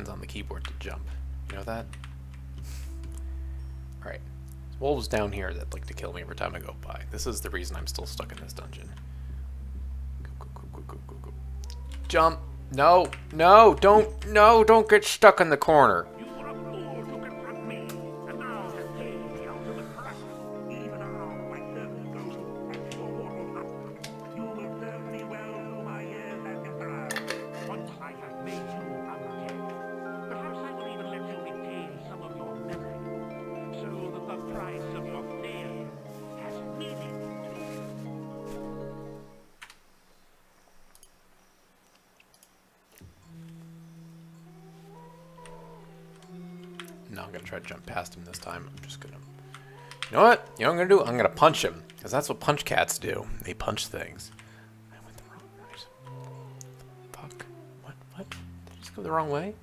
hands on the keyboard to jump. You know that? Alright. Wolves down here that like to kill me every time I go by. This is the reason I'm still stuck in this dungeon. Go. Jump! No! No! Don't get stuck in the corner! You were a fool to confront me, and now have paid the ultimate price. Even now, my servants go to fetch your mortal hut. You will serve me well through my years as emperor. Once I have made you undead, perhaps I will even let you retain some of your memory, so that the price of your failure has meaning to you. No, I'm gonna try to jump past him this time. I'm just gonna... You know what? You know what I'm gonna do? I'm gonna punch him. Because that's what punch cats do. They punch things. I went the wrong way. Fuck. What? Did I just go the wrong way?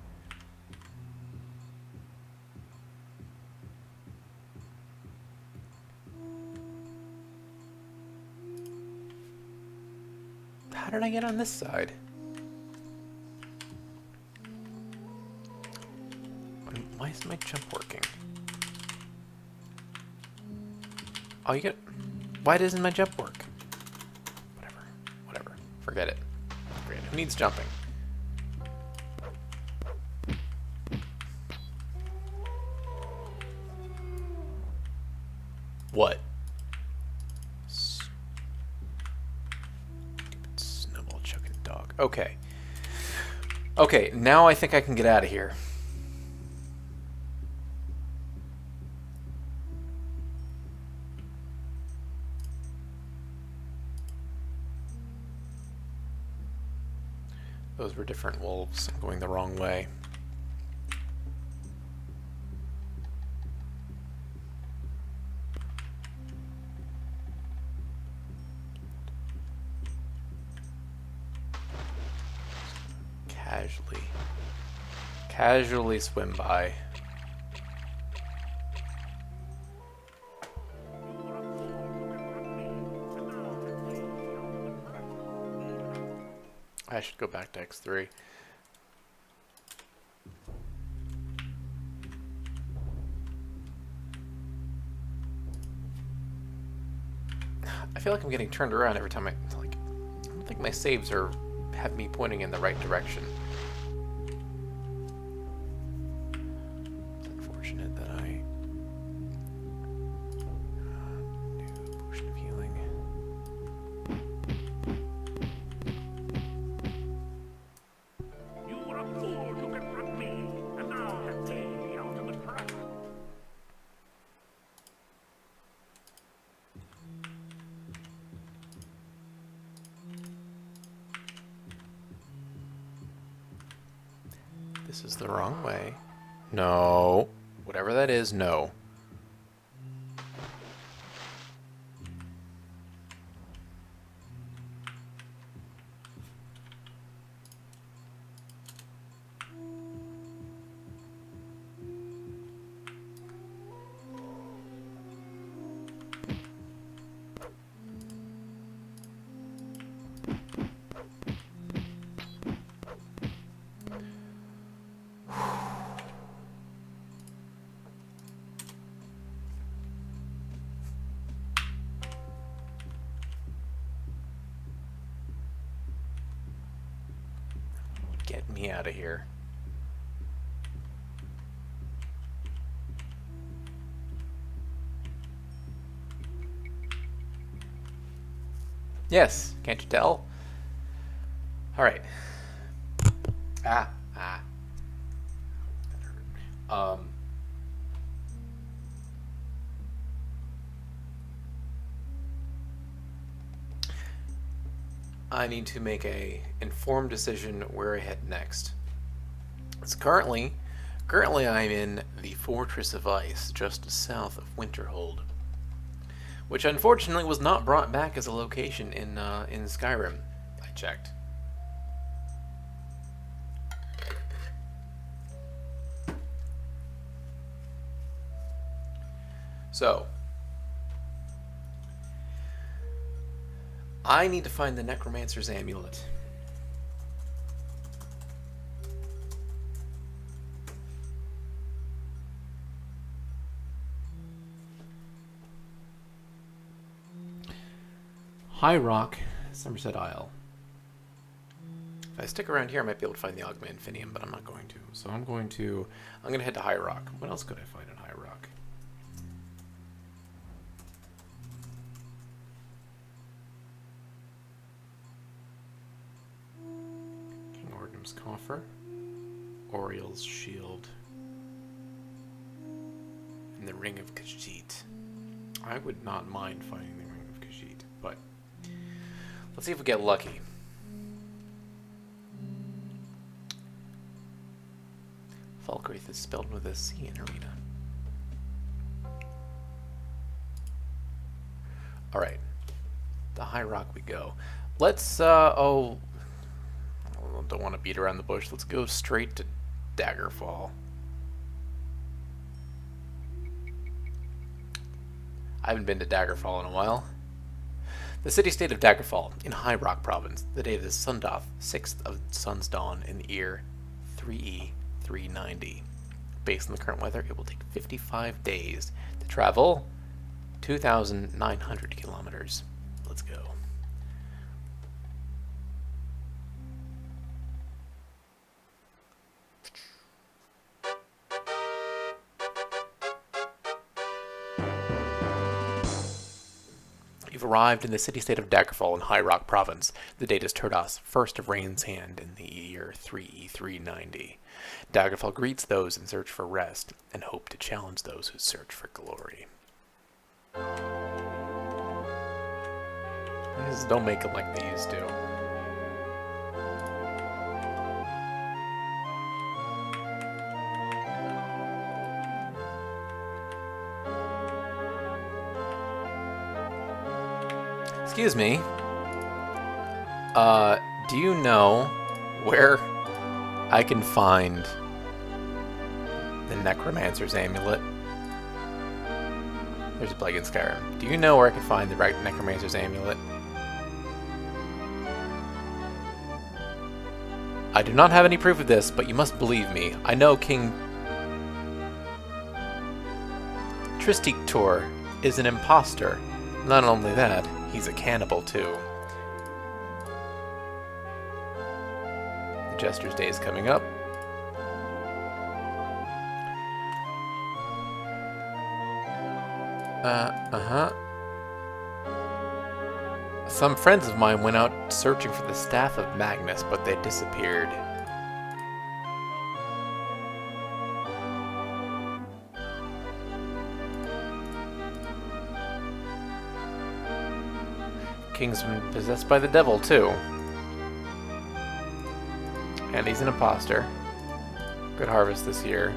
How did I get on this side? Why isn't my jump working? Oh, you get... Why doesn't my jump work? Whatever. Forget it. Who needs jumping? What? Stupid snowball chucking dog. Okay. Okay, now I think I can get out of here. Those were different wolves. I'm going the wrong way. Casually swim by. I should go back to X3. I feel like I'm getting turned around every time I don't think my saves have me pointing in the right direction. It's unfortunate that I do a potion of healing. You were a fool to confront me, and now have paid the ultimate price. This is the wrong way. No. Whatever that is, no. Get me out of here. Yes, can't you tell? All right. Ah. I need to make a informed decision where I head next. It's currently I'm in the Fortress of Ice, just south of Winterhold, which unfortunately was not brought back as a location in Skyrim. I checked. So, I need to find the Necromancer's Amulet. High Rock, Somerset Isle. If I stick around here, I might be able to find the Ogma Infinium, but I'm not going to. So I'm going to head to High Rock. What else could I find in High Rock? King Ordnum's Coffer, Oriel's Shield, and the Ring of Khajiit. I would not mind finding the Ring of Khajiit, but let's see if we get lucky. Falkreath is spelled with a C in Arena. Alright. The High Rock we go. Let's, oh... I don't want to beat around the bush. Let's go straight to Daggerfall. I haven't been to Daggerfall in a while. The city-state of Daggerfall, in High Rock Province, the day of the Sundoth, 6th of Sun's Dawn, in the year 3E 390. Based on the current weather, it will take 55 days to travel 2,900 kilometers. Let's go. You've arrived in the city-state of Daggerfall in High Rock Province. The date is Turdos, 1st of Rain's Hand in the year 3E390. Daggerfall greets those in search for rest and hope to challenge those who search for glory. These don't make it like they used to. Excuse me. Do you know where I can find the Necromancer's Amulet? There's a plague in Skyrim. Do you know where I can find the right Necromancer's Amulet? I do not have any proof of this, but you must believe me. I know King Tristiktor is an imposter. Not only that, he's a cannibal too. The Jester's Day is coming up. Some friends of mine went out searching for the Staff of Magnus, but they disappeared. King's been possessed by the devil, too. And he's an imposter. Good harvest this year.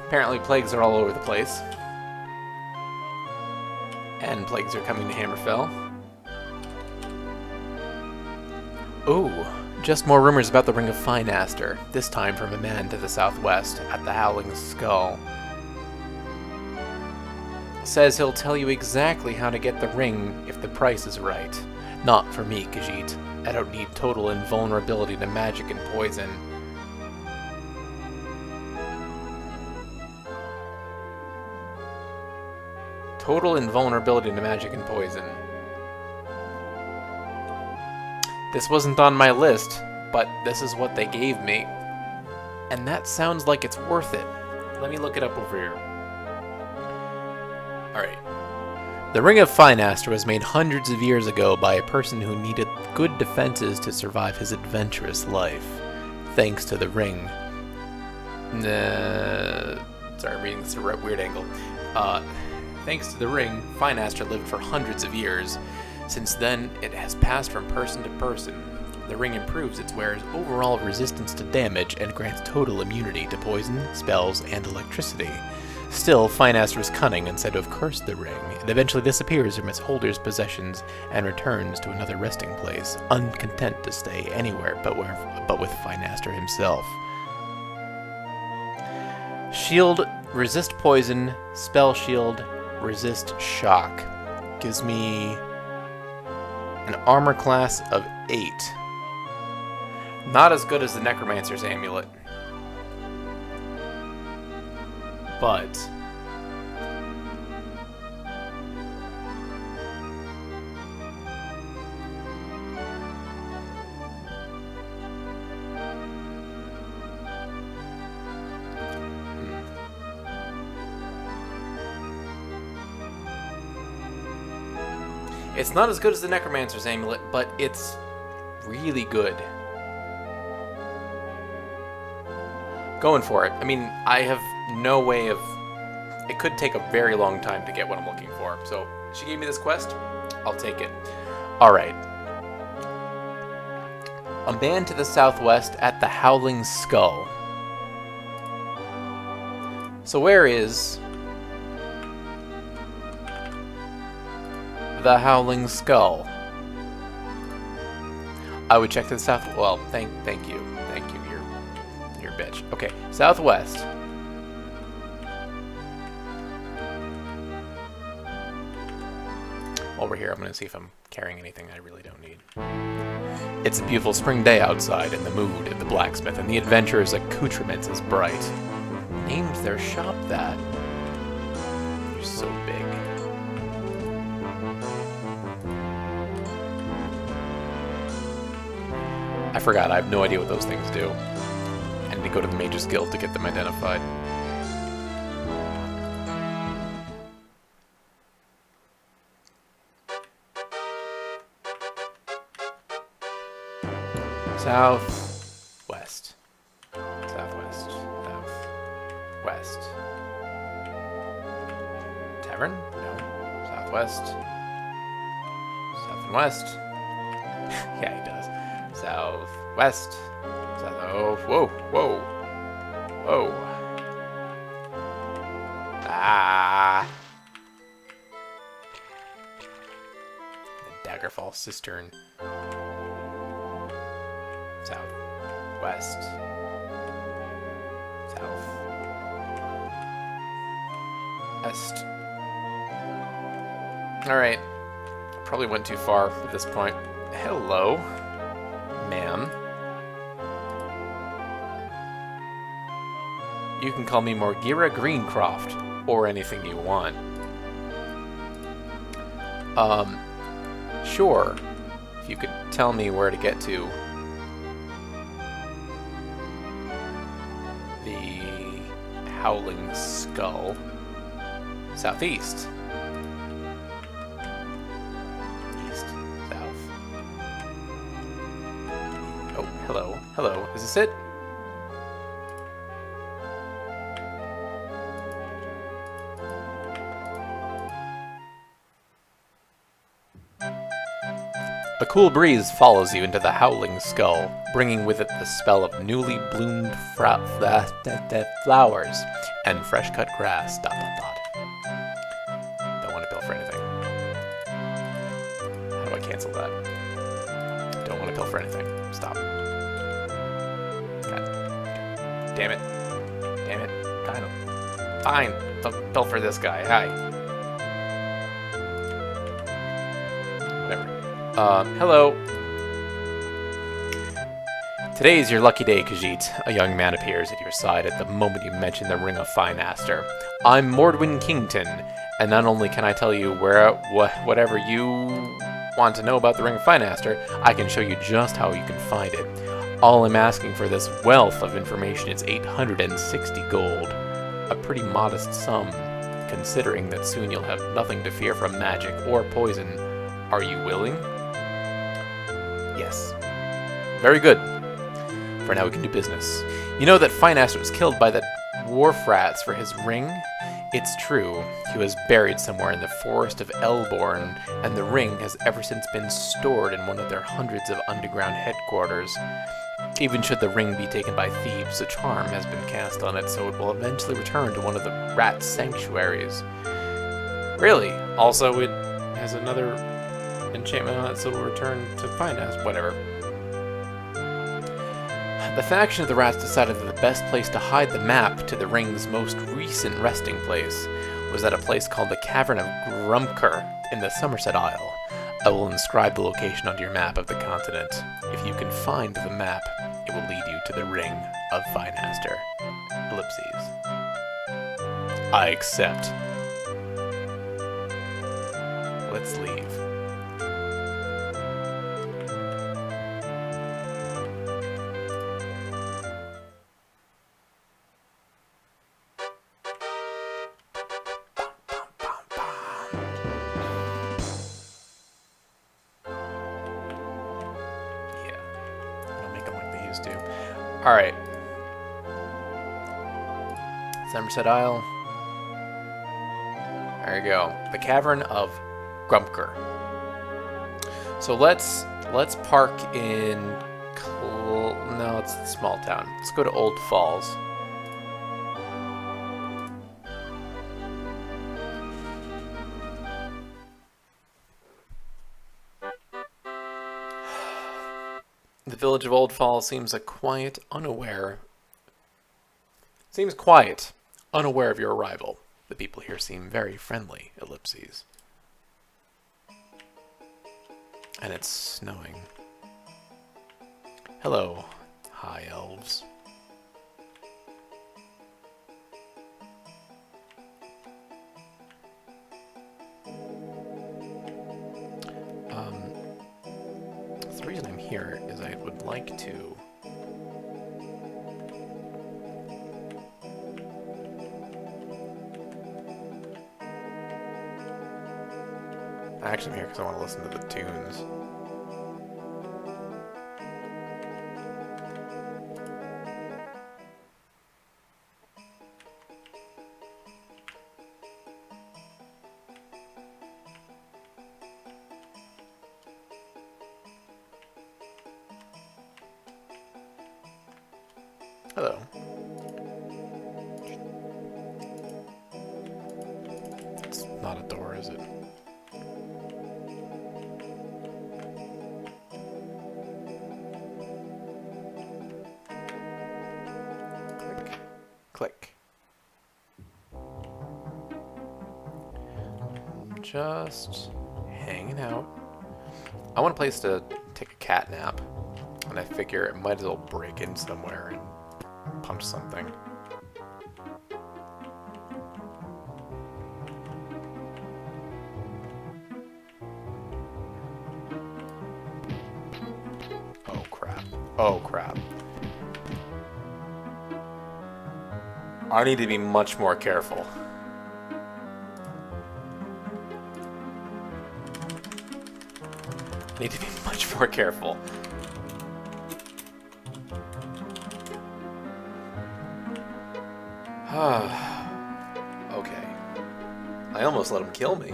Apparently plagues are all over the place. And plagues are coming to Hammerfell. Ooh, just more rumors about the Ring of Finaster, this time from a man to the southwest, at the Howling Skull. Says he'll tell you exactly how to get the ring if the price is right. Not for me, Khajiit. I don't need total invulnerability to magic and poison. Total invulnerability to magic and poison. This wasn't on my list, but this is what they gave me. And that sounds like it's worth it. Let me look it up over here. Alright. The Ring of Finaster was made hundreds of years ago by a person who needed good defenses to survive his adventurous life. Thanks to the ring. Sorry, I'm reading this at a weird angle. Thanks to the ring, Finaster lived for hundreds of years. Since then, it has passed from person to person. The ring improves its wearer's overall resistance to damage and grants total immunity to poison, spells, and electricity. Still, Finaster is cunning and said to have cursed the ring. It eventually disappears from its holder's possessions and returns to another resting place, uncontent to stay anywhere but with Finaster himself. Shield, resist poison, spell shield, resist shock. Gives me an armor class of 8. Not as good as the Necromancer's Amulet. But it's not as good as the Necromancer's Amulet, but it's really good. Going for it. I mean, I have no way of... It could take a very long time to get what I'm looking for. So, she gave me this quest. I'll take it. Alright. A man to the southwest at the Howling Skull. So where is... the Howling Skull? I would check to the south... Well, thank you. Thank you. You're a bitch. Okay, southwest. While we're here, I'm going to see if I'm carrying anything I really don't need. It's a beautiful spring day outside, and the mood of the blacksmith and the adventurer's accoutrements is bright. Named their shop that. You're so big. I forgot, I have no idea what those things do. I need to go to the Mage's Guild to get them identified. Southwest. Southwest. Southwest. Tavern? No. Southwest. South and west. Yeah, he does. Southwest. South. Oh, whoa, whoa, whoa. Ah. The Daggerfall Cistern. Southwest. Southwest. Alright. Probably went too far at this point. Hello, ma'am. You can call me Morgira Greencroft, or anything you want. Sure. If you could tell me where to get to the Howling Skull. Southeast. East. South. Oh, hello. Hello. Is this it? A cool breeze follows you into the Howling Skull, bringing with it the spell of newly bloomed flowers and fresh-cut grass. ... Don't want to bill for anything. How do I cancel that? Don't want to bill for anything. Stop. God. Damn it. Damn it. Fine. Don't bill for this guy. Hi. Hello. Today is your lucky day, Khajiit. A young man appears at your side at the moment you mention the Ring of Finaster. I'm Mordwin Kington, and not only can I tell you whatever you want to know about the Ring of Finaster, I can show you just how you can find it. All I'm asking for this wealth of information is 860 gold. A pretty modest sum, considering that soon you'll have nothing to fear from magic or poison. Are you willing? Yes. Very good. For now we can do business. You know that Finaster was killed by the dwarf rats for his ring? It's true. He was buried somewhere in the forest of Elborn, and the ring has ever since been stored in one of their hundreds of underground headquarters. Even should the ring be taken by thieves, a charm has been cast on it, so it will eventually return to one of the rat's sanctuaries. Really? Also, it has another enchantment on it, so it will return to finance. Whatever. The faction of the rats decided that the best place to hide the map to the ring's most recent resting place was at a place called the Cavern of Grumker in the Somerset Isle. I will inscribe the location onto your map of the continent. If you can find the map, it will lead you to the Ring of Finaster. Ellipses. I accept. Let's leave. Alright. Somerset Isle. There you go. The Cavern of Grumker. So let's park in... No, it's a small town. Let's go to Old Falls. The village of Old Falls seems quiet, unaware of your arrival. The people here seem very friendly, ellipses. And it's snowing. Hello, high elves. So the reason I'm here is I would like to actually, I'm here because I want to listen to the tunes. Hello. It's not a door, is it? Click. I'm just hanging out. I want a place to take a cat nap, and I figure it might as well break in somewhere and punch something. Oh crap. Oh crap. I need to be much more careful. I need to be much more careful. Okay. I almost let him kill me.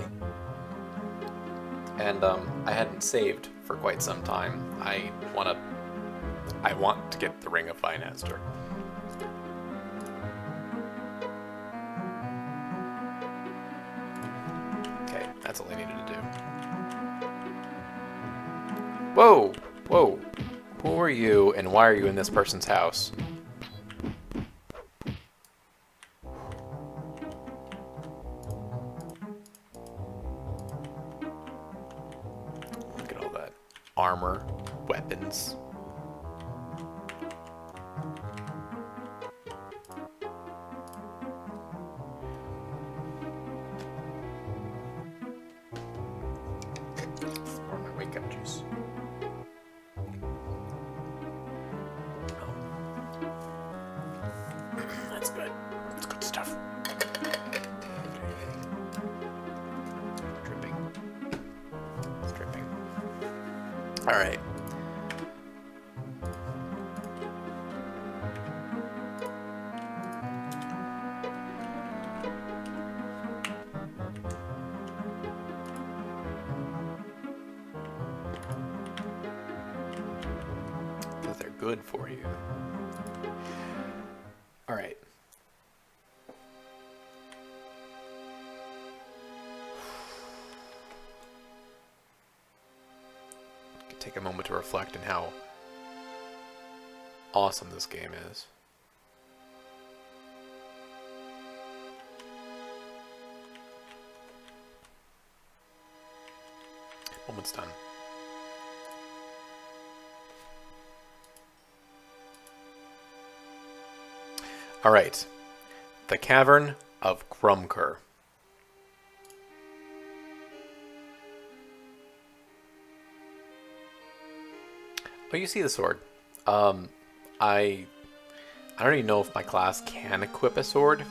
And I hadn't saved for quite some time. I want to get the Ring of Finaster. Okay, that's all I needed to do. Whoa! Whoa! Who are you, and why are you in this person's house? Look at all that armor, weapons. Or my wake-up juice. That's good. That's good stuff. Dripping. It's dripping. Alright. good for you. Alright. Take a moment to reflect on how awesome this game is. Moment's done. Alright. The Cavern of Grumker. Oh, you see the sword. I don't even know if my class can equip a sword,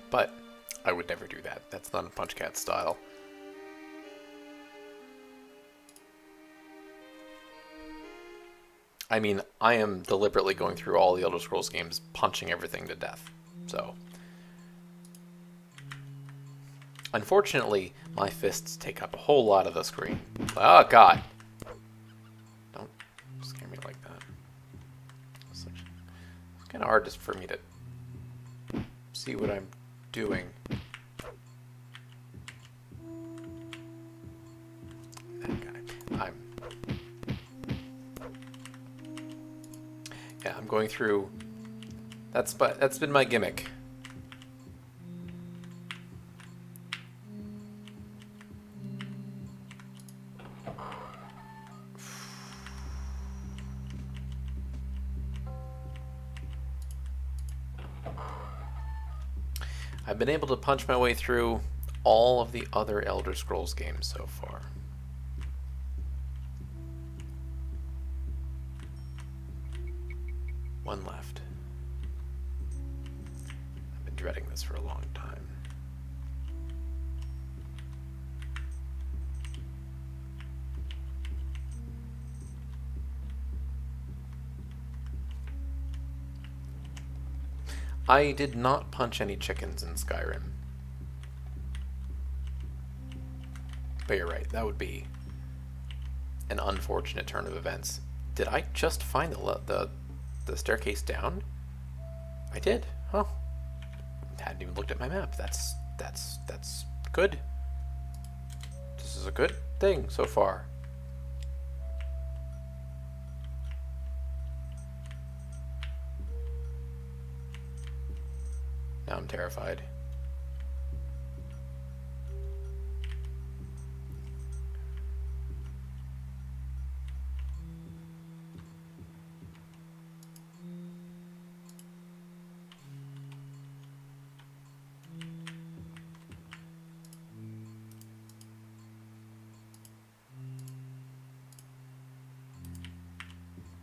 but I would never do that. That's not in Punch Cat style. I mean, I am deliberately going through all the Elder Scrolls games, punching everything to death. So, unfortunately, my fists take up a whole lot of the screen. Oh, God. Don't scare me like that. It's kind of hard just for me to see what I'm doing. That guy. I'm going through. That's been my gimmick. I've been able to punch my way through all of the other Elder Scrolls games so far. One left. I've been dreading this for a long time. I did not punch any chickens in Skyrim. But you're right, that would be an unfortunate turn of events. Did I just find the staircase down? I did. Huh. Hadn't even looked at my map. That's good. This is a good thing so far. Now I'm terrified.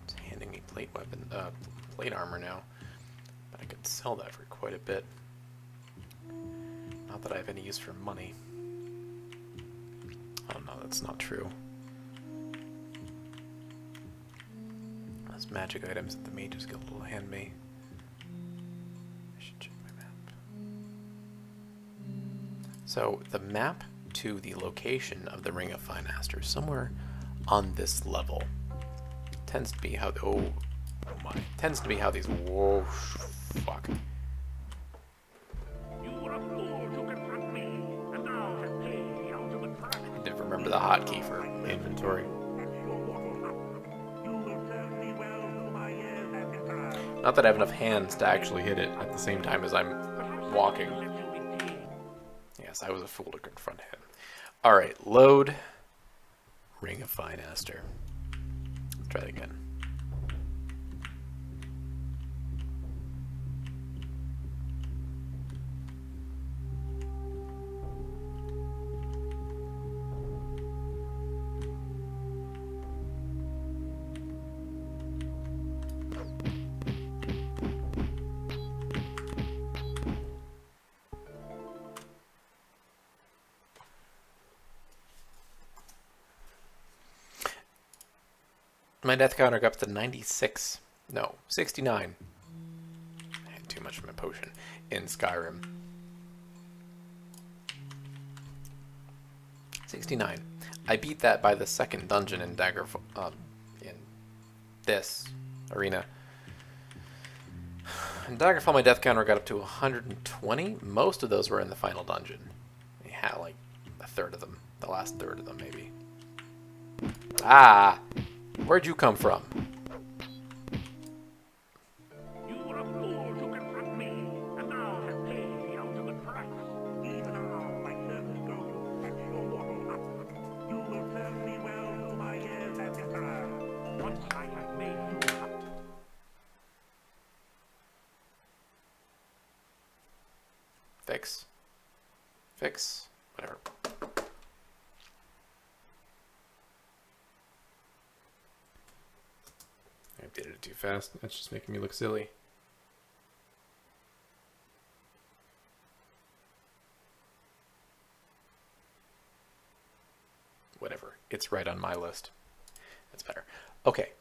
It's handing me plate armor now. But I could sell that for quite a bit. Not that I have any use for money. Oh no, that's not true. Those magic items that the Mages Guild will hand me. I should check my map. So, the map to the location of the Ring of Finaster is somewhere on this level. Tends to be how... Oh my. Tends to be how these... Whoa, fuck. Remember the hotkey for inventory. Not that I have enough hands to actually hit it at the same time as I'm walking. Yes, I was a fool to confront him. Alright, load Ring of Finaster. Try that again. My death counter got up to 96. No, 69. I had too much of my potion in Skyrim. 69. I beat that by the second dungeon in this arena. And Daggerfall, my death counter got up to 120. Most of those were in the final dungeon. Yeah, like a third of them. The last third of them, maybe. Ah! Where'd you come from? You were a fool to confront me, and now have paid the ultimate price. Even now, my servants go to fetch your mortal husband. You will serve me well till my years have expired. Once I have made you Fix. Fix. Whatever. I updated it too fast. That's just making me look silly. Whatever. It's right on my list. That's better. Okay.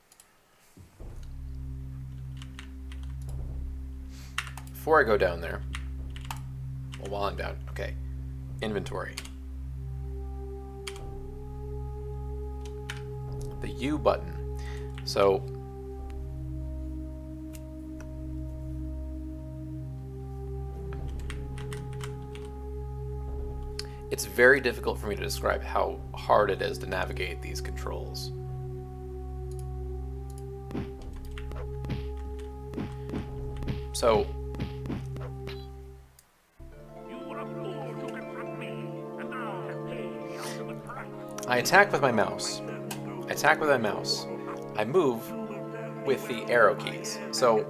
Before I go down there, well, while I'm down, okay. Inventory. The U button. So it's very difficult for me to describe how hard it is to navigate these controls. So I attack with my mouse. I attack with my mouse. I move with the arrow keys. So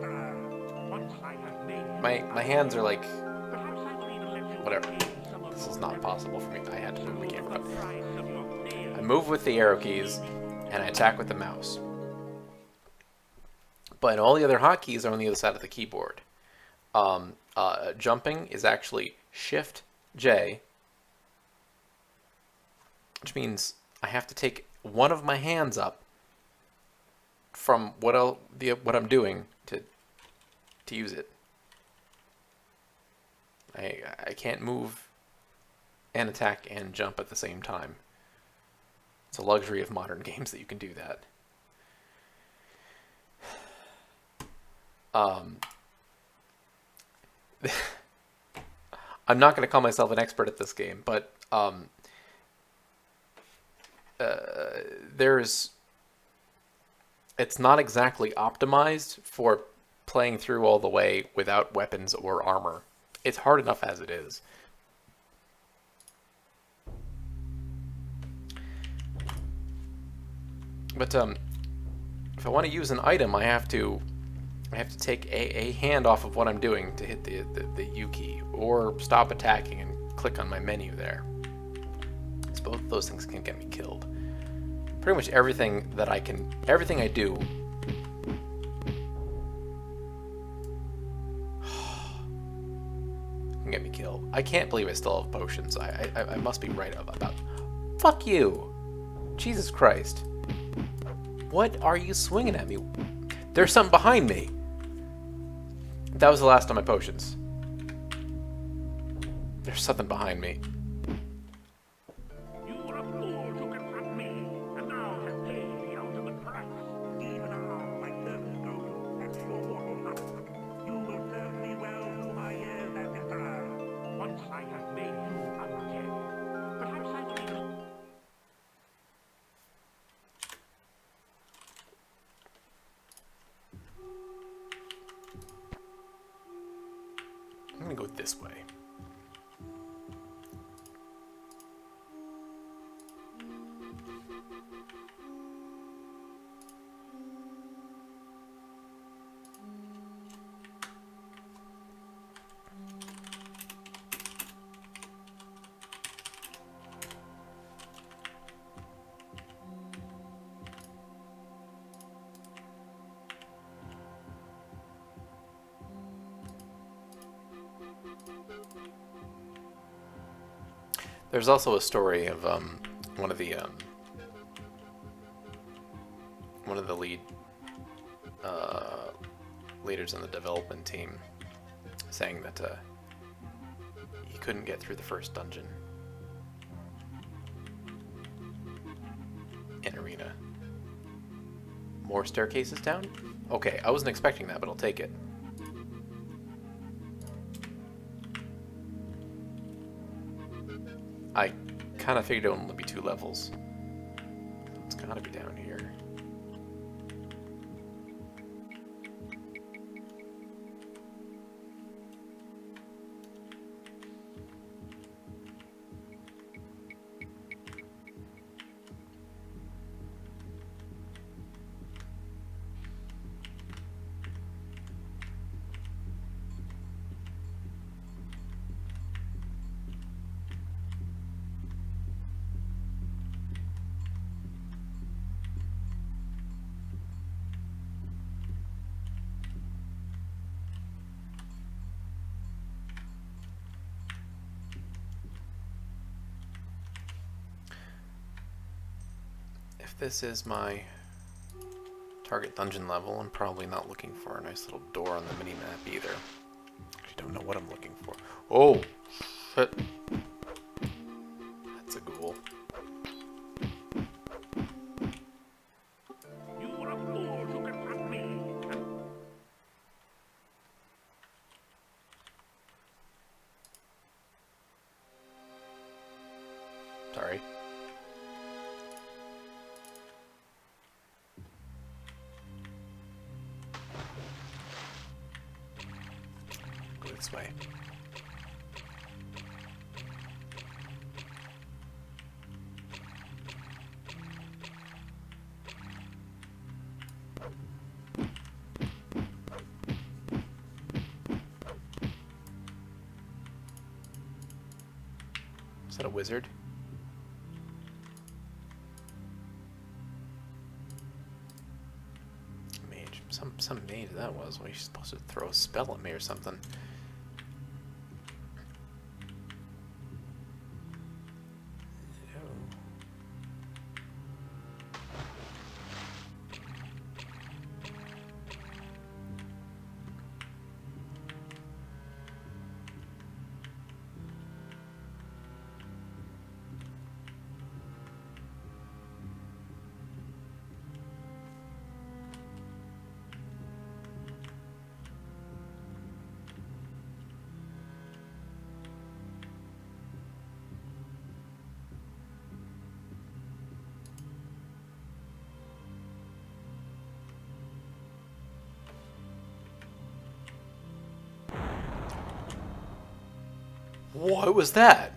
my hands are like whatever. This is not possible for me. I had to move my camera up. I move with the arrow keys and I attack with the mouse. But all the other hotkeys are on the other side of the keyboard. Jumping is actually Shift J, which means I have to take one of my hands up from what I'm doing to use it. I can't move and attack and jump at the same time. It's a luxury of modern games that you can do that. I'm not going to call myself an expert at this game, but it's not exactly optimized for playing through all the way without weapons or armor. It's hard enough as it is. But if I want to use an item, I have to take a hand off of what I'm doing to hit the U key, or stop attacking and click on my menu there. So both of those things can get me killed. Pretty much everything I do can get me killed. I can't believe I still have potions. I must be right about. Fuck you! Jesus Christ! What are you swinging at me? There's something behind me. That was the last of my potions. There's something behind me. You were a fool to confront me, and now have paid the ultimate price. Even now, my servants go to fetch your mortal husband. You will serve me well till my years have expired. Once I have made you undead, perhaps I will even... I'm gonna go this way. There's also a story of one of the lead leaders in the development team saying that he couldn't get through the first dungeon in Arena. More staircases down? Okay, I wasn't expecting that, but I'll take it. I kind of figured it would only be 2 levels. It's gotta be down here. If this is my target dungeon level, I'm probably not looking for a nice little door on the mini-map either. Actually, don't know what I'm looking for. Oh, shit. That's a ghoul. You are a fool to confront me. And Sorry. Go this way. Is that a wizard? Mage. Some mage that was. Well, he's supposed to throw a spell at me or something. Oh. What was that?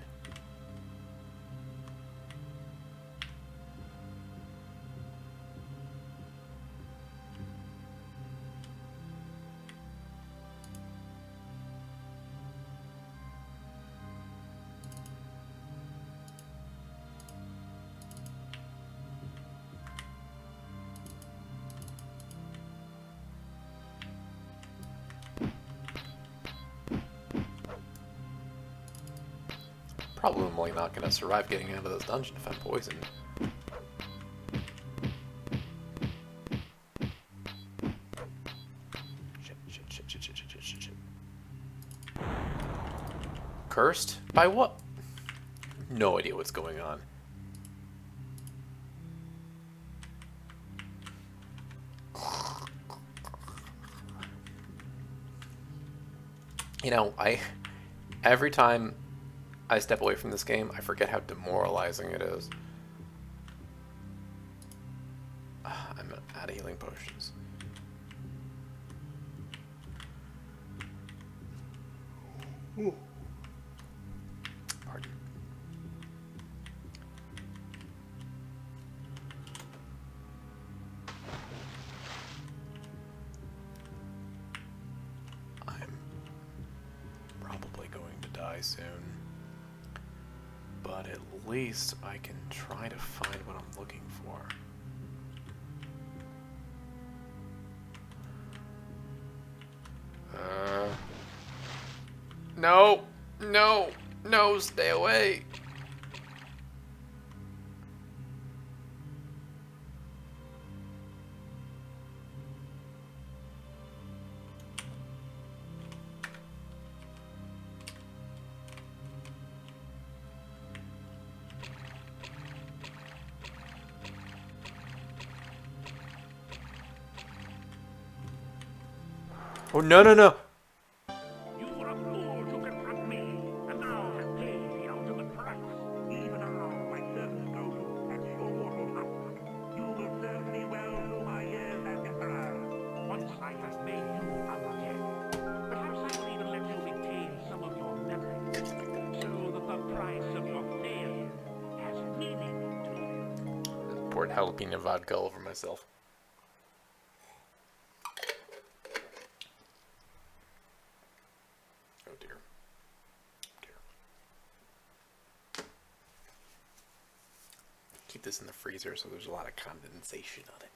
Probably not going to survive getting out of this dungeon if I'm poisoned. Shit. Cursed? By what? No idea what's going on. You know, every time I step away from this game, I forget how demoralizing it is. I'm out of healing potions. Ooh. Pardon. I'm probably going to die soon. But at least I can try to find what I'm looking for. No, stay away. Oh, no, no, no. You were a fool to confront me, and now have paid the ultimate price. Even now, my servants go to fetch your mortal husband. You will serve me well through my years as emperor, once I have made you undead. Perhaps I will even let you retain some of your memories, so that the price of your failure has meaning to you. Poured jalapeno vodka all over myself. Oh dear. Dear. Keep this in the freezer so there's a lot of condensation on it.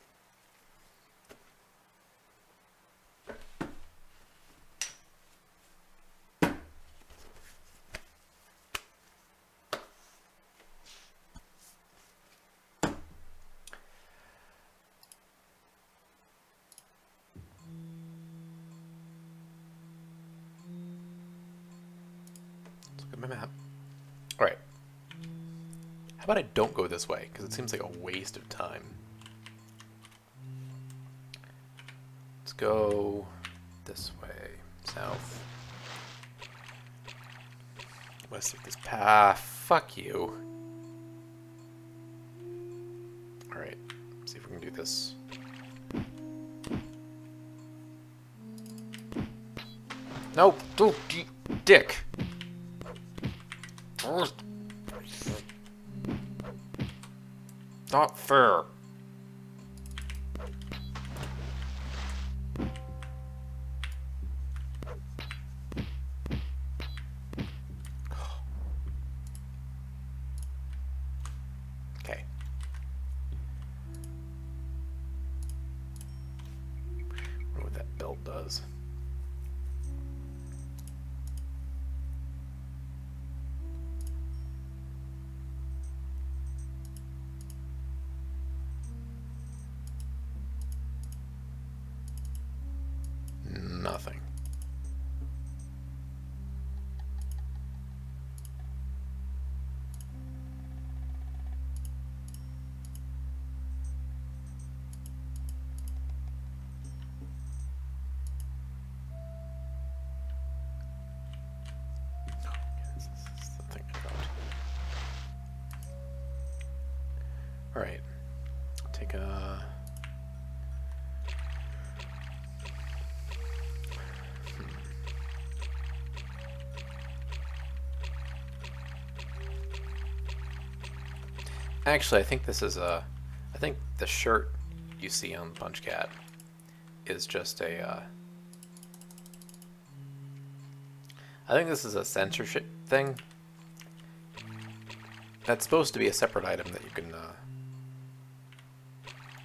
Let's look at my map. Alright. How about I don't go this way? Because it seems like a waste of time. Let's go this way. South. Let's take this path. Fuck you. Alright. See if we can do this. No! Dude, dick! Not fair. Okay. I wonder what that belt does. Nothing. This is the thing I got. Alright. Take a... Actually, I think this is a... I think the shirt you see on Punch Cat is just a... I think this is a censorship thing. That's supposed to be a separate item that you can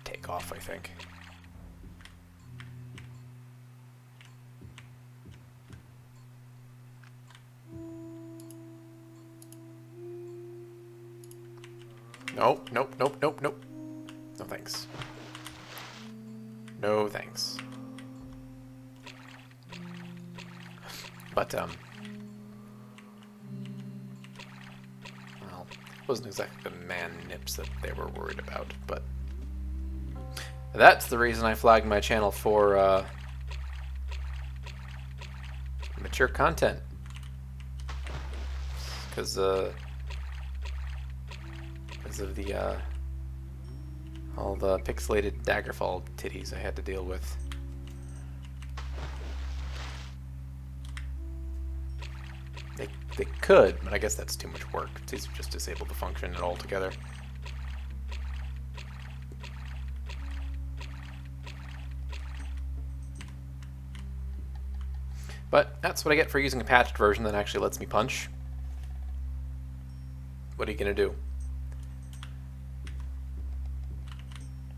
take off, I think. Nope, nope, nope, nope, nope. No thanks. No thanks. But, well, it wasn't exactly the man nips that they were worried about, but that's the reason I flagged my channel for, mature content. Because of the, all the pixelated Daggerfall titties I had to deal with. They could, but I guess that's too much work. It's easier just disable the function altogether. But that's what I get for using a patched version that actually lets me punch. What are you gonna do?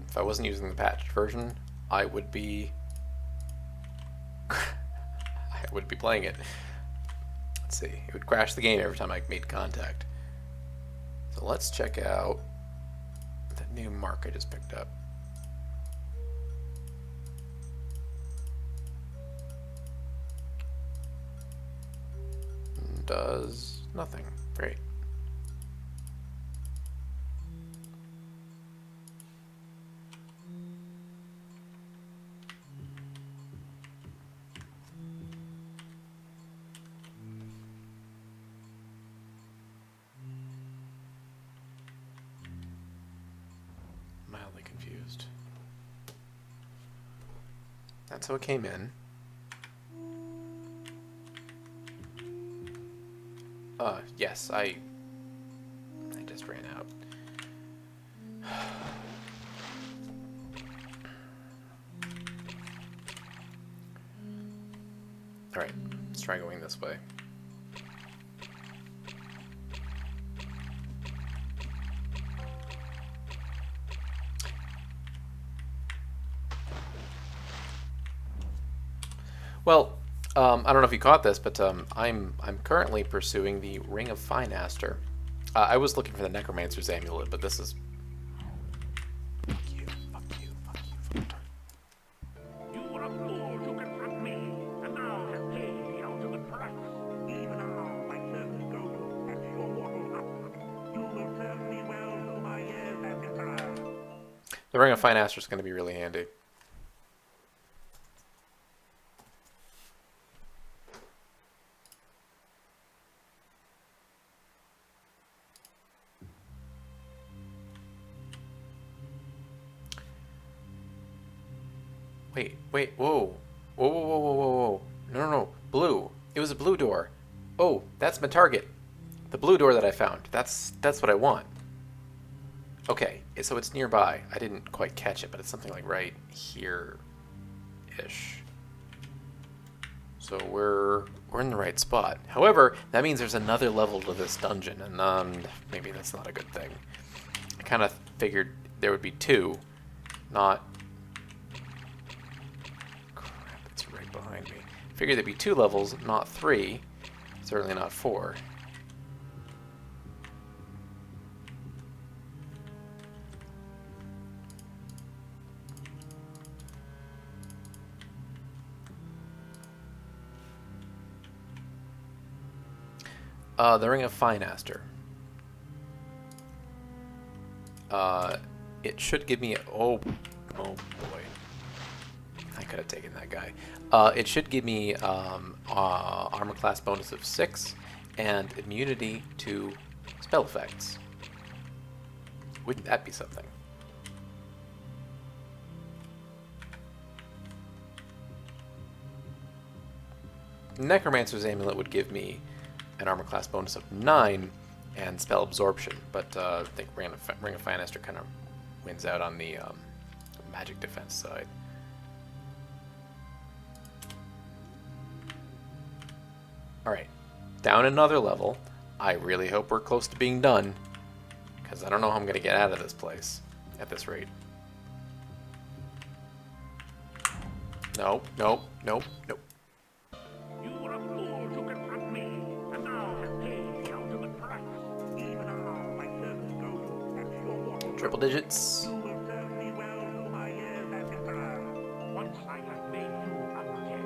If I wasn't using the patched version, I would be playing it. Let's see. It would crash the game every time I made contact. So let's check out that new mark I just picked up. Does nothing. Great. confused. That's how it came in. Yes, I just ran out. Alright, let's try going this way. Well, I don't know if you caught this, but I'm currently pursuing the Ring of Finaster. I was looking for the Necromancer's Amulet, but this is... Fuck you, fuck you, fuck you, fuck you. You were a fool to confront me, and now have paid the ultimate price. Even now, my servants go to fetch your mortal husband. You will serve me well through my years as Emperor. The Ring of Finaster is going to be really handy. Wait, whoa. Whoa. No. Blue. It was a blue door. Oh, that's my target. The blue door that I found. That's what I want. Okay, so it's nearby. I didn't quite catch it, but it's something like right here-ish. So we're in the right spot. However, that means there's another level to this dungeon, and maybe that's not a good thing. I kind of figured there would be two, not... behind me. Figured there'd be 2 levels, not 3. Certainly not 4. The Ring of Finaster. It should give me... Oh boy. I could have taken that guy. It should give me armor class bonus of 6 and immunity to spell effects. Wouldn't that be something? Necromancer's Amulet would give me an armor class bonus of 9 and spell absorption, but I think Ring of Finaster kind of wins out on the magic defense side. Alright, down another level. I really hope we're close to being done, because I don't know how I'm going to get out of this place at this rate. No. You were a fool to confront me, and now have paid the ultimate price. Even now, my servants go to fetch your mortal Triple digits. You will serve me well through my years as Emperor. Once I have made you undead.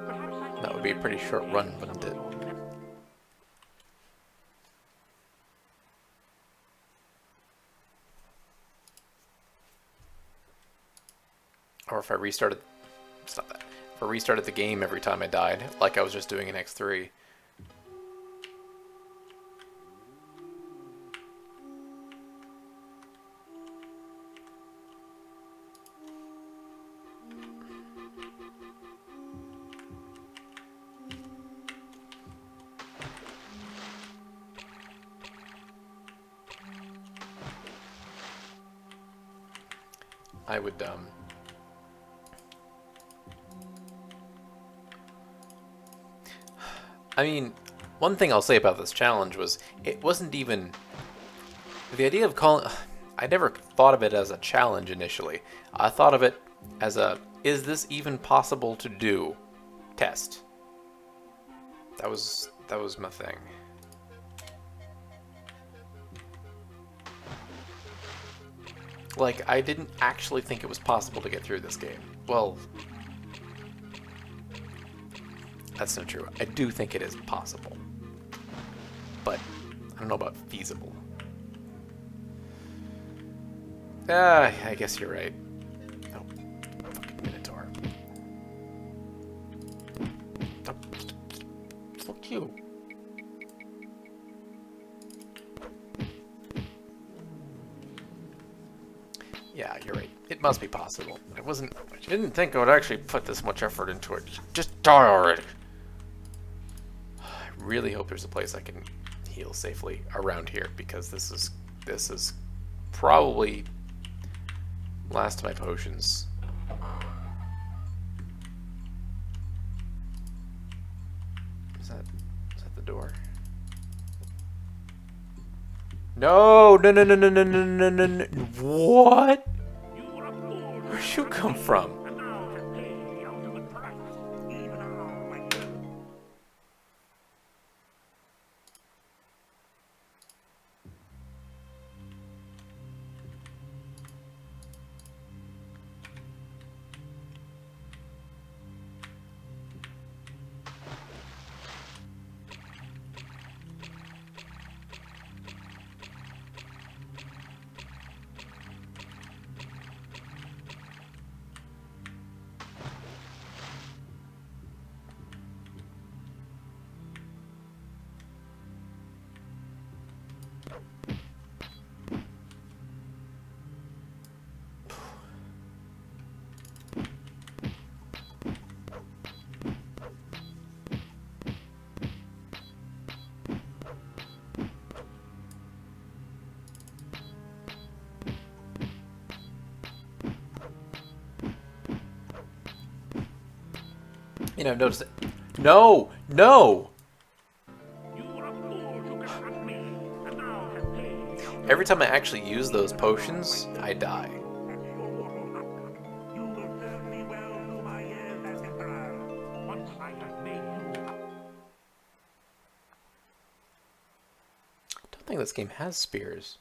Perhaps I That would be a pretty short run, wouldn't it? Or if I restarted... Stop that. If I restarted the game every time I died, like I was just doing in X3. I would, I mean, one thing I'll say about this challenge was it wasn't even... The idea of calling... I never thought of it as a challenge initially. I thought of it as a, is this even possible to do test. That was my thing. Like, I didn't actually think it was possible to get through this game. Well, that's not true. I do think it is possible. But I don't know about feasible. I guess you're right. Oh, fucking Minotaur. Oh, fuck you. Yeah, you're right. It must be possible. I didn't think I would actually put this much effort into it. Just die already. I really hope there's a place I can heal safely around here, because this is probably last of my potions. Is that the door? No, no, no, no, no, no, no, no, no, no. What? Where'd you come from? And now to pay the ultimate price, even now, my servant. You know, notice it. No, no. You are a fool to confront me, and now to pay the ultimate Every time I actually use those potions, I die. You will serve me well through my years as emperor. Once I have made you I don't think this game has spears.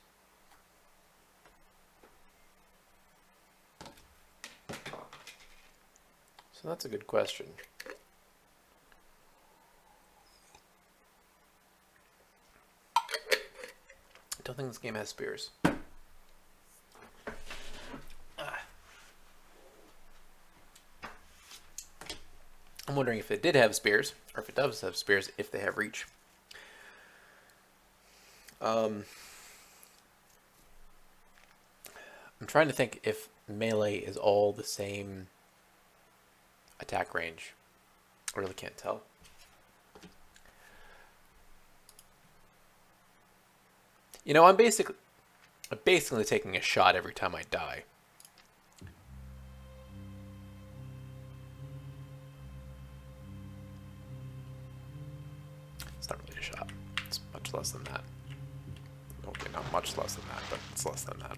So that's a good question. I don't think this game has spears. I'm wondering if it did have spears, or if it does have spears, if they have reach. I'm trying to think if melee is all the same attack range. I really can't tell. You know, I'm basically taking a shot every time I die. It's not really a shot. It's much less than that. Okay, not much less than that, but it's less than that.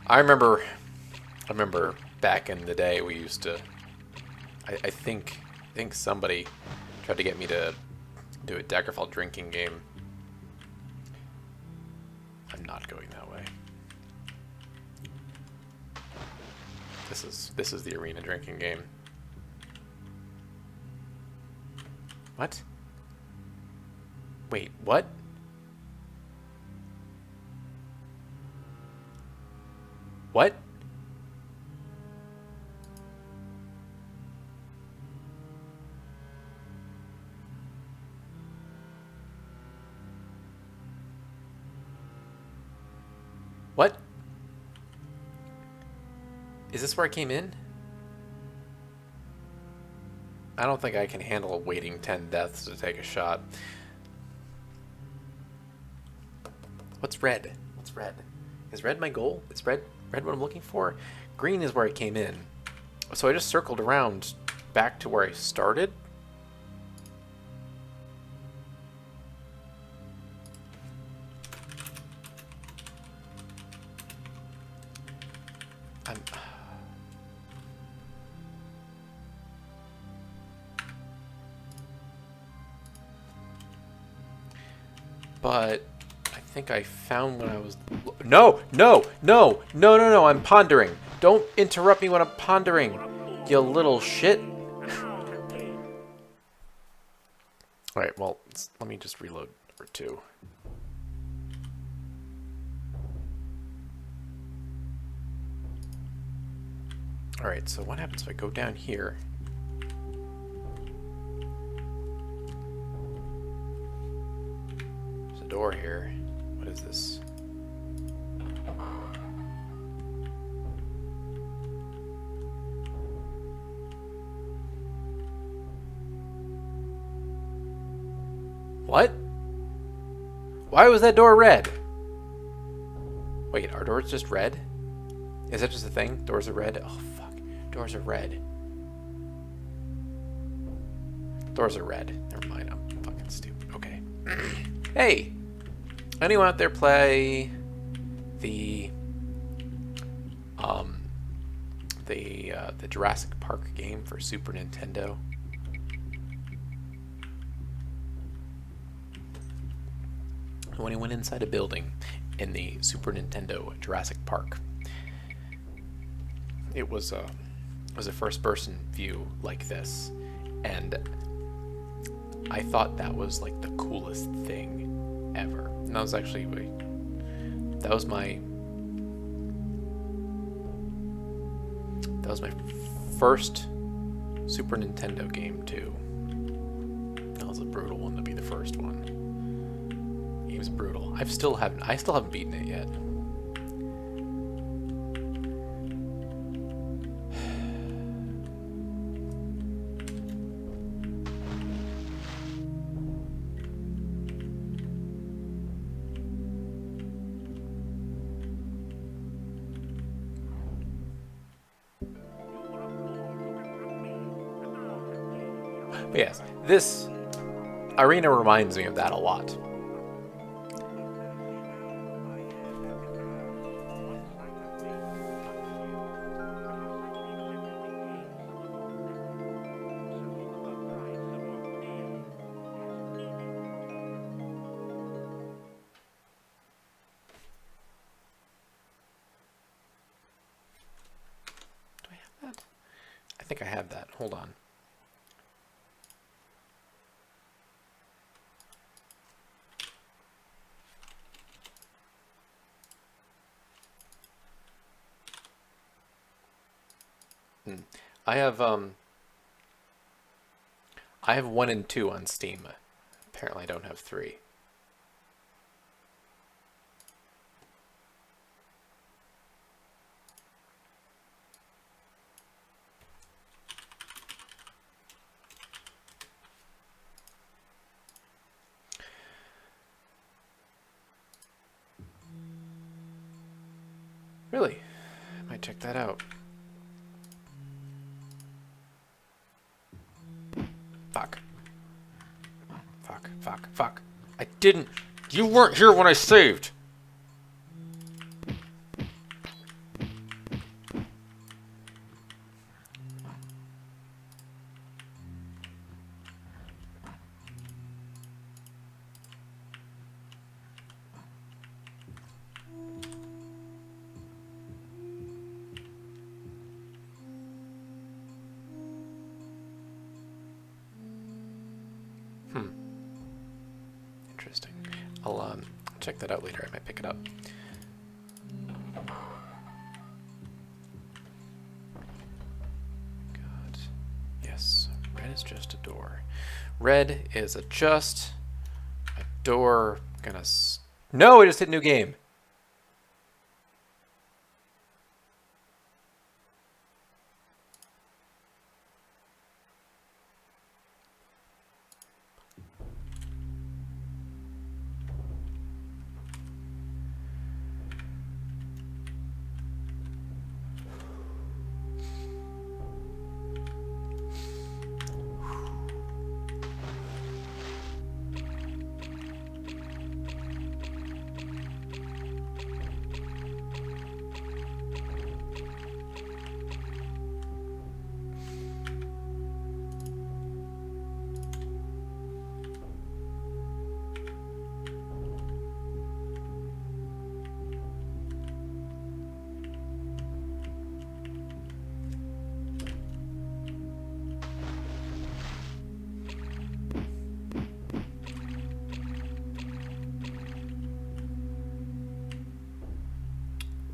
I remember back in the day we used to. I think somebody tried to get me to do a Daggerfall drinking game. I'm not going that way. This is the arena drinking game. What? Wait, what? What? What? Is this where I came in? I don't think I can handle waiting 10 deaths to take a shot. What's red? What's red? Is red my goal? Is red what I'm looking for? Green is where I came in. So I just circled around back to where I started. But I think I found when I was... No! No! No! No, no, no! I'm pondering! Don't interrupt me when I'm pondering, you little shit! Alright, well, let me just reload for 2. Alright, so what happens if I go down here? Door here. What is this? Why was that door red? Wait, are doors just red? Is that just a thing? Doors are red? Oh, fuck. Doors are red. Doors are red. Never mind, I'm fucking stupid. Okay. Hey! Anyone out there play the Jurassic Park game for Super Nintendo? When he went inside a building in the Super Nintendo Jurassic Park, it was a first-person view like this, and I thought that was like the coolest thing ever. And that was actually that was my first Super Nintendo game too. That was a brutal one to be the first one. The game's brutal. I still haven't beaten it yet. But yes, this arena reminds me of that a lot. Do I have that? I think I have that. Hold on. I have 1 and 2 on Steam. Apparently I don't have 3. Really? I might check that out. Fuck. Fuck, fuck, fuck. I didn't... You weren't here when I saved! Interesting. I'll check that out later. I might pick it up. God. Yes. Red is just a door. Red is just a door. No, I just hit new game.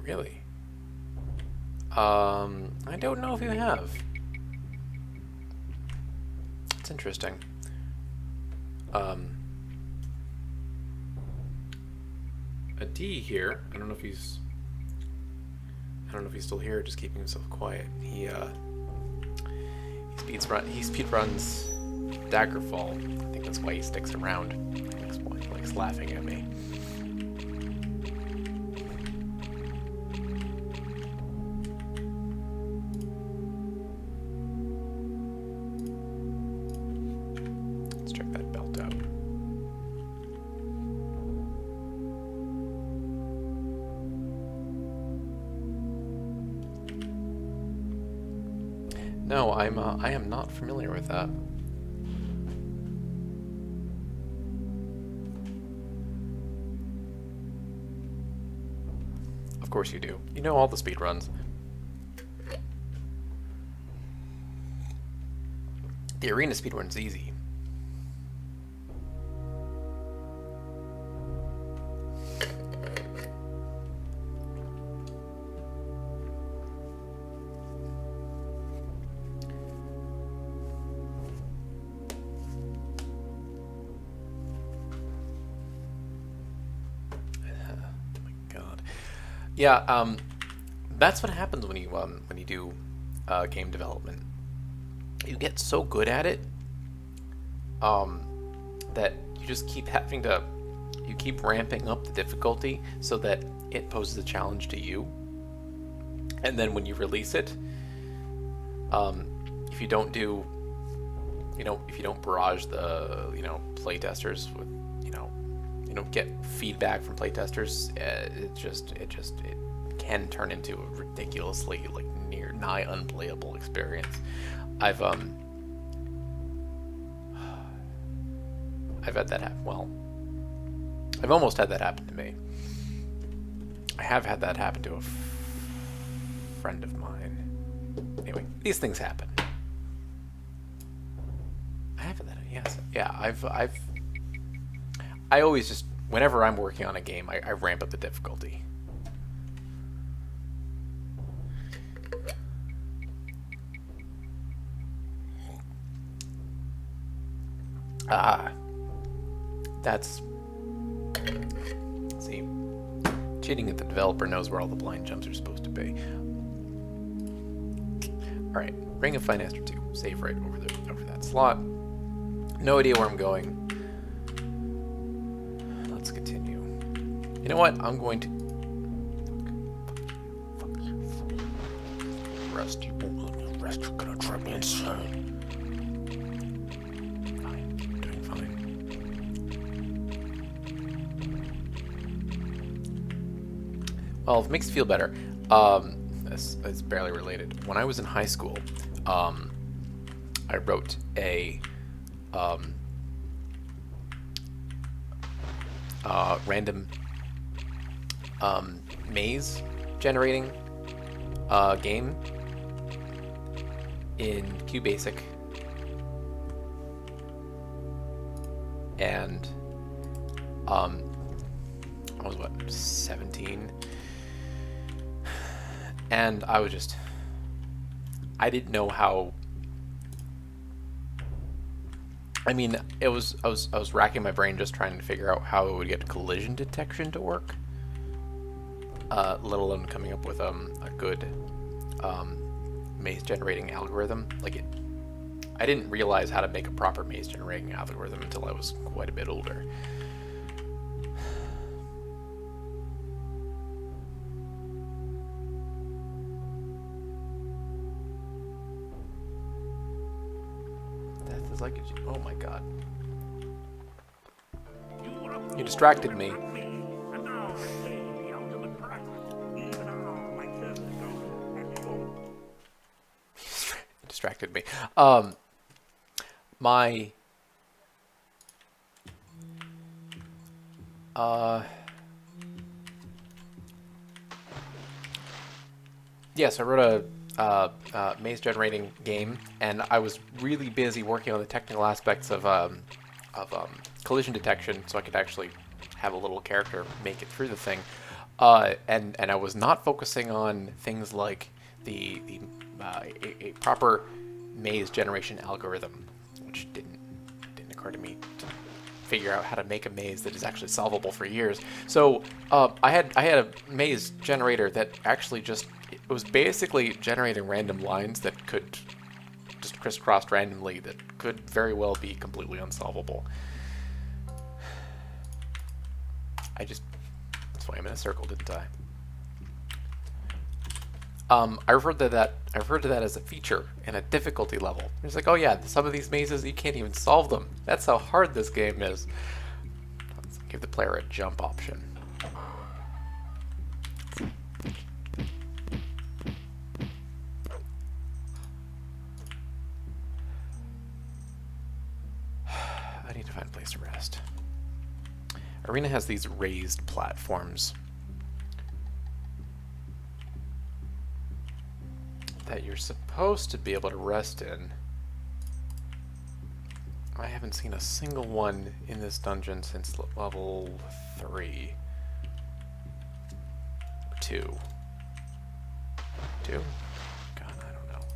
Really? I don't know if you have. It's interesting. A D here. I don't know if he's still here, just keeping himself quiet. He speedruns Daggerfall. I think that's why he sticks around. He likes laughing at me. No, I am not familiar with that. Of course you do. You know all the speed runs. The arena speedrun's easy. Yeah, that's what happens when you do game development. You get so good at it that you just keep having to, you keep ramping up the difficulty so that it poses a challenge to you. And then when you release it, if you don't do, if you don't barrage the, playtesters with, you don't get feedback from playtesters, it can turn into a ridiculously nigh unplayable experience. I've had that happen. Well, I've almost had that happen to me. I have had that happen to a friend of mine. Anyway, these things happen. I have had that. Yes. Yeah. I always just, whenever I'm working on a game, I ramp up the difficulty. That's, see, cheating if the developer knows where all the blind jumps are supposed to be. Alright, Ring of Finance 2. Save right over that slot. No idea where I'm going. Let's continue. You know what? I'm going to... Rest, you won't let me rest. You're gonna drive me insane. Well, if it makes you feel better, this is barely related. When I was in high school, I wrote a random maze generating game in QBasic, and I was, what, 17? And I I didn't know how. I mean, I was racking my brain just trying to figure out how it would get collision detection to work, let alone coming up with a good maze generating algorithm. I didn't realize how to make a proper maze generating algorithm until I was quite a bit older. Oh my god. You distracted me. Distracted me. My... Yes, I wrote a maze generating game, and I was really busy working on the technical aspects of collision detection, so I could actually have a little character make it through the thing. And I was not focusing on things like a proper maze generation algorithm, which didn't occur to me to figure out how to make a maze that is actually solvable for years. So I had a maze generator that actually it was basically generating random lines that could just crisscross randomly that could very well be completely unsolvable. That's why I'm in a circle, didn't I? I referred to that as a feature and a difficulty level. It's like, oh yeah, some of these mazes you can't even solve them. That's how hard this game is. Let's give the player a jump option. place to rest. Arena has these raised platforms that you're supposed to be able to rest in. I haven't seen a single one in this dungeon since level 3. 2. 2? God,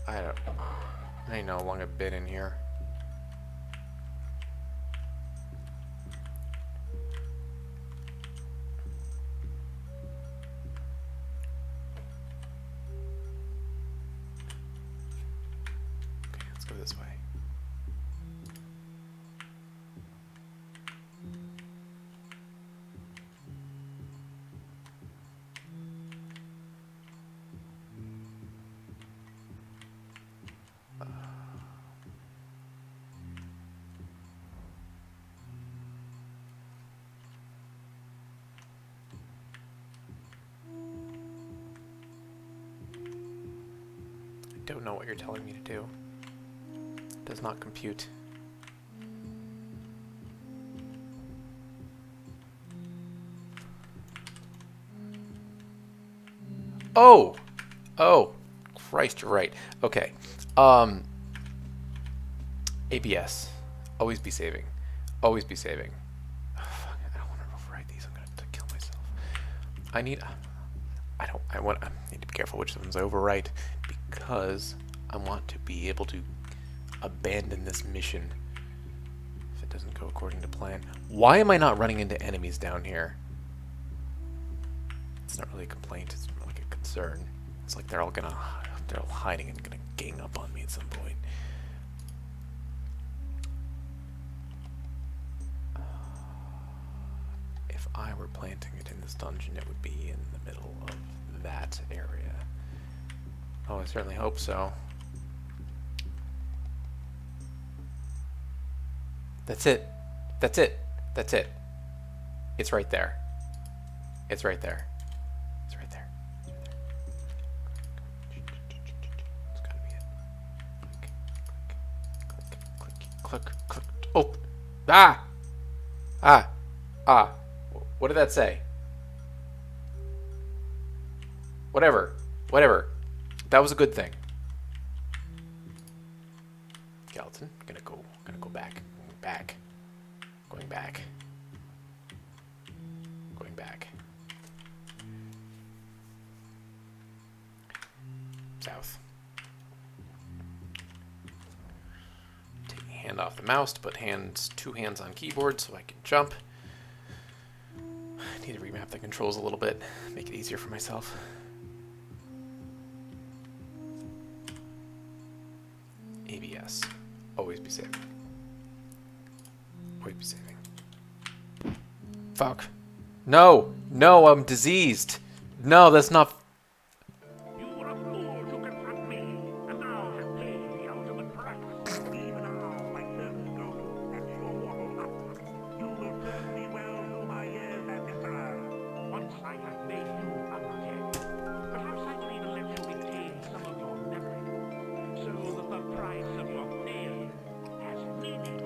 I don't know. I know how long I've been in here. Okay, let's go this way. I don't know what you're telling me to do. It does not compute. Oh! Oh! Christ, you're right. Okay. ABS. Always be saving. Always be saving. Oh, fuck, I don't want to override these. I'm going to kill myself. I need to be careful which ones I overwrite, because I want to be able to abandon this mission if it doesn't go according to plan. Why am I not running into enemies down here? It's not really a complaint, it's more like a concern. It's like they're all hiding and gonna gang up on me at some point. If I were planting it in this dungeon, it would be in the middle of that area. Oh, I certainly hope so. That's it. That's it. That's it. It's right there. It's right there. It's right there. It's gotta be it. Click. Oh! Ah! Ah! Ah! What did that say? Whatever. That was a good thing. Skeleton. Gonna go back. Going back. South. Taking hand off the mouse to put two hands on keyboard so I can jump. I need to remap the controls a little bit, make it easier for myself. ABS. Always be saving. Always be saving. Fuck. No! No, I'm diseased! No, that's not... You were a fool to confront me, and now have paid the ultimate price. Even now, my servants go at your mortal up. You will serve me well through my years at Kethali. Once I have made you undead, perhaps I will even let you retain some of your memory, so that the price of your failure has meaning.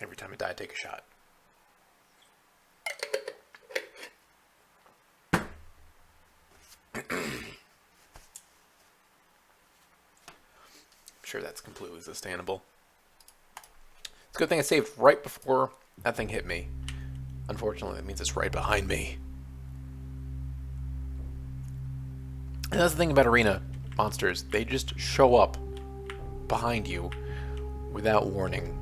Every time I die, I take a shot. I'm sure that's completely sustainable. It's a good thing I saved right before that thing hit me. Unfortunately, that means it's right behind me. And that's the thing about arena monsters. They just show up behind you without warning.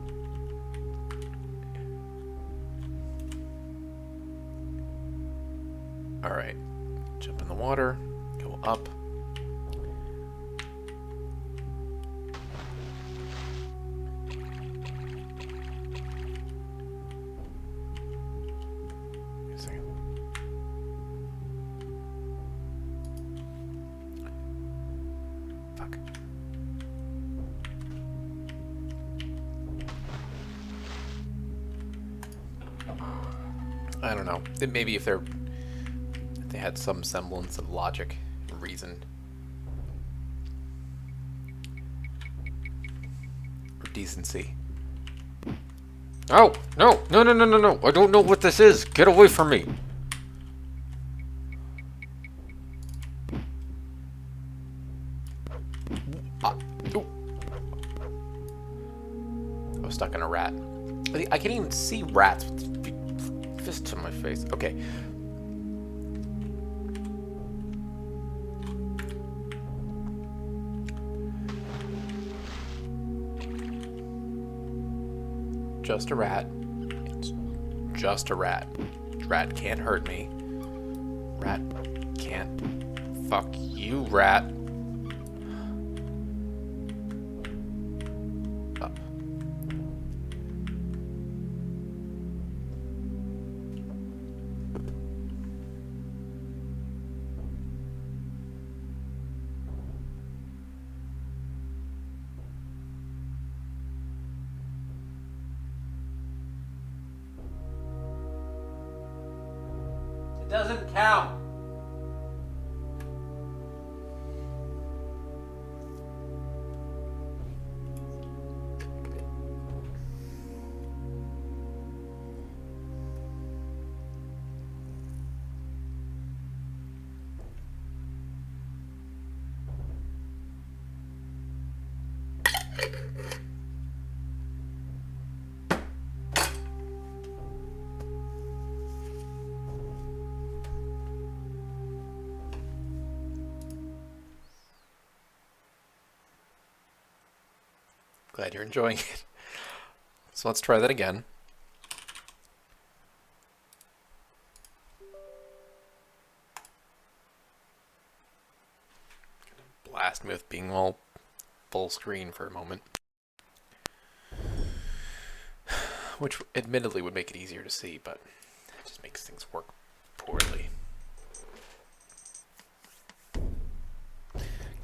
Alright. Jump in the water. Go up. Wait a second. Fuck. I don't know. Maybe if they had some semblance of logic and reason. Or decency. Oh, no, no, no, no, no, no. I don't know what this is. Get away from me. Ooh. I was stuck in a rat. I can't even see rats with fists to my face. Okay. Just a rat. It's just a rat. Rat can't hurt me. Rat can't. Fuck you, rat. Up. It doesn't count. Glad you're enjoying it. So let's try that again. Blast me with being all full screen for a moment. Which admittedly would make it easier to see, but it just makes things work poorly.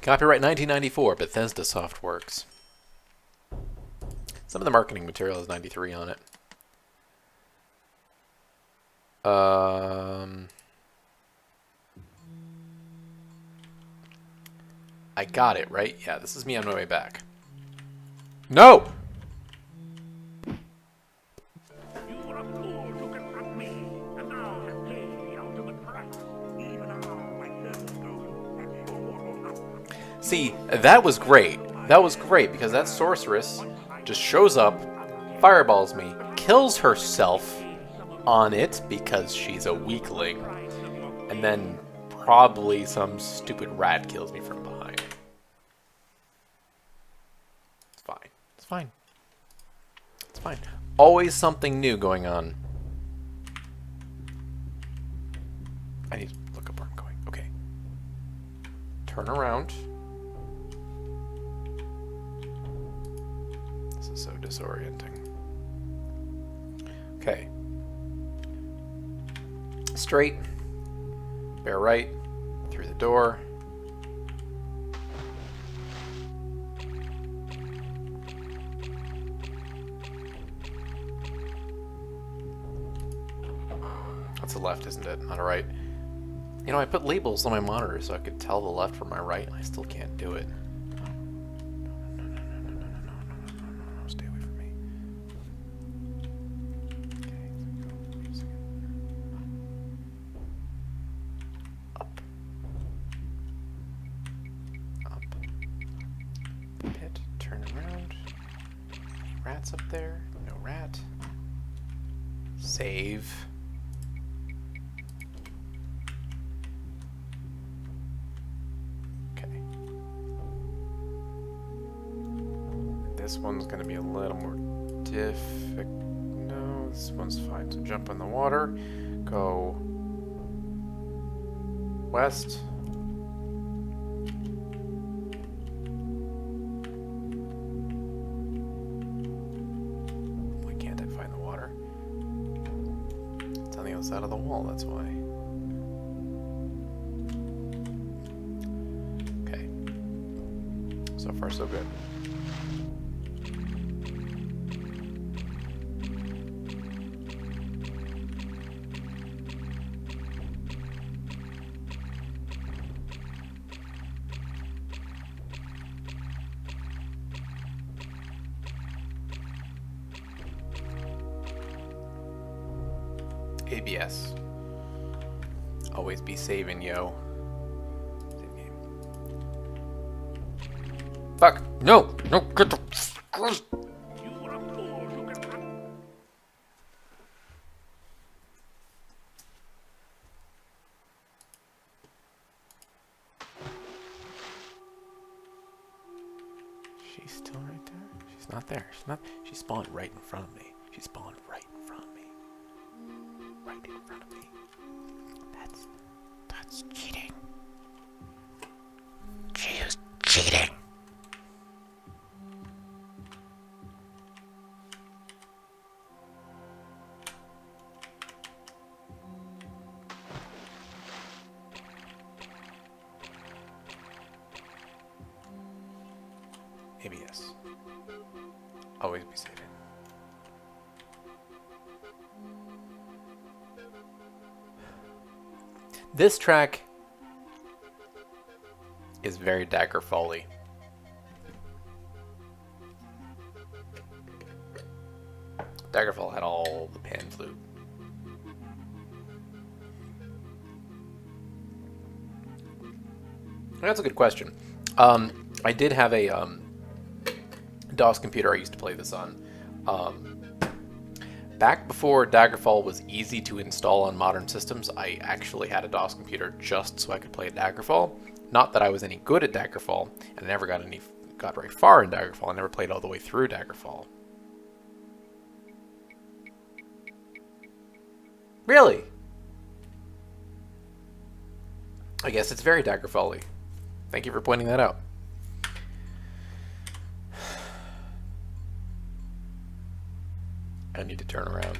Copyright 1994, Bethesda Softworks. Some of the marketing material has 93 on it. I got it, right? Yeah, this is me on my way back. No! You were a fool to confront me, and now have paid the ultimate price. Even now, my servants go and your mortal up. See, that was great. That was great because that sorceress just shows up, fireballs me, kills herself on it because she's a weakling, and then probably some stupid rat kills me from behind. It's fine. It's fine. It's fine. Always something new going on. I need to look up where I'm going. Okay. Turn around. This is so disorienting. Okay. Straight. Bear right. Through the door. That's a left, isn't it? Not a right. You know, I put labels on my monitor so I could tell the left from my right, and I still can't do it. No, stay away from me. Okay, so go. Just a second. Up. Up. Pit. Turn around. Any rats up there? No rat. Save. This one's going to be a little more difficult. No, this one's fine. So jump in the water. Go west. Why can't I find the water? It's on the other side of the wall, that's why. Okay. So far, so good. ABS. Always be saving, yo. Save game. Fuck! No! No, get the... You are a fool who can run. She's still right there? She's not there. She's not. She spawned right in front of me. She spawned right in front of me. Right in front of me. That's cheating. She is cheating. ABS. Always be saving. This track is very Daggerfall-y. Daggerfall had all the pan flute. That's a good question. I did have a DOS computer I used to play this on. Back before Daggerfall was easy to install on modern systems, I actually had a DOS computer just so I could play Daggerfall. Not that I was any good at Daggerfall, and I never got very far in Daggerfall. I never played all the way through Daggerfall. Really? I guess it's very Daggerfall-y. Thank you for pointing that out. I need to turn around.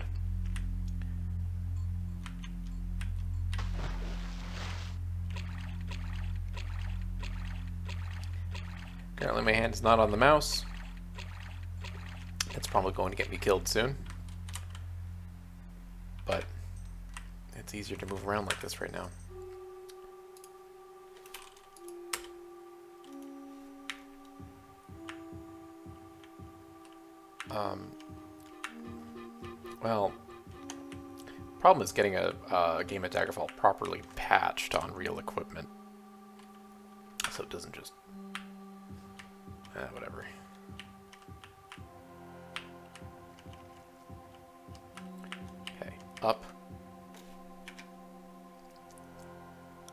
Apparently my hand is not on the mouse. That's probably going to get me killed soon. But it's easier to move around like this right now. Well, problem is getting a game of Daggerfall properly patched on real equipment, so it doesn't just whatever. Okay, up.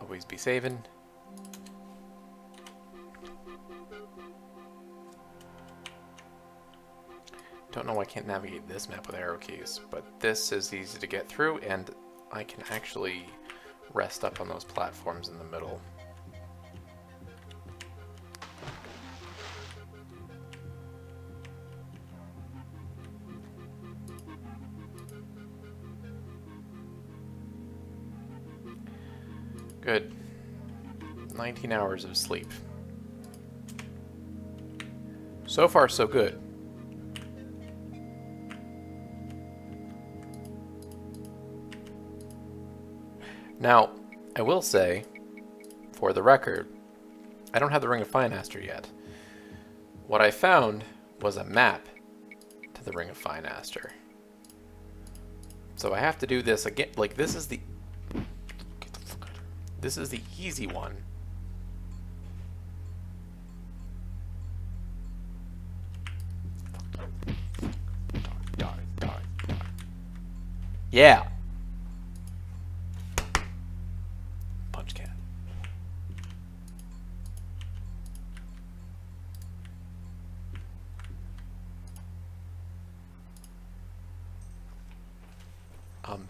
Always be saving. Don't know why I can't navigate this map with arrow keys, but this is easy to get through, and I can actually rest up on those platforms in the middle. Good. 19 hours of sleep. So far, so good. Now, I will say, for the record, I don't have the Ring of Fineaster yet. What I found was a map to the Ring of Fineaster. So I have to do this again. Like, this is the... Get the fuck out of here. This is the easy one. Die. Yeah. Punch cat.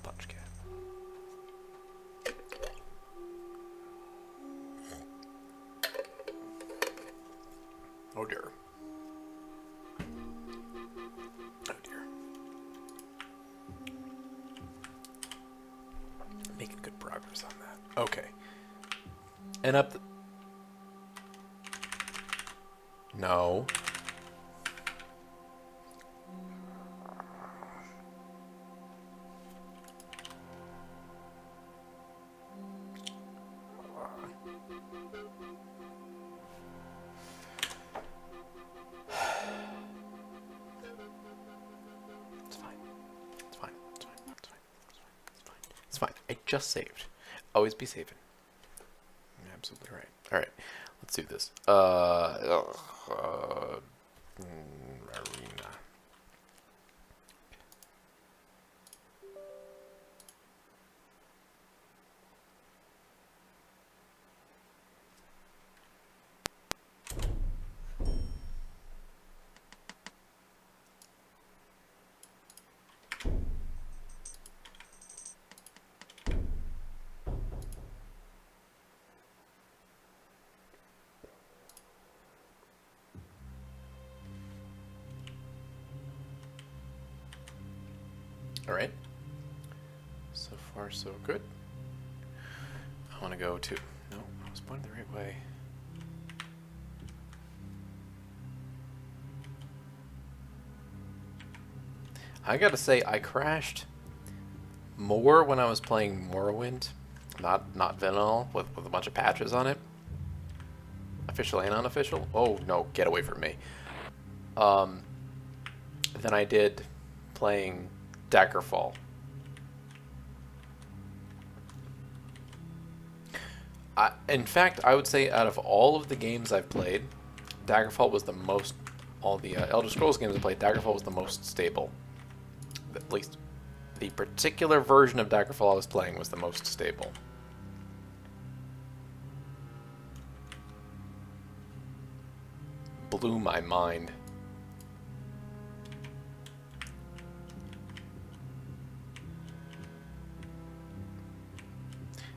Punch cat. Oh dear. Oh dear. Making good progress on that. Okay. And up the... No. It's fine. It's fine. It's fine. It's fine. It's fine. It's fine. just saved. Always be saving. Absolutely right. All right, let's do this. Arena. All right. So far, so good. I want to go to... No, I was pointing the right way. I gotta say, I crashed more when I was playing Morrowind, not Vanilla, with a bunch of patches on it. Official and unofficial. Oh, no, get away from me. Than I did playing Daggerfall. In fact, I would say out of all of the games I've played, Daggerfall was the most... All the Elder Scrolls games I played, Daggerfall was the most stable. At least the particular version of Daggerfall I was playing was the most stable. Blew my mind.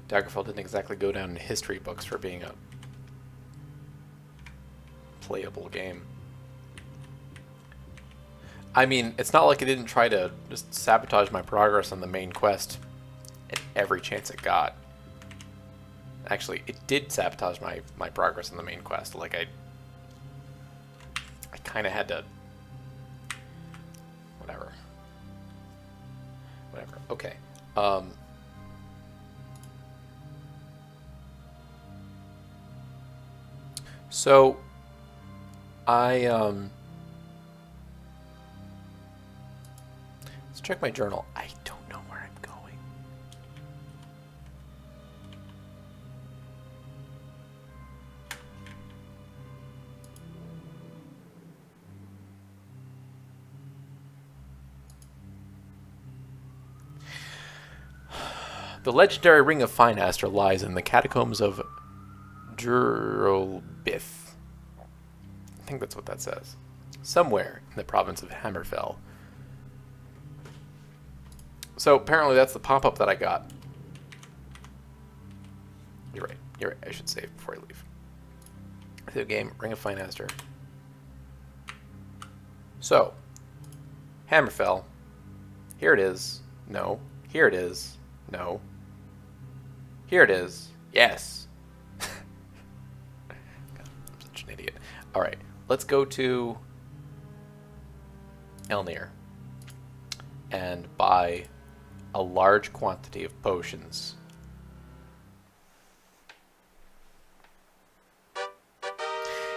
Daggerfall didn't exactly go down in history books for being a playable game. I mean, it's not like it didn't try to just sabotage my progress on the main quest at every chance it got. Actually, it did sabotage my progress on the main quest. Like, I kind of had to... Whatever. Okay. So, let's check my journal. I don't know where I'm going. The legendary Ring of Finaster lies in the catacombs of Jurobith. I think that's what that says. Somewhere in the province of Hammerfell. So apparently that's the pop-up that I got. You're right. I should save before I leave. The game, Ring of Finaster. So, Hammerfell. Here it is. No. Here it is. No. Here it is. Yes. God, I'm such an idiot. Alright, let's go to Elnir and buy a large quantity of potions.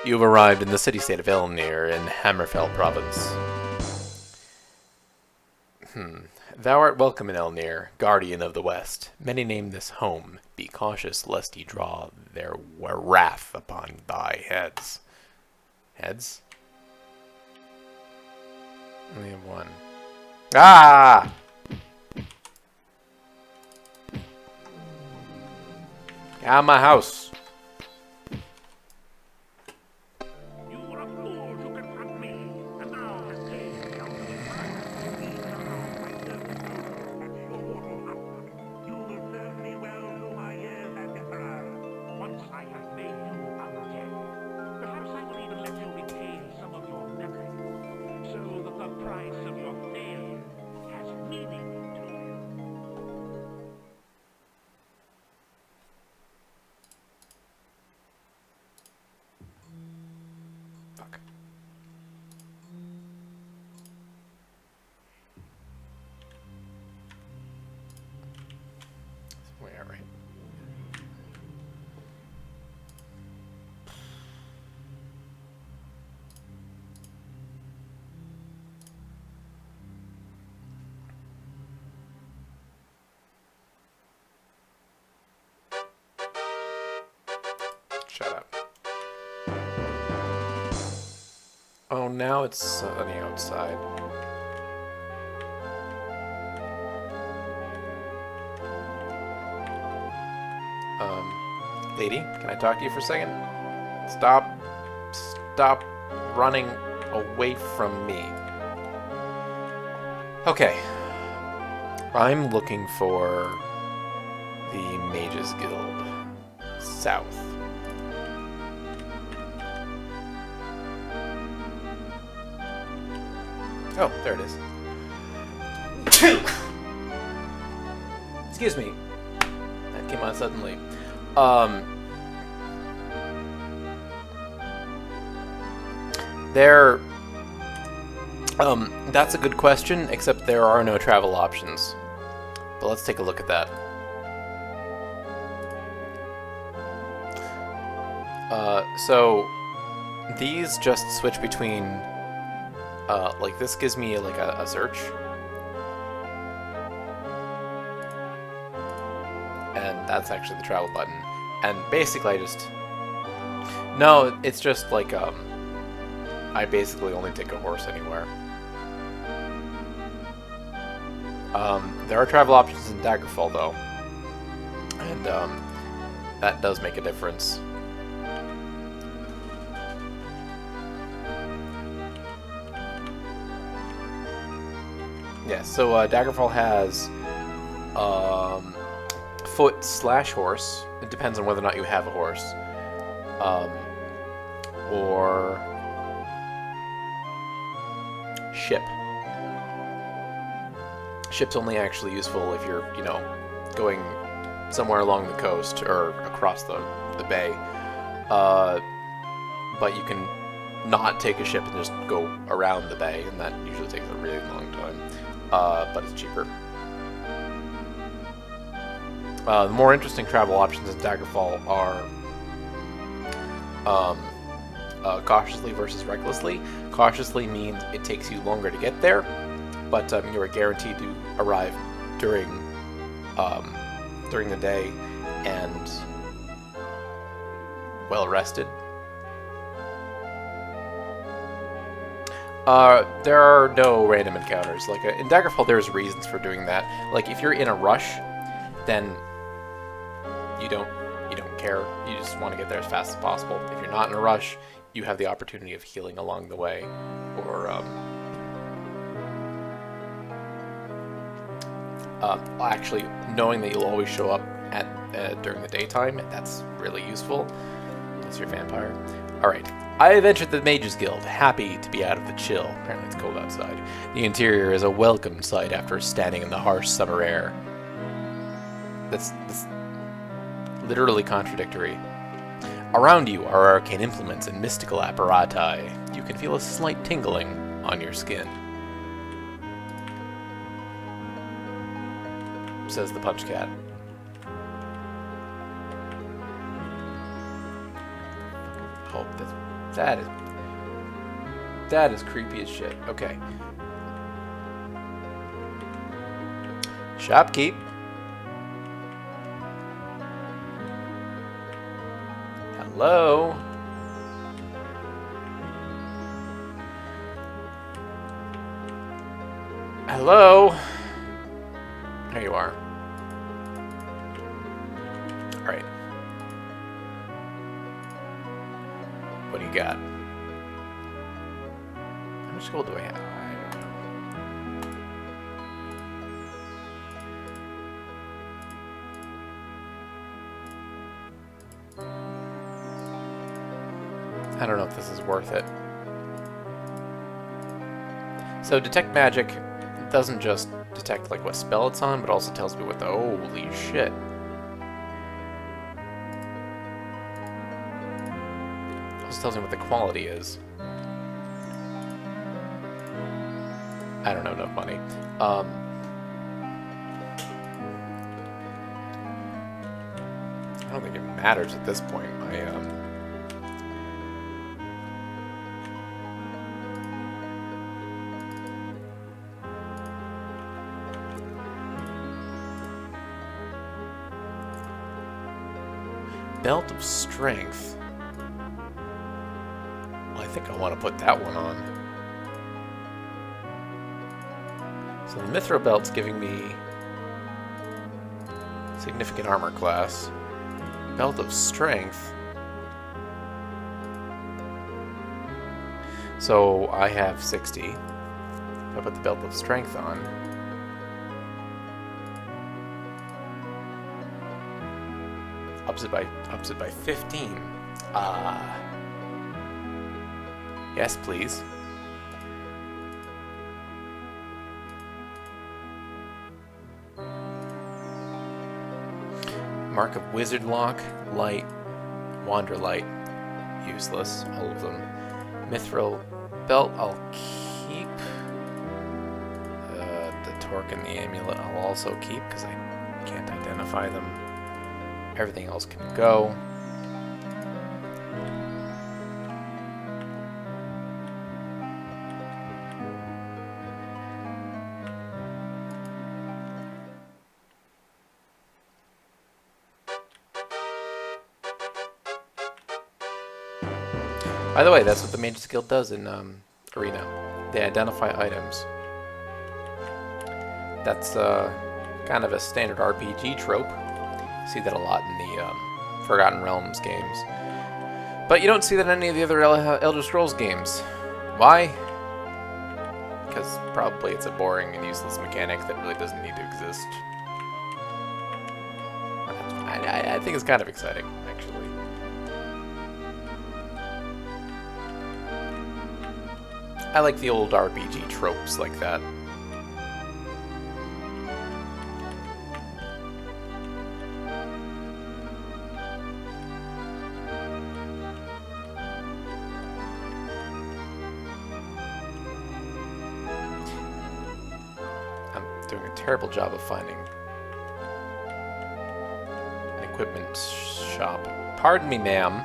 You have arrived in the city-state of Elnir in Hammerfell province. Thou art welcome in Elnir, guardian of the West. Many name this home. Be cautious lest ye draw their wrath upon thy heads. Heads? Only have one. Ah! Get out of my house. You were a fool to confront me, and now have paid the ultimate price. Even now, my servants know that your mortal outlook. You will serve me well through my years as Emperor. Once I have made you undead, perhaps I will even let you retain some of your memory, so that the price of your failure has meaning to you. Oh, now it's sunny outside. Lady, can I talk to you for a second? Stop running away from me. Okay. I'm looking for the Mages Guild. South. Oh, there it is. Excuse me. That came on suddenly. That's a good question, except there are no travel options. But let's take a look at that. So these just switch between, like this gives me like a search. And that's actually the travel button. And basically no, it's just like, I basically only take a horse anywhere. There are travel options in Daggerfall though. And, that does make a difference. Yeah, so Daggerfall has foot/horse. It depends on whether or not you have a horse. Or ship. Ship's only actually useful if you're, you know, going somewhere along the coast or across the bay. But you can not take a ship and just go around the bay, and that usually takes a really long time. But it's cheaper. The more interesting travel options in Daggerfall are cautiously versus recklessly. Cautiously means it takes you longer to get there, but you are guaranteed to arrive during the day and well rested. There are no random encounters. Like in Daggerfall, there's reasons for doing that. Like if you're in a rush, then you don't care. You just want to get there as fast as possible. If you're not in a rush, you have the opportunity of healing along the way, or actually knowing that you'll always show up at during the daytime. That's really useful. Unless you're a vampire. All right. I have entered the Mages Guild, happy to be out of the chill. Apparently it's cold outside. The interior is a welcome sight after standing in the harsh summer air. That's literally contradictory. Around you are arcane implements and mystical apparati. You can feel a slight tingling on your skin. Says the Punch Cat. Oh, that is creepy as shit. Okay. Shopkeep. Hello. Hello. There you are. All right. What do you got? How much gold do I have? I don't know. I don't know if this is worth it. So detect magic doesn't just detect like what spell it's on, but also tells me what the holy shit. Also tells me what the quality is. I don't have enough money. I don't think it matters at this point. Belt of Strength. Well, I think I want to put that one on. So the Mithril Belt's giving me significant armor class. Belt of Strength. So I have 60. If I put the Belt of Strength on. Ups it by 15. Yes, please. Mark of Wizard Lock, Light, Wander Light, useless, all of them. Mithril Belt, I'll keep. The Torque and the Amulet I'll also keep because I can't identify them. Everything else can go. By the way, that's what the Mage's Guild does in Arena. They identify items. That's kind of a standard RPG trope. You see that a lot in the Forgotten Realms games. But you don't see that in any of the other Elder Scrolls games. Why? Because probably it's a boring and useless mechanic that really doesn't need to exist. I think it's kind of exciting, actually. I like the old RPG tropes like that. I'm doing a terrible job of finding an equipment shop. Pardon me, ma'am.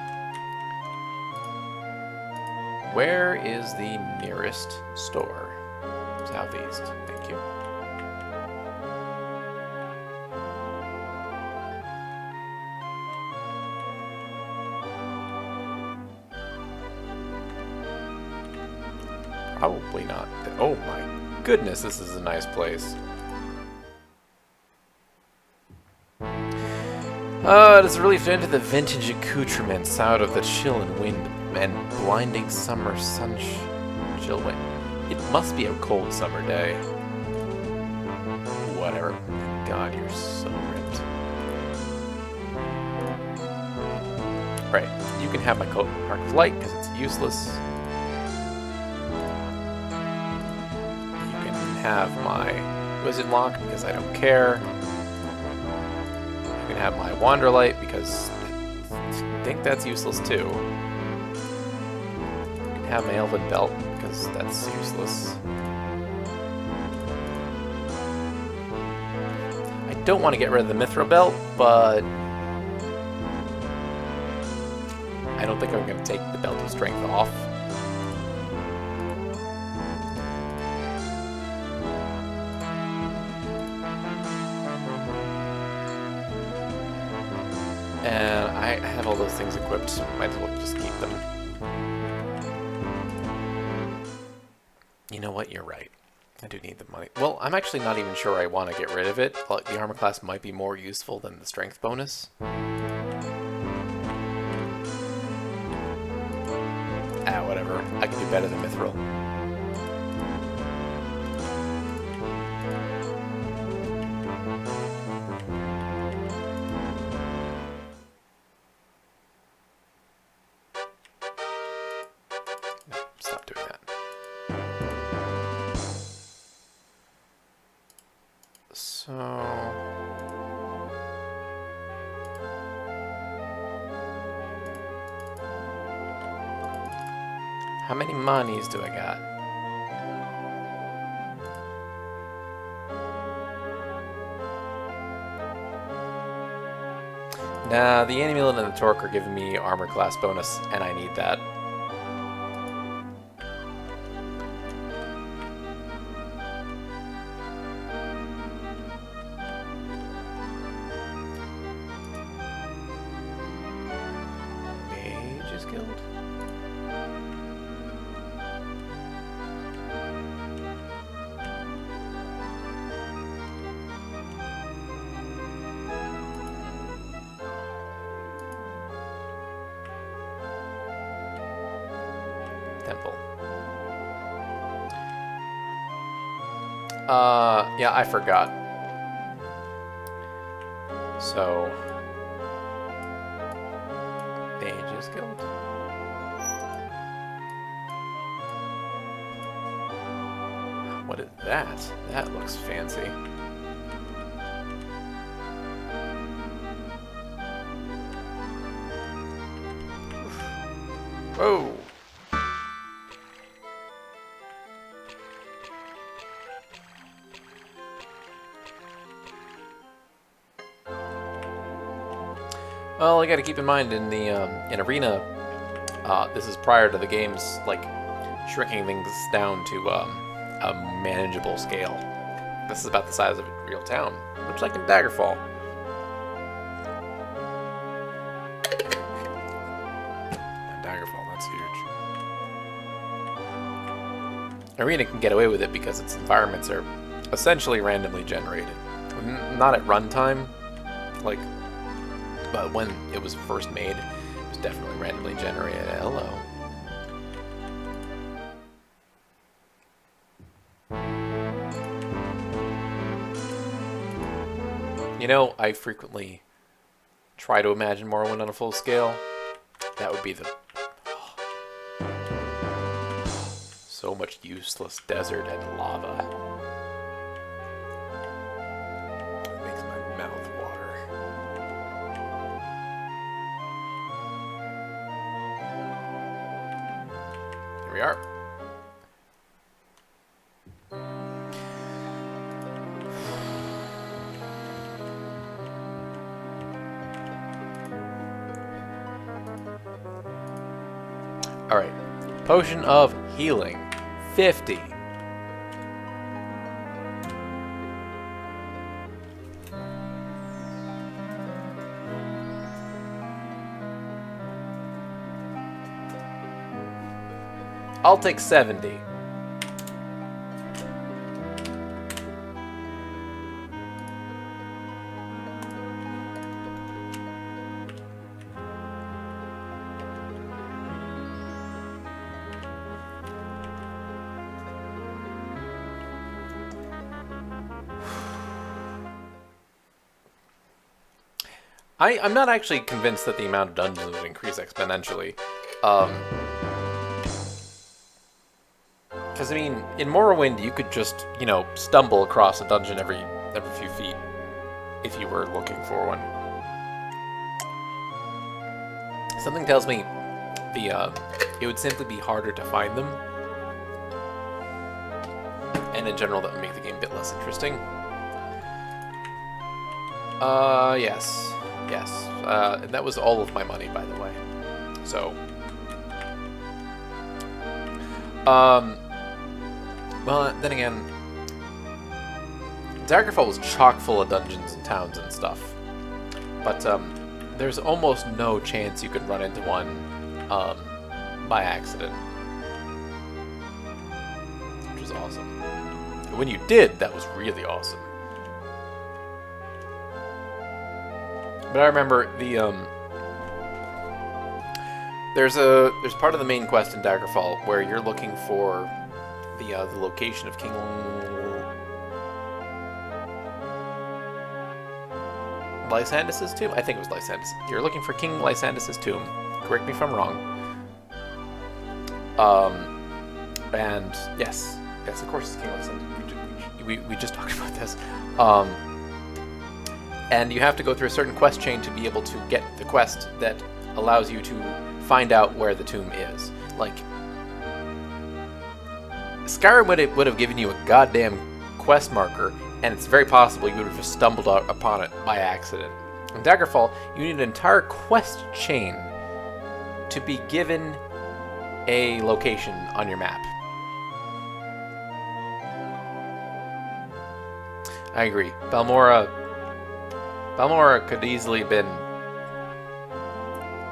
Where is the nearest store? Southeast. Thank you. Probably not. Oh my goodness, this is a nice place. It is a relief to enter the vintage accoutrements out of the chill and wind and blinding summer chill wind. It must be a cold summer day. Whatever. God, you're so ripped. Right. You can have my coat Mark of Light because it's useless. You can have my Wizard Lock because I don't care. You can have my Wander Light because I think that's useless too. You can have my Elven Belt because that's useless. I don't want to get rid of the Mithril Belt, but I don't think I'm going to take the Belt of Strength off. And I have all those things equipped. Might as well just keep them. You know what? You're right. I do need the money. Well, I'm actually not even sure I want to get rid of it. The armor class might be more useful than the strength bonus. Whatever. I can do better than Mithril. No, stop doing that. So... how many monies do I got? Nah, the Amulet and the Torque are giving me armor class bonus, and I need that. Mage's Guild? temple. Yeah, I forgot. So, Mages Guild. What is that? That looks fancy. Whoa! Well, I got to keep in mind in the in Arena, this is prior to the game's like shrinking things down to a manageable scale. This is about the size of a real town, much like in Daggerfall. Daggerfall, that's huge. Arena can get away with it because its environments are essentially randomly generated. Not at runtime, like, but when it was first made, it was definitely randomly generated. Hello. You know, I frequently try to imagine Morrowind on a full scale. That would be the... so much useless desert and lava. It makes my mouth water. Here we are. Alright. Potion of Healing. 50. I'll take 70. I'm not actually convinced that the amount of dungeons would increase exponentially. Because, I mean, in Morrowind, you could just, you know, stumble across a dungeon every few feet if you were looking for one. Something tells me it would simply be harder to find them. And in general, that would make the game a bit less interesting. Yes. Yes. And that was all of my money, by the way. So. Well, then again, Daggerfall was chock full of dungeons and towns and stuff. But, there's almost no chance you could run into one, by accident. Which was awesome. And when you did, that was really awesome. But I remember there's part of the main quest in Daggerfall where you're looking for the location of King Lysandas's tomb. I think it was Lysandus. You're looking for King Lysandas's tomb. Correct me if I'm wrong. And yes, of course it's King Lysandus. We just talked about this. And you have to go through a certain quest chain to be able to get the quest that allows you to find out where the tomb is. Like, Skyrim would have given you a goddamn quest marker, and it's very possible you would have just stumbled out upon it by accident. In Daggerfall, you need an entire quest chain to be given a location on your map. I agree. Balmora could easily have been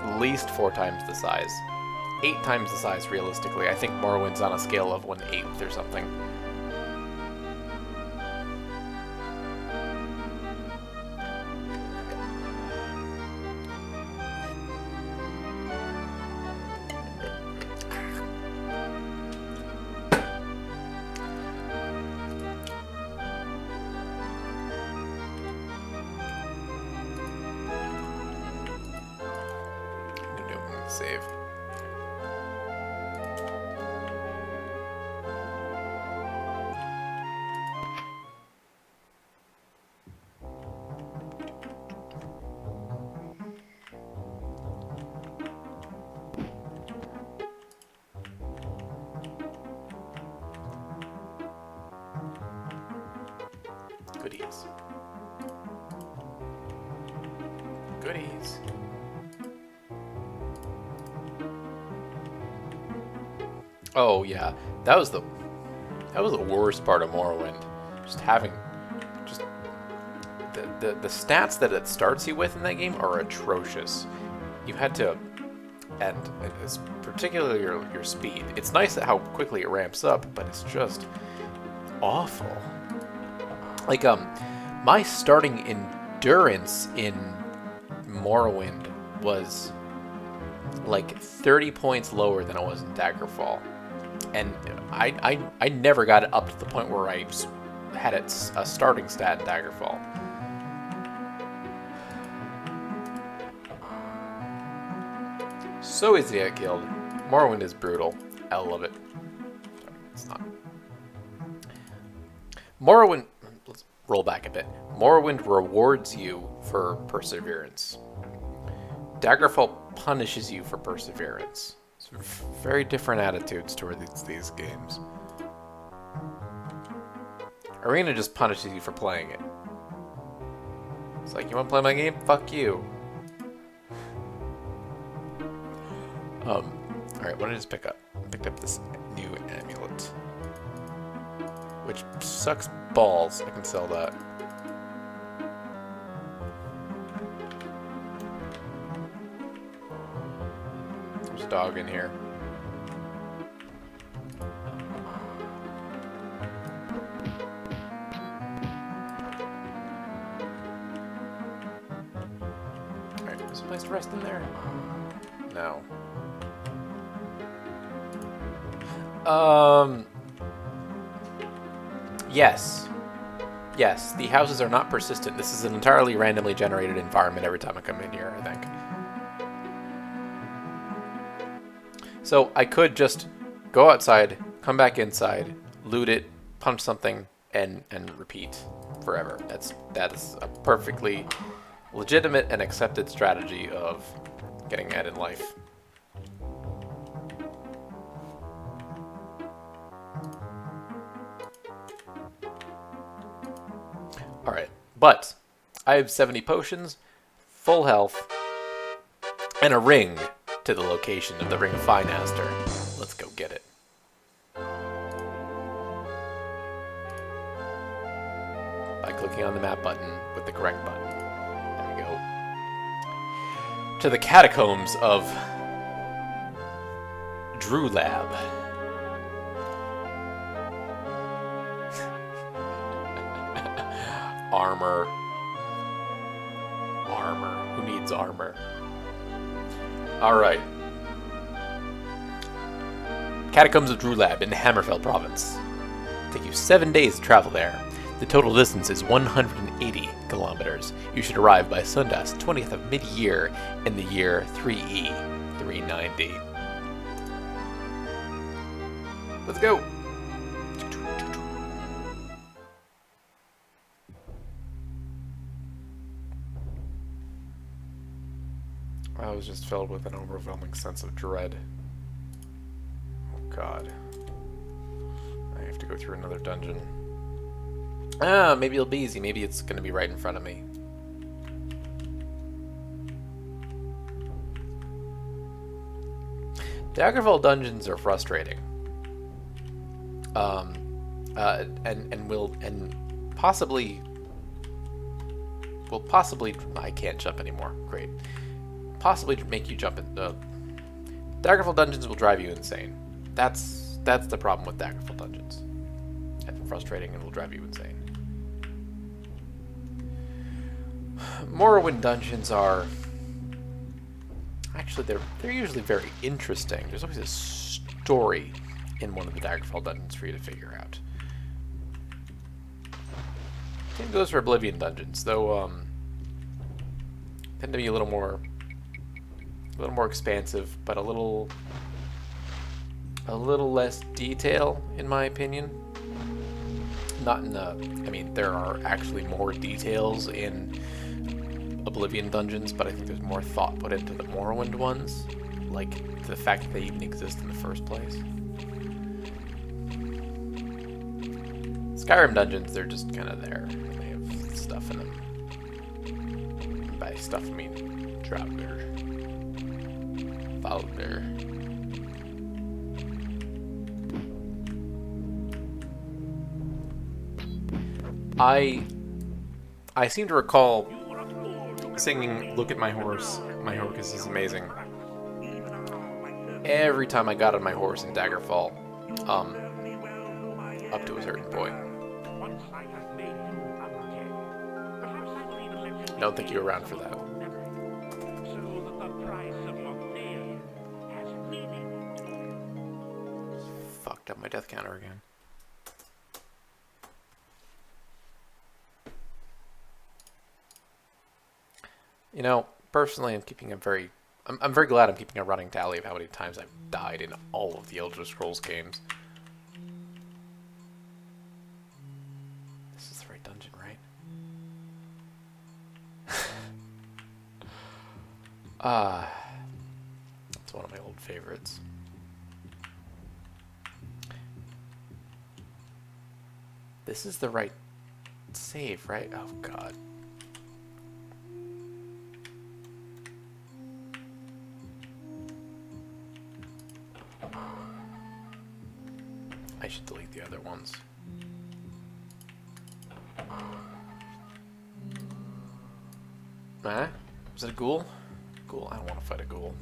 at least 4 times the size. 8 times the size, realistically. I think Morrowind's on a scale of 1/8 or something. save. Goodies. Goodies. Oh yeah, that was the worst part of Morrowind. Just having the stats that it starts you with in that game are atrocious. You had to, and it's particularly your speed. It's nice how quickly it ramps up, but it's just awful. Like my starting endurance in Morrowind was like 30 points lower than it was in Daggerfall. And I never got it up to the point where I had a starting stat in Daggerfall. So easy to get killed. Morrowind is brutal. I love it. Sorry, it's not. Morrowind, let's roll back a bit. Morrowind rewards you for perseverance. Daggerfall punishes you for perseverance. It's very different attitudes towards these games. Arena just punishes you for playing it. It's like, you want to play my game? Fuck you. Alright, what did I just pick up? I picked up this new amulet. Which sucks balls. I can sell that. There's a dog in here. Alright, there's a place to rest in there? No. Yes. Yes, the houses are not persistent. This is an entirely randomly generated environment every time I come in here, I think. So I could just go outside, come back inside, loot it, punch something, and repeat forever. That is a perfectly legitimate and accepted strategy of getting ahead in life. Alright, but I have 70 potions, full health, and a ring to the location of the Ring of Finaster. Let's go get it. By clicking on the map button with the correct button. There we go. To the catacombs of Drulab. Armor. Armor. Who needs armor? Alright. Catacombs of Drulab in Hammerfell province. Take you 7 days to travel there. The total distance is 180 kilometers. You should arrive by sundusk, 20th of mid-year in the year 3E, 390. Let's go! I was just filled with an overwhelming sense of dread. Oh god. I have to go through another dungeon. Ah, maybe it'll be easy. Maybe it's going to be right in front of me. Daggerfall dungeons are frustrating. And possibly I can't jump anymore. Great. Possibly make you jump in. Daggerfall dungeons will drive you insane. That's the problem with Daggerfall dungeons. And frustrating and will drive you insane. Morrowind dungeons are actually they're usually very interesting. There's always a story in one of the Daggerfall dungeons for you to figure out. Same goes for Oblivion dungeons, though tend to be a little more A little more expansive, but a little less detail, in my opinion. Not in the... I mean, there are actually more details in Oblivion dungeons, but I think there's more thought put into the Morrowind ones. Like, the fact that they even exist in the first place. Skyrim dungeons, they're just kind of there. They have stuff in them. And by stuff, I mean Draugr. Valder. I seem to recall singing "Look at My Horse, My Horse is Amazing" every time I got on my horse in Daggerfall, up to a certain point. I don't think you were around for that. Fucked up my death counter again. You know, personally, I'm very glad I'm keeping a running tally of how many times I've died in all of the Elder Scrolls games. This is the right dungeon, right? It's one of my old favorites. This is the right save, right? Oh, God. I should delete the other ones. Huh? Was it a ghoul? Ghoul? I don't want to fight a ghoul.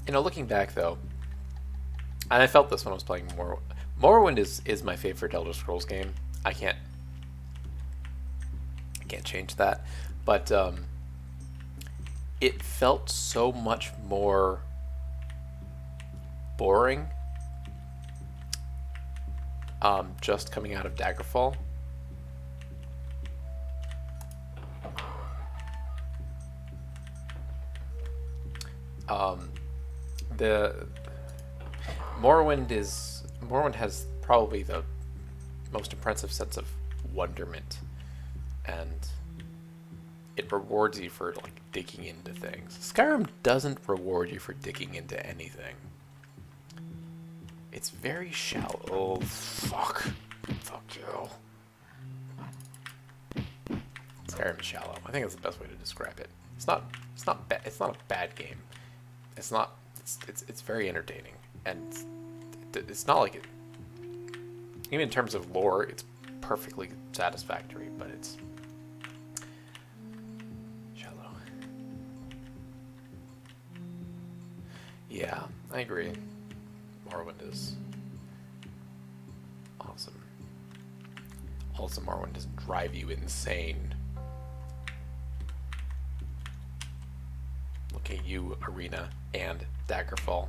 You know, looking back though, and I felt this when I was playing Morrowind. Morrowind is my favorite Elder Scrolls game. I can't change that, but it felt so much more boring just coming out of Daggerfall. The Morrowind has probably the most impressive sense of wonderment, and it rewards you for like digging into things. Skyrim doesn't reward you for digging into anything. It's very shallow. Oh, fuck you. Skyrim is shallow. I think that's the best way to describe it. It's not a bad game. It's very entertaining, and it's not like it. Even in terms of lore, it's perfectly satisfactory, but it's shallow. Yeah, I agree. Morrowind is awesome. Also, Morrowind doesn't drive you insane. Look at you, Arena and Daggerfall.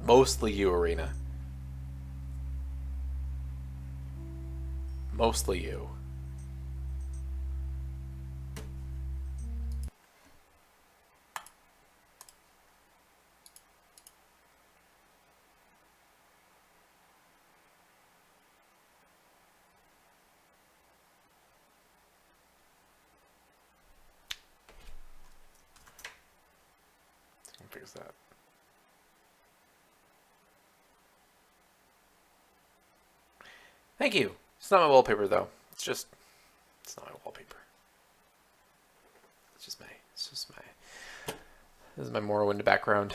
Mostly you, Arena. Mostly you. Fix that. Thank you. It's not my wallpaper though. It's not my wallpaper. It's just my This is my Morrowind background.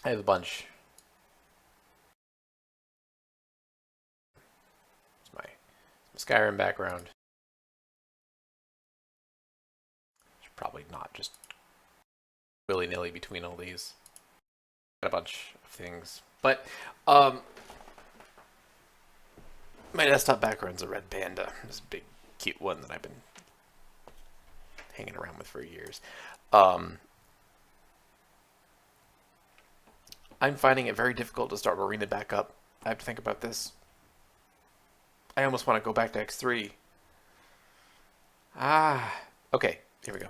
I have a bunch. It's my Skyrim background. Should probably not just willy-nilly between all these. Got a bunch of things. But, my desktop background's a red panda. This big, cute one that I've been hanging around with for years. I'm finding it very difficult to start Arena back up. I have to think about this. I almost want to go back to X3. Okay, here we go.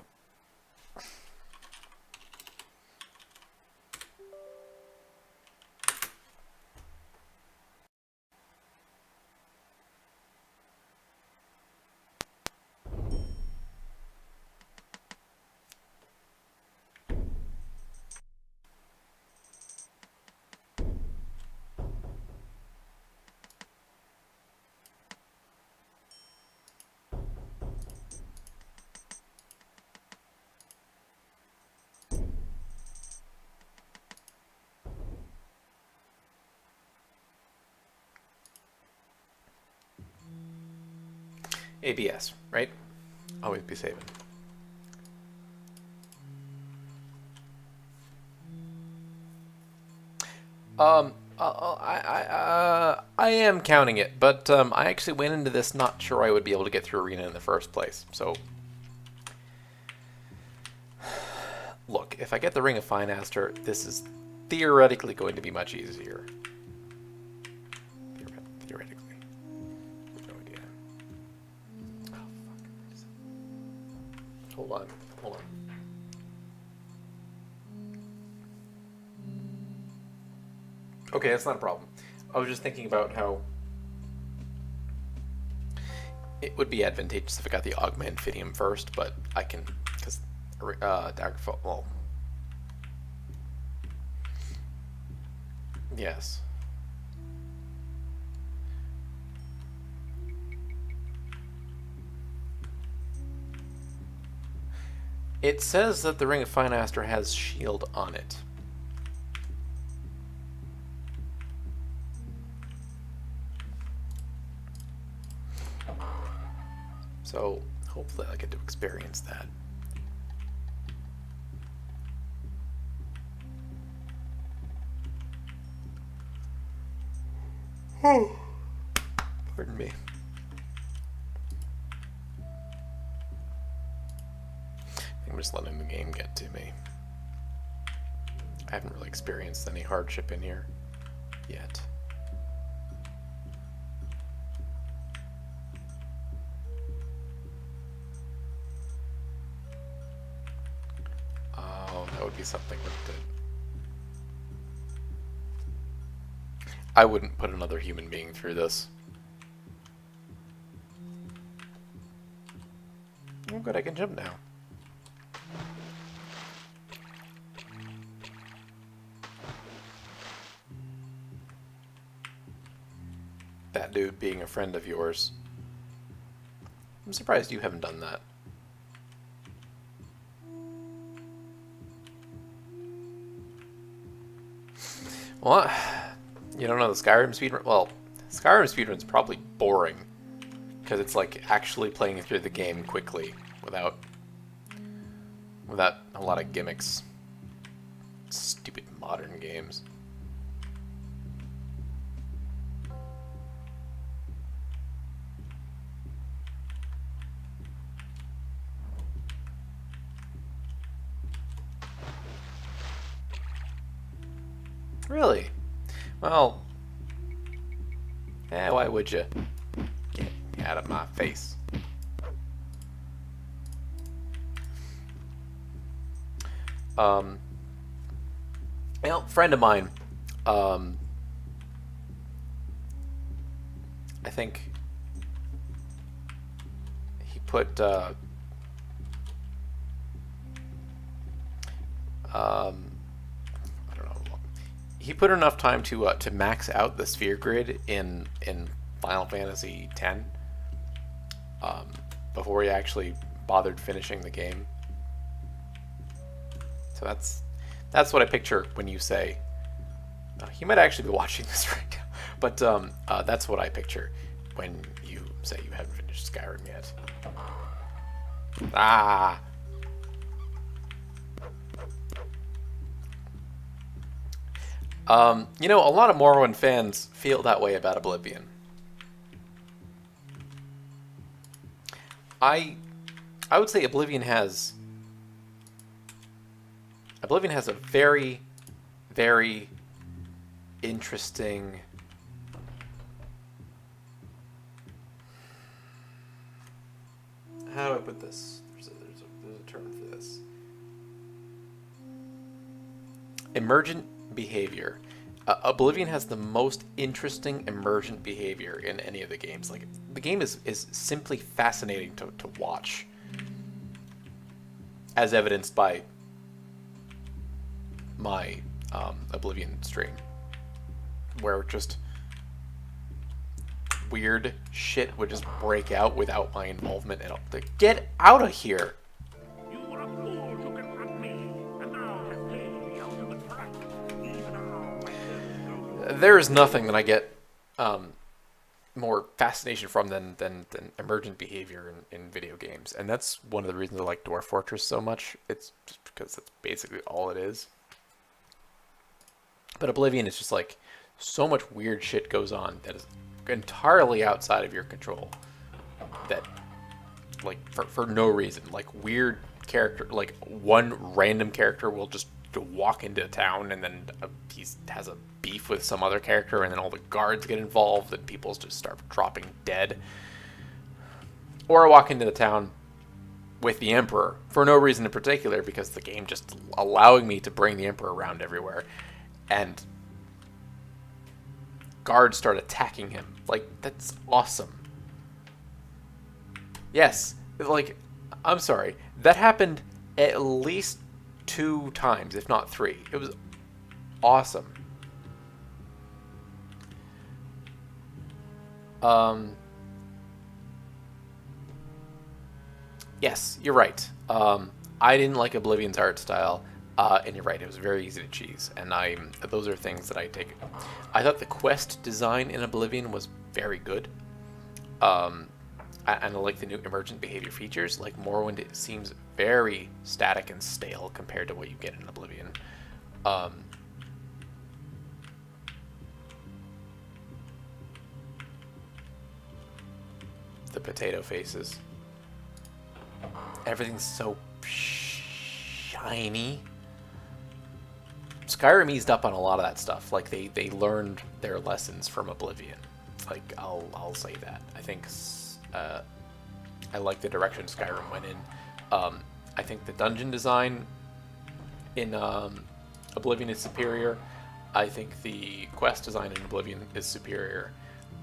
ABS, right? Always be saving. I am counting it, but I actually went into this not sure I would be able to get through Arena in the first place. So, look, if I get the Ring of Finaster, this is theoretically going to be much easier. Theoretically. No idea. Oh, fuck. Hold on. Okay, that's not a problem. I was just thinking about how it would be advantageous if I got the Augment Infidium first, but I can, because Daggerfall, well, yes. It says that the Ring of Finaster has shield on it. So, hopefully I get to experience that. Pardon me. I'm just letting the game get to me. I haven't really experienced any hardship in here yet. That would be something, wouldn't it? I wouldn't put another human being through this. Oh good, I can jump now. That dude being a friend of yours. I'm surprised you haven't done that. Well, you don't know the Skyrim speedrun? Well, Skyrim speedrun's probably boring because it's like actually playing through the game quickly without a lot of gimmicks. Stupid modern games. Really? Well, why would you? Get out of my face. Well, friend of mine, I think he put, I don't know. He put enough time to max out the sphere grid in Final Fantasy X before he actually bothered finishing the game. So that's what I picture when you say. He might actually be watching this right now, but that's what I picture when you say you haven't finished Skyrim yet. Ah. You know, a lot of Morrowind fans feel that way about Oblivion. I would say Oblivion has a very, very interesting. How do I put this? There's a term for this. Emergent behavior. Oblivion has the most interesting emergent behavior in any of the games. Like, the game is simply fascinating to watch, as evidenced by my Oblivion stream, where just weird shit would just break out without my involvement at all. Like, get out of here! You were a fool to confront me, and now have paid the ultimate price. Even now, my sins go to There is nothing that I get more fascination from than emergent behavior in video games, and that's one of the reasons I like Dwarf Fortress so much. It's just because that's basically all it is. But Oblivion is just like so much weird shit goes on that is entirely outside of your control. That, like, for no reason, like weird character, like one random character will just walk into town and then he has a beef with some other character, and then all the guards get involved and people just start dropping dead. Or I walk into the town with the Emperor for no reason in particular, because the game just allowing me to bring the Emperor around everywhere, and guards start attacking him. Like, that's awesome. Yes, like, I'm sorry, that happened at least 2 times, if not 3. It was awesome. Yes, you're right. I didn't like Oblivion's art style, and you're right, it was very easy to cheese. And those are things that I take. I thought the quest design in Oblivion was very good. And I like the new emergent behavior features. Like Morrowind, it seems very static and stale compared to what you get in Oblivion. The potato faces. Everything's so shiny. Skyrim eased up on a lot of that stuff. Like, they learned their lessons from Oblivion. Like, I'll say that. I think I like the direction Skyrim went in. I think the dungeon design in Oblivion is superior. I think the quest design in Oblivion is superior.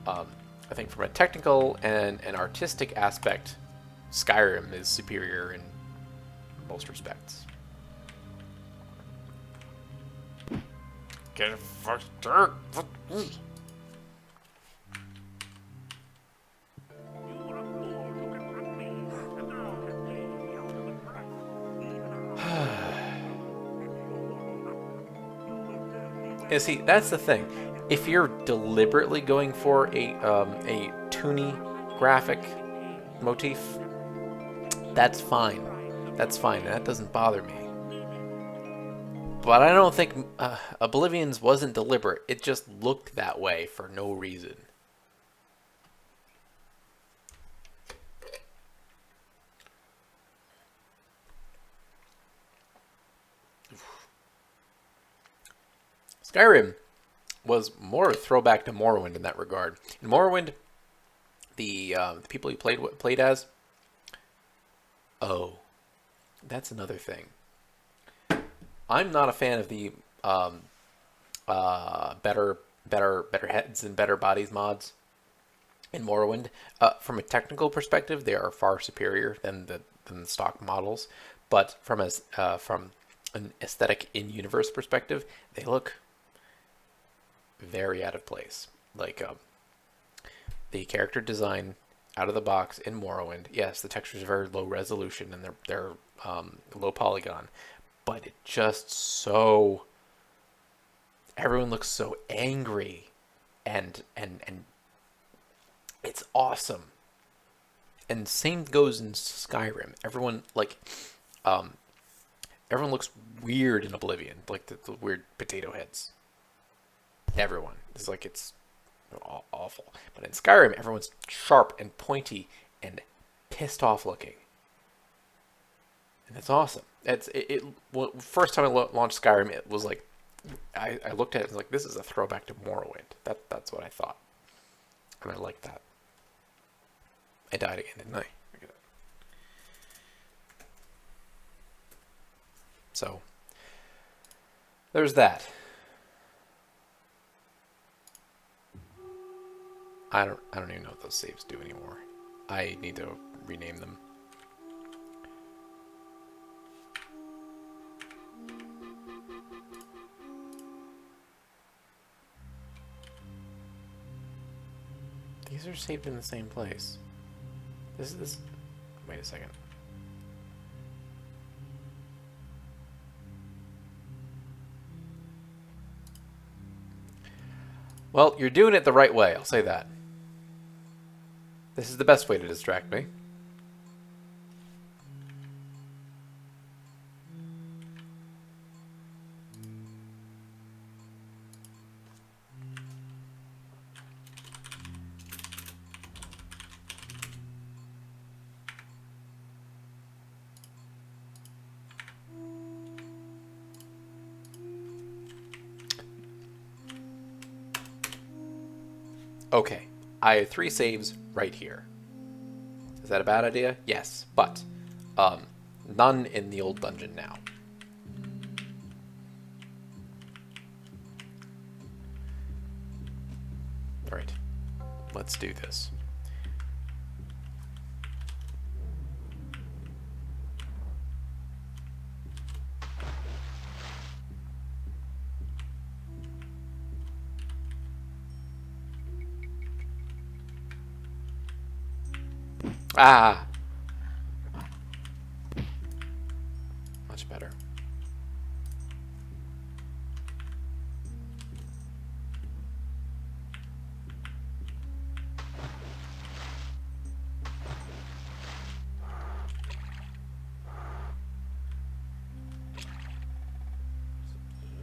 I think from a technical and an artistic aspect, Skyrim is superior in most respects. Get it fucked up. You were a fool to confront me, and now have paid the ultimate price. Even now, Yeah, see, that's the thing. If you're deliberately going for a toony graphic motif, that's fine. That's fine. That doesn't bother me. But I don't think Oblivion's wasn't deliberate. It just looked that way for no reason. Skyrim was more a throwback to Morrowind in that regard. In Morrowind, the people you played as. Oh, that's another thing. I'm not a fan of the better heads and better bodies mods in Morrowind. From a technical perspective, they are far superior than the stock models. But from an aesthetic in-universe perspective, they look very out of place. Like the character design out of the box in Morrowind, yes, the textures are very low resolution and they're low polygon, but it just so everyone looks so angry, and it's awesome. And same goes in Skyrim. Um, everyone looks weird in Oblivion, like the weird potato heads. Everyone. It's like it's awful. But in Skyrim, everyone's sharp and pointy and pissed off looking. And that's awesome. Well, first time I launched Skyrim, it was like, I looked at it and was like, this is a throwback to Morrowind. That's what I thought. And I liked that. I died again, didn't I? So, there's that. I don't even know what those saves do anymore. I need to rename them. These are saved in the same place. This. Wait a second. Well, you're doing it the right way, I'll say that. This is the best way to distract me. Okay, I have 3 saves right here. Is that a bad idea? Yes, but none in the old dungeon now. Alright, let's do this. Ah! Much better.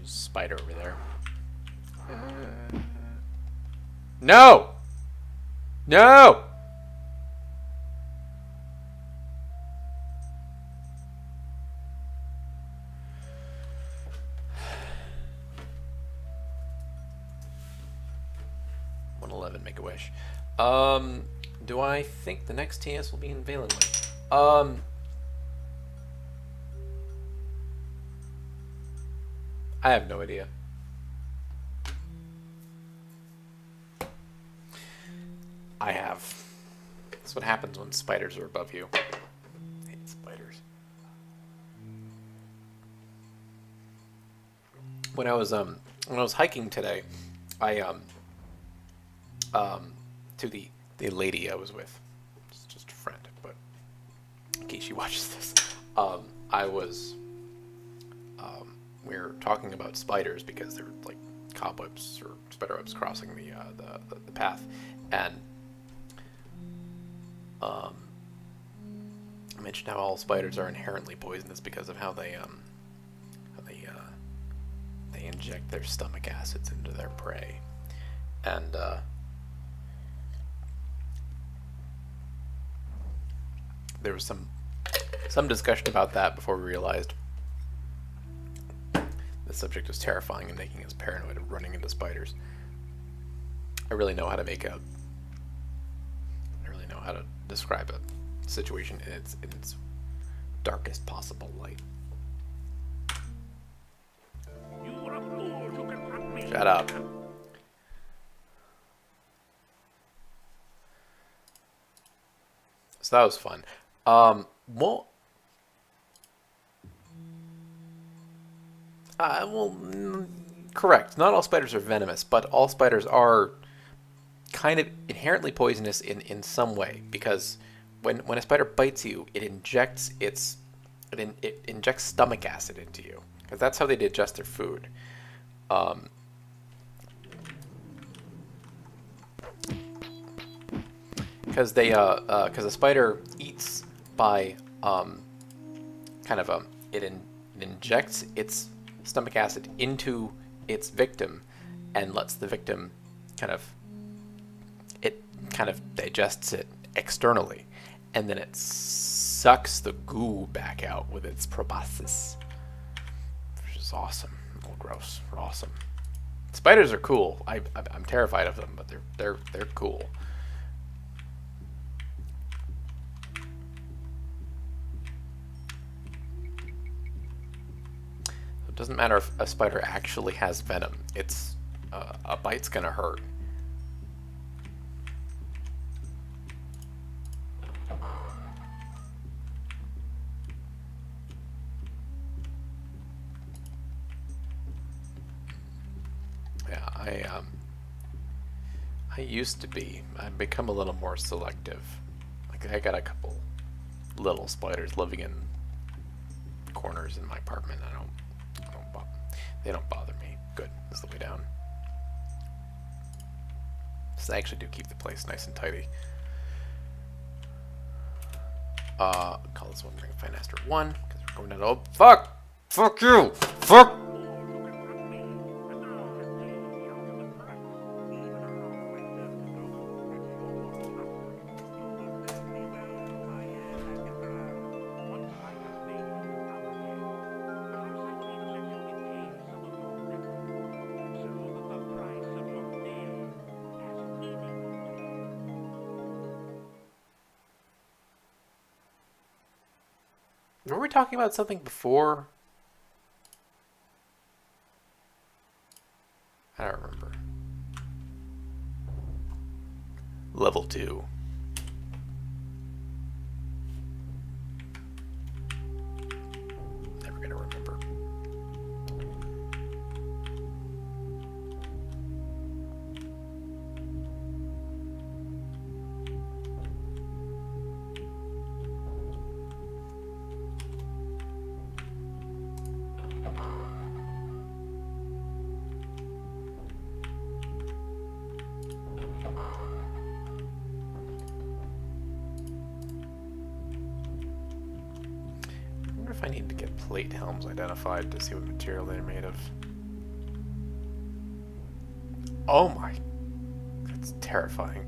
Spider over there. No! No! Make-A-Wish. Do I think the next TS will be in Valenwood? I have no idea. I have. That's what happens when spiders are above you. I hate spiders. When I was hiking today, I to the lady I was with, it's just a friend, but in case she watches this, we were talking about spiders because there were like cobwebs or spiderwebs crossing the path, and I mentioned how all spiders are inherently poisonous because of how they inject their stomach acids into their prey, and there was some discussion about that before we realized the subject was terrifying and making us paranoid of running into spiders. I really know how to describe a situation in its darkest possible light. You are a fool to confront me. Shut up. So that was fun. Well, correct. Not all spiders are venomous, but all spiders are kind of inherently poisonous in some way, because when a spider bites you, it injects its it injects stomach acid into you, because that's how they digest their food. Because because a spider eats by kind of it injects its stomach acid into its victim, and lets the victim kind of digests it externally, and then it sucks the goo back out with its proboscis, which is awesome. Oh, gross. Awesome. Spiders are cool. I'm terrified of them, but they're cool. It doesn't matter if a spider actually has venom. It's a bite's gonna hurt. Yeah, I used to be. I've become a little more selective. Like, I got a couple little spiders living in corners in my apartment. They don't bother me. Good. That's the way down. So I actually do keep the place nice and tidy. Call this one Ring of Fine Master 1, because we're going down to... Oh, fuck! Fuck you! Fuck! Were we talking about something before? I don't remember. Level 2. Never gonna remember. I need to get plate helms identified to see what material they're made of. Oh my, that's terrifying.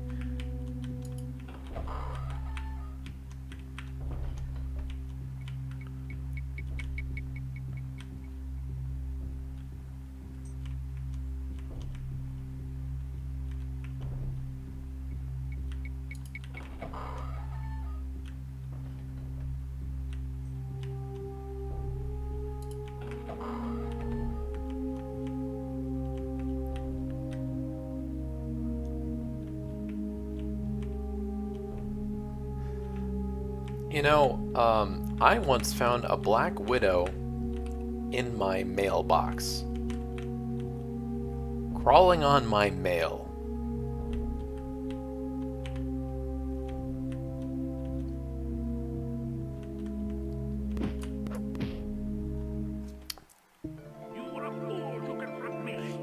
You know, I once found a black widow in my mailbox, crawling on my mail.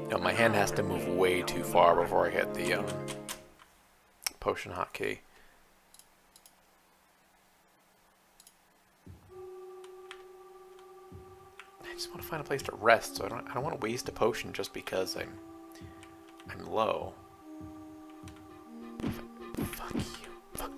You know, my hand has to move way too far before I hit the potion hotkey. I just want to find a place to rest, so I don't want to waste a potion just because I'm low. Fuck you. Fuck.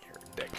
You're a dick.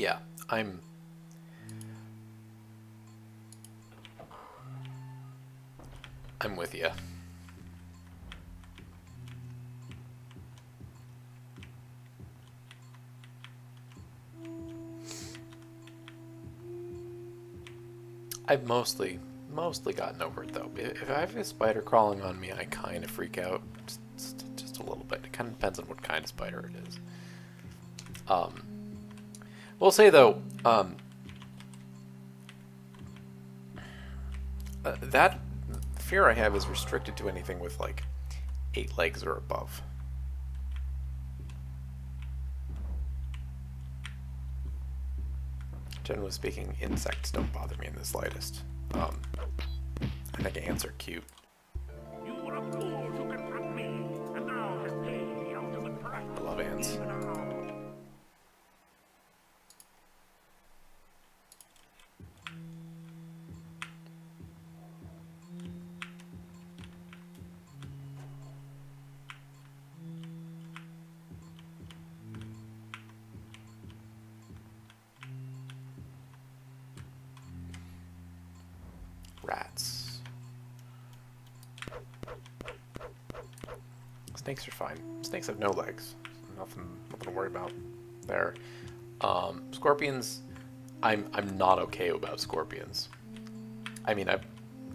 Yeah, I'm with you. I've mostly gotten over it though. If I have a spider crawling on me, I kind of freak out just a little bit. It kind of depends on what kind of spider it is. We'll say though, that fear I have is restricted to anything with like 8 legs or above. Generally speaking, insects don't bother me in the slightest. I think ants are cute. You were a fool to confront me, and now have paid the ultimate price. I love ants. Even now. Rats. Snakes are fine. Snakes have no legs. Nothing to worry about there. Scorpions, I'm not okay about scorpions. I mean, I've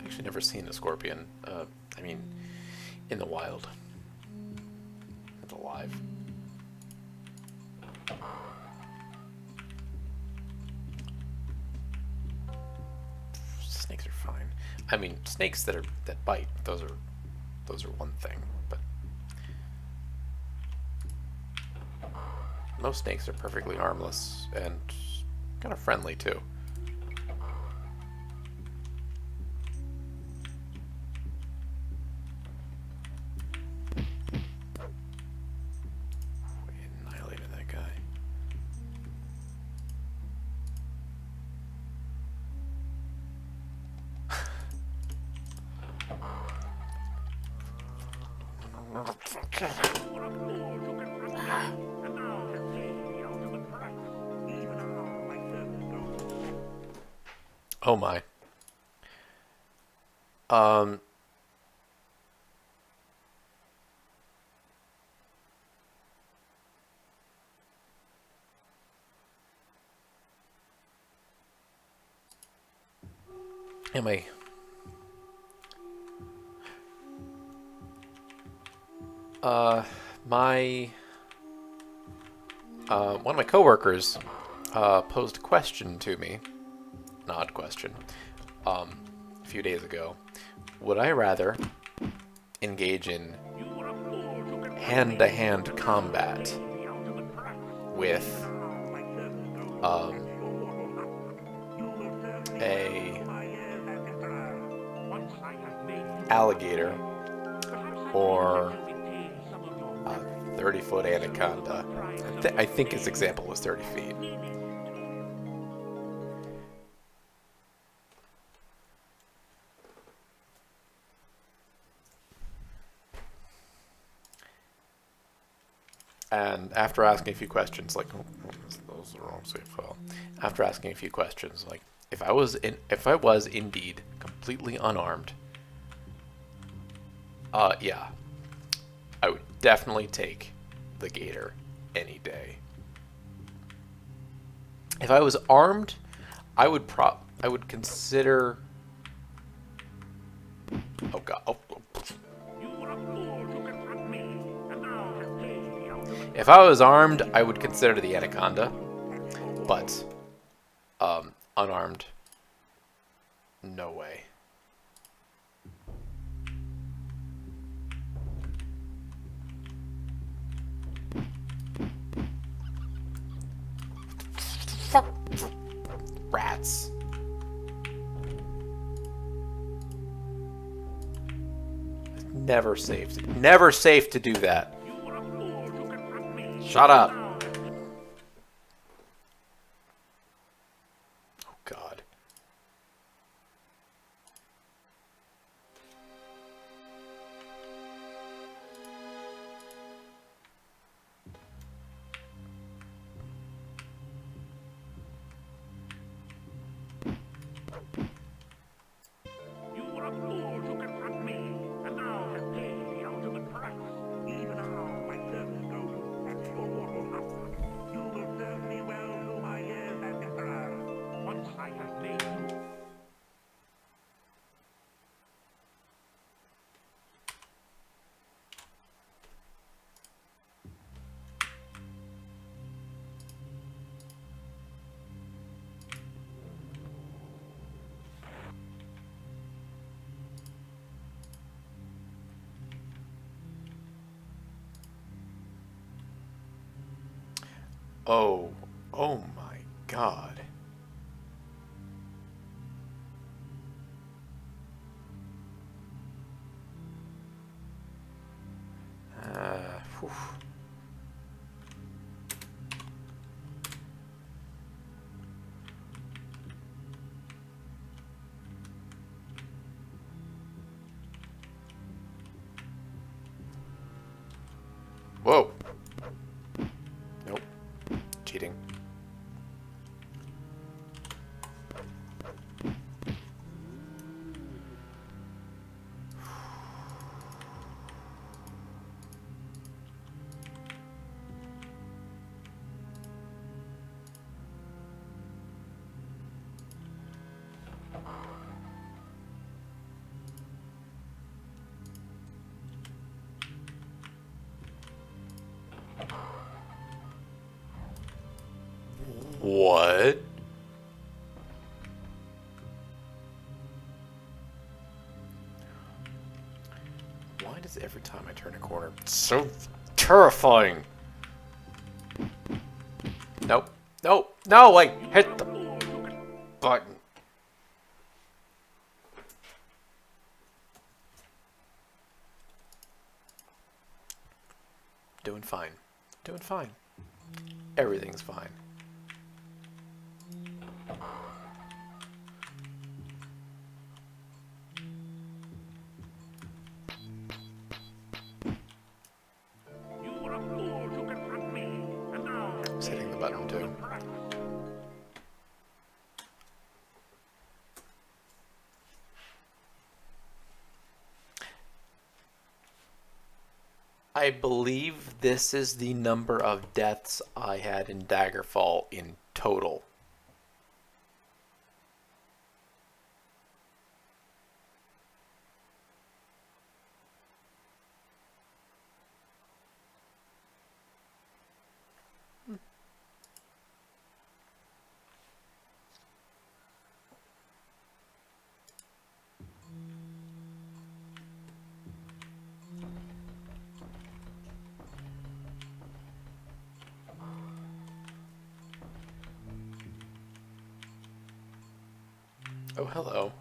actually never seen a scorpion. I mean, in the wild. It's alive. Snakes are fine. I mean, snakes that bite, those are one thing, but most snakes are perfectly harmless and kind of friendly too. We annihilated that guy. You were a fool to confront me, and now have paid the ultimate price. Even now, my servants go. Oh my. Um. Am I? My one of my coworkers posed a question to me, an odd question, a few days ago. Would I rather engage in You were a fool to confront hand-to-hand combat the ultimate price. with Now, my servants go. You will serve me a my years have returned. Once I have made you alligator or will retain some of your a 30-foot anaconda? I think his example was 30 feet. And after asking a few questions, like, those are the wrong save file. After asking a few questions, like, if I was indeed completely unarmed, yeah, I would definitely take the gator any day. If I was armed, I would consider. Oh god. Oh. You were a fool to confront me, and now have paid the ultimate. If I was armed, I would consider the anaconda, but unarmed, no way. Rats. Never safe. Never safe to do that. You were a fool to confront me. Shut up. Oh god. Oh. Oh my god. Whew. Whoa. Nope. Cheating. What? Why does every time I turn a corner... So terrifying. Nope. Nope. No, like... Hit the button. Doing fine. Doing fine. Everything's fine. You were a fool to confront me, and now Just hitting the button too. I believe this is the number of deaths I had in Daggerfall in total. Oh, hello.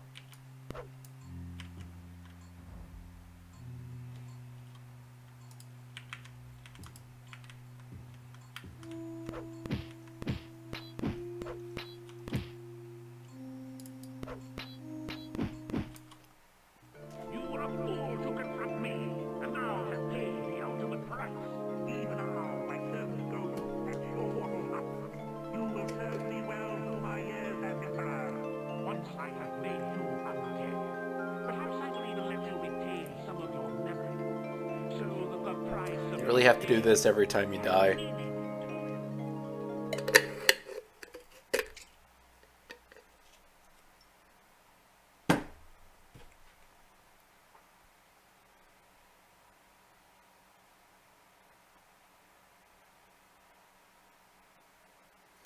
You were a fool to confront me, and now have paid the ultimate price. Even now, my servants go to fetch your mortal up. You will serve me well through my years as emperor. Once I have made you undead, perhaps I will even let you retain some of your memory, so that the price of You really have to do this every time you die.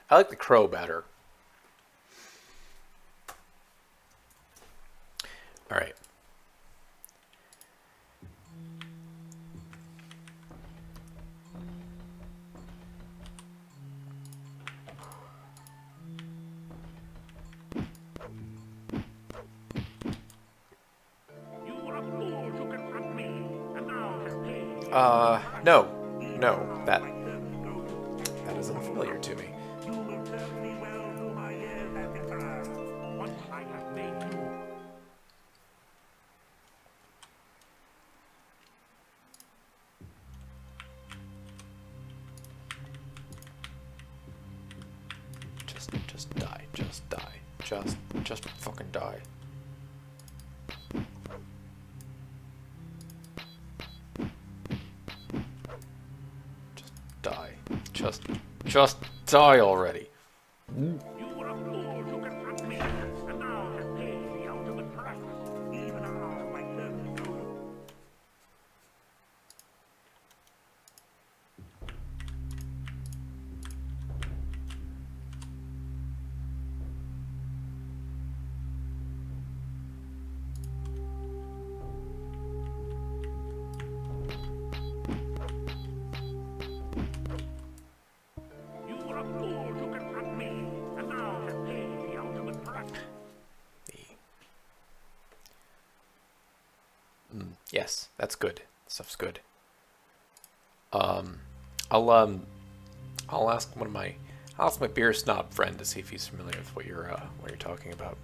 I like the crow better. All right. You were a fool to confront me, and now have paid the No. No, that is unfamiliar to me. You will serve me well through my years as emperor. Once I have made you Just die. Just die. Just fucking die. Just die. Just die already. You were a fool to confront me, and now have paid the ultimate price. Even now, my servants go. You were Yes, that's good. Stuff's good. I'll ask I'll ask my beer snob friend to see if he's familiar with what you're talking about.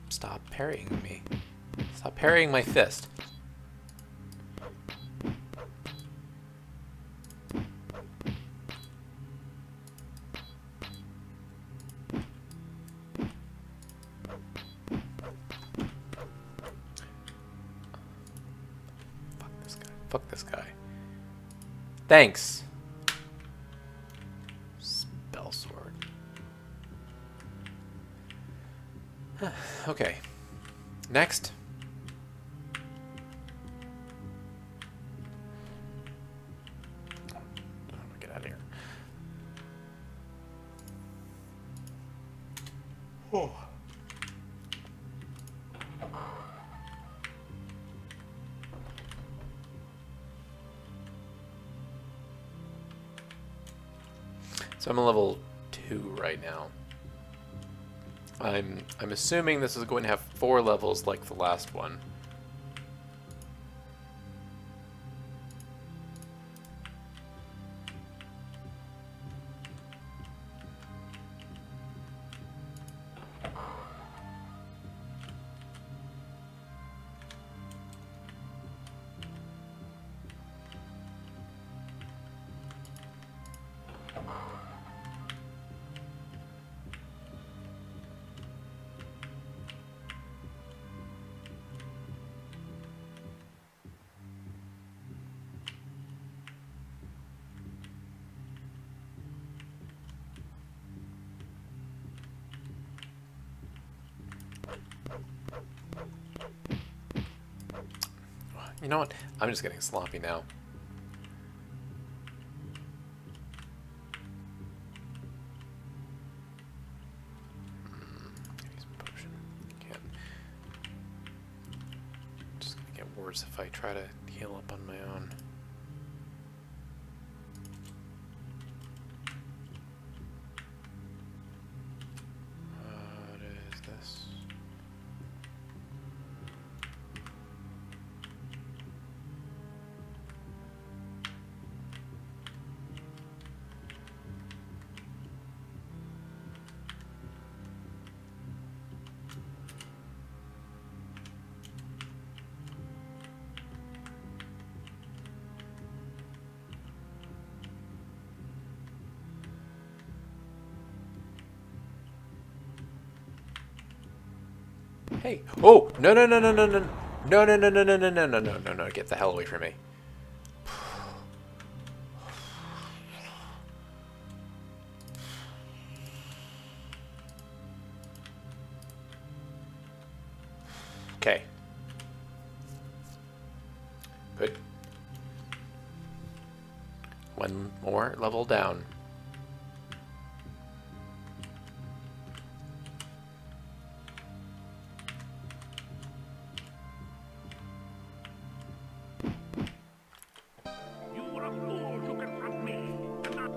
Stop parrying me. Stop parrying my fist. Fuck this guy. Fuck this guy. Thanks. Spell sword. Okay. Next. Get out of here. Oh. So I'm a level 2 right now. I'm assuming this is going to have 4 levels like the last one. You know what? I'm just getting sloppy now. Use a potion. Can't. Just gonna get worse if I try to heal up on my own. What is this? Hey! Oh! No! No! No! No! No! No! No! No! No! No! No! No! No! No! No! No! No! Get the hell away from me! Okay. Good. One more level down. You were a fool to confront me, and now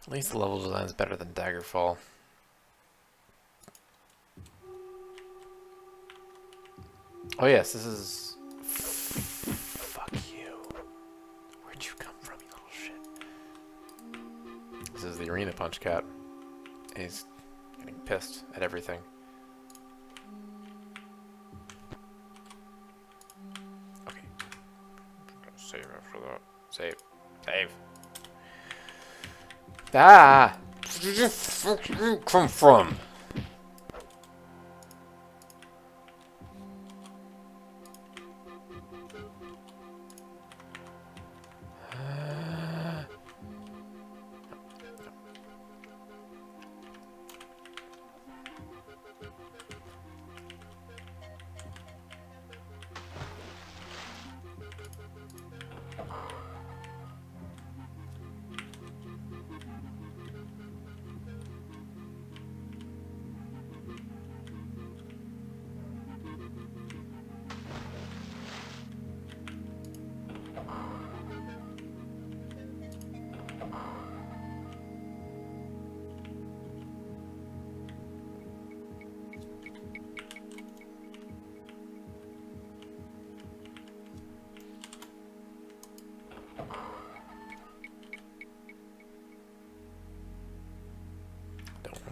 At least the level design is better than Daggerfall. Oh yes, this is... Fuck you. Where'd you come from, you little shit? This is the Arena Punch Cat. He's getting pissed at everything. Okay. I'm gonna save after that. Save. Save. Ah! Where did you fucking come from?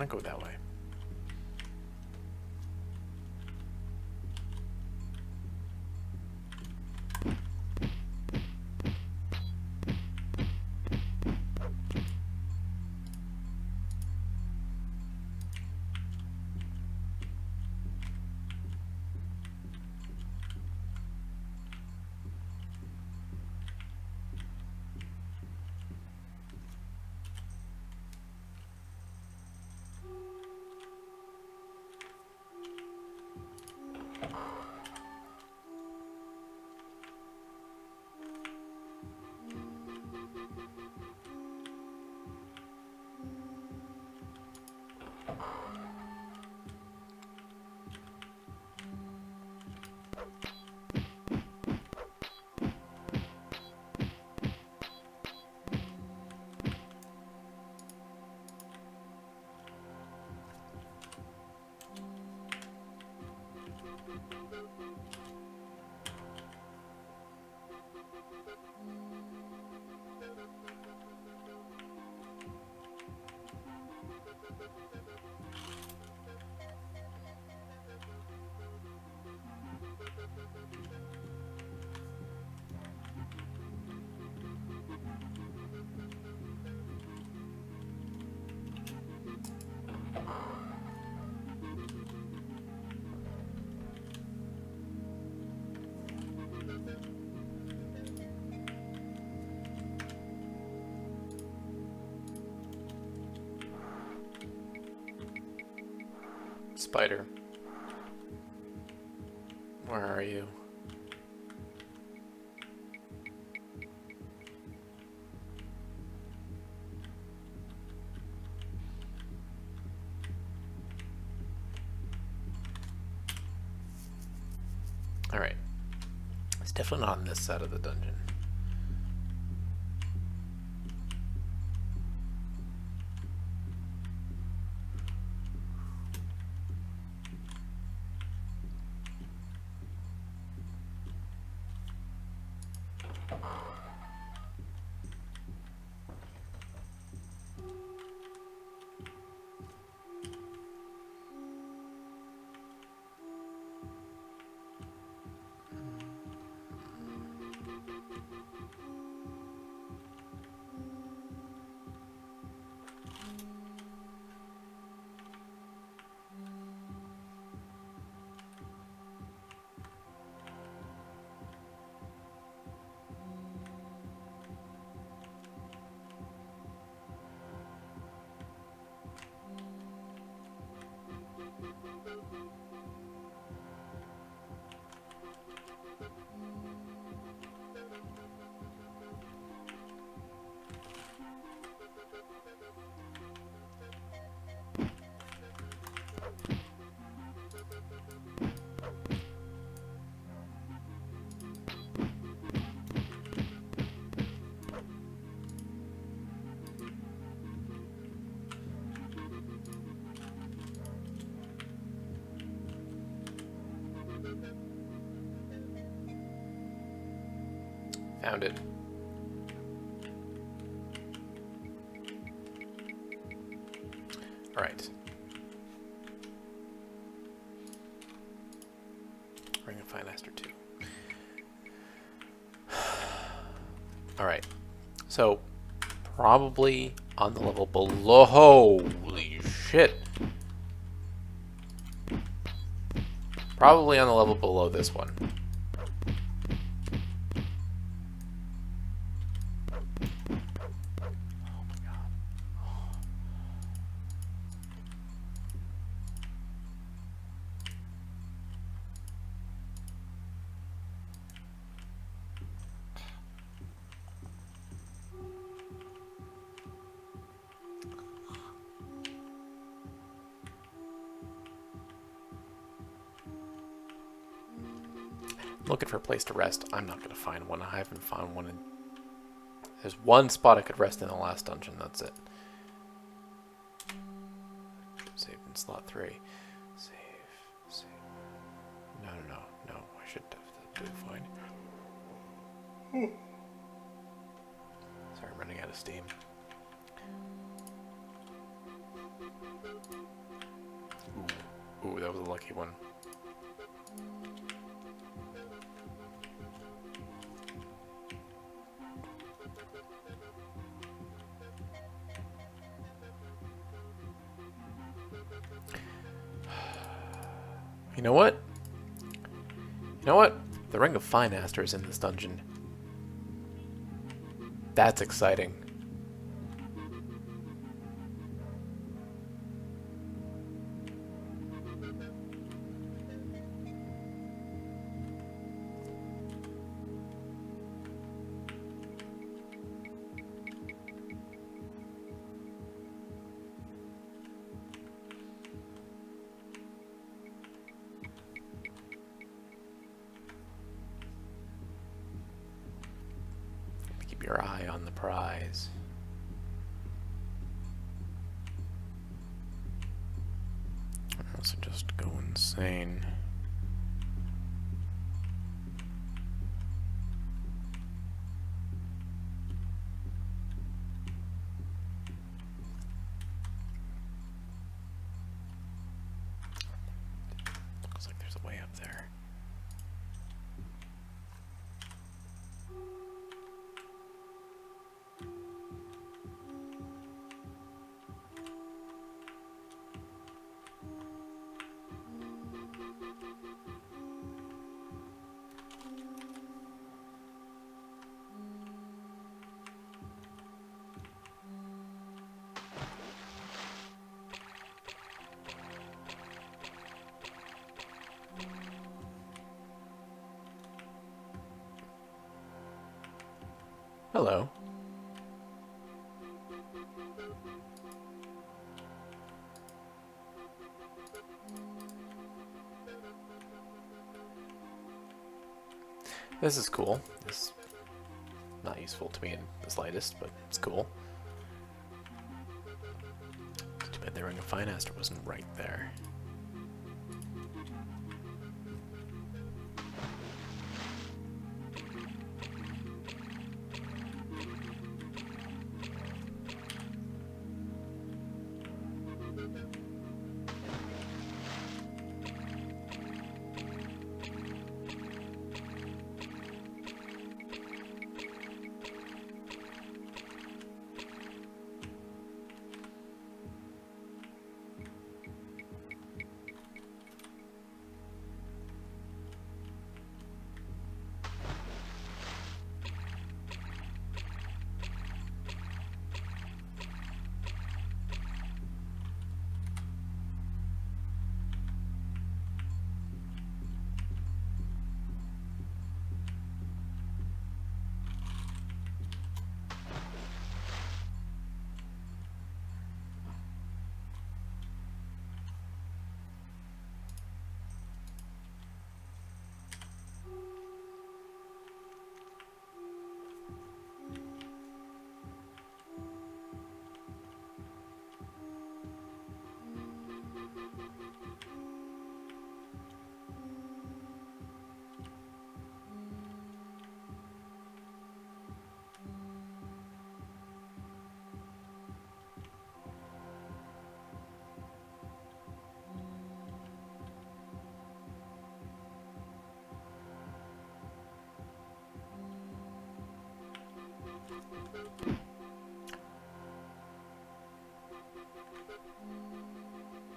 gonna go that way. Spider. Where are you? Alright. It's definitely not on this side of the dungeon. Found it. Alright. Ring of Fine Aster 2. Alright. So, probably on the level below. Holy shit. Probably on the level below this one. Looking for a place to rest. I'm not going to find one. I haven't found one. There's one spot I could rest in the last dungeon. That's it. Save in slot 3. Save. No. I should have to find. Sorry, I'm running out of steam. Ooh, that was a lucky one. You know what? You know what? The Ring of Finaster is in this dungeon. That's exciting. Keep your eye on the prize. I also just go insane. Looks like there's a way up there. Hello. This is cool. This is not useful to me in the slightest, but it's cool. Too bad the Ring of Finaster wasn't right there.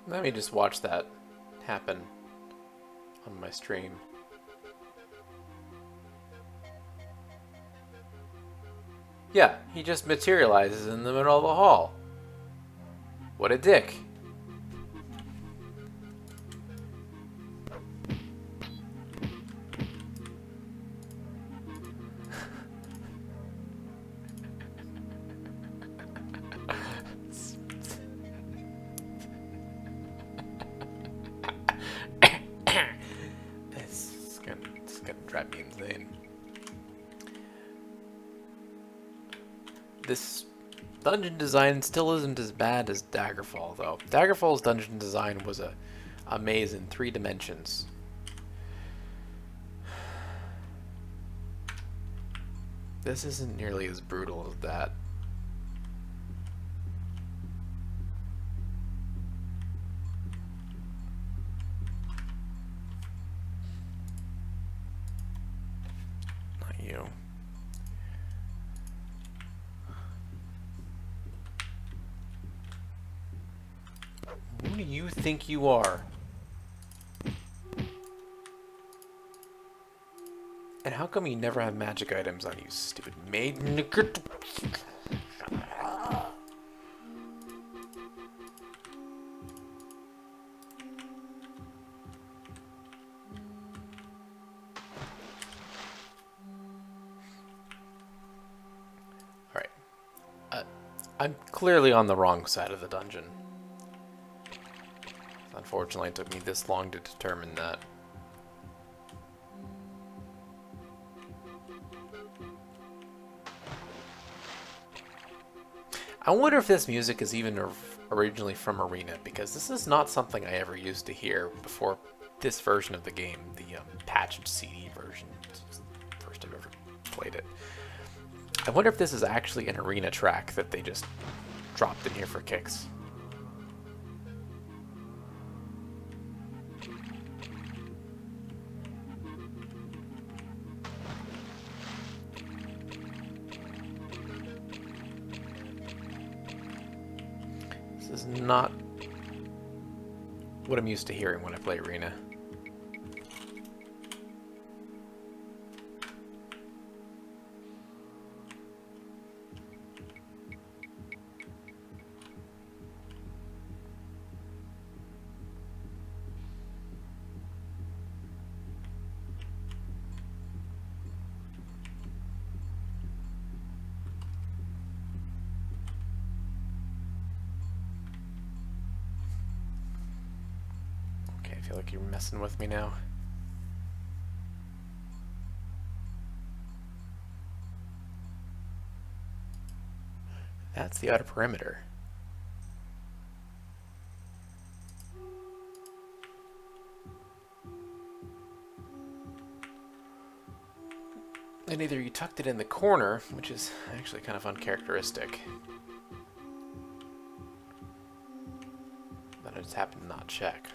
Let me just watch that happen on my stream. Yeah, he just materializes in the middle of the hall. What a dick. It's gonna drive me insane. This dungeon design still isn't as bad as Daggerfall, though. Daggerfall's dungeon design was a maze in 3 dimensions. This isn't nearly as brutal as that. Who do you think you are? And how come you never have magic items on you, stupid maid? Alright. I'm clearly on the wrong side of the dungeon. Unfortunately, it took me this long to determine that. I wonder if this music is even originally from Arena, because this is not something I ever used to hear before this version of the game, the patched CD version. This was the first I've ever played it. I wonder if this is actually an Arena track that they just dropped in here for kicks. This is not what I'm used to hearing when I play Arena. Okay, I feel like you're messing with me now. That's the outer perimeter. And either you tucked it in the corner, which is actually kind of uncharacteristic. Then I just happened to not check.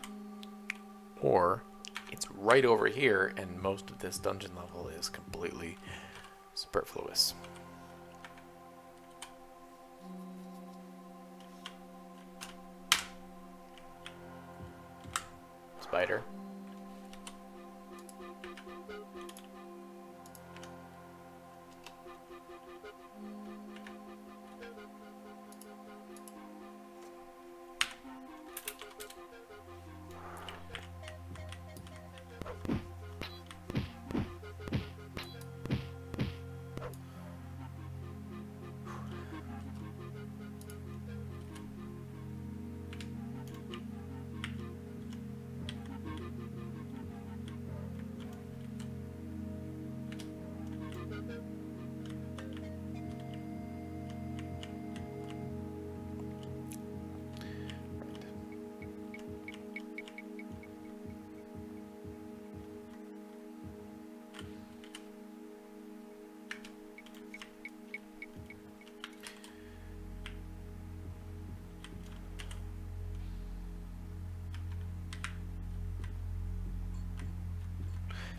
Or it's right over here, and most of this dungeon level is completely superfluous. Spider.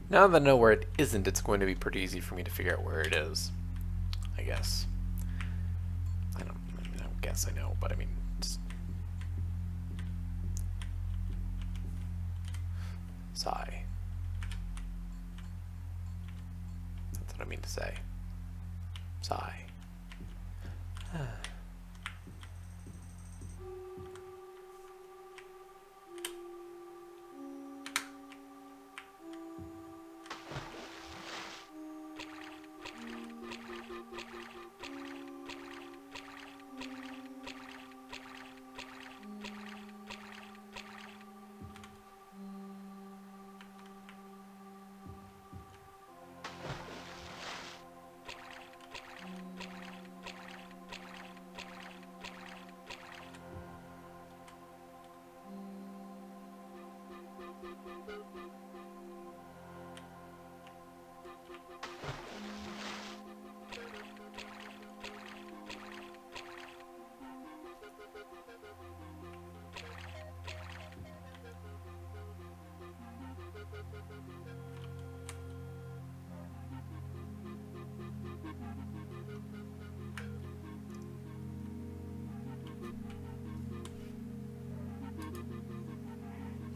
Now that I know where it isn't, it's going to be pretty easy for me to figure out where it is. I guess. I don't guess I know, but I mean, just... Sigh. That's what I mean to say. Sigh.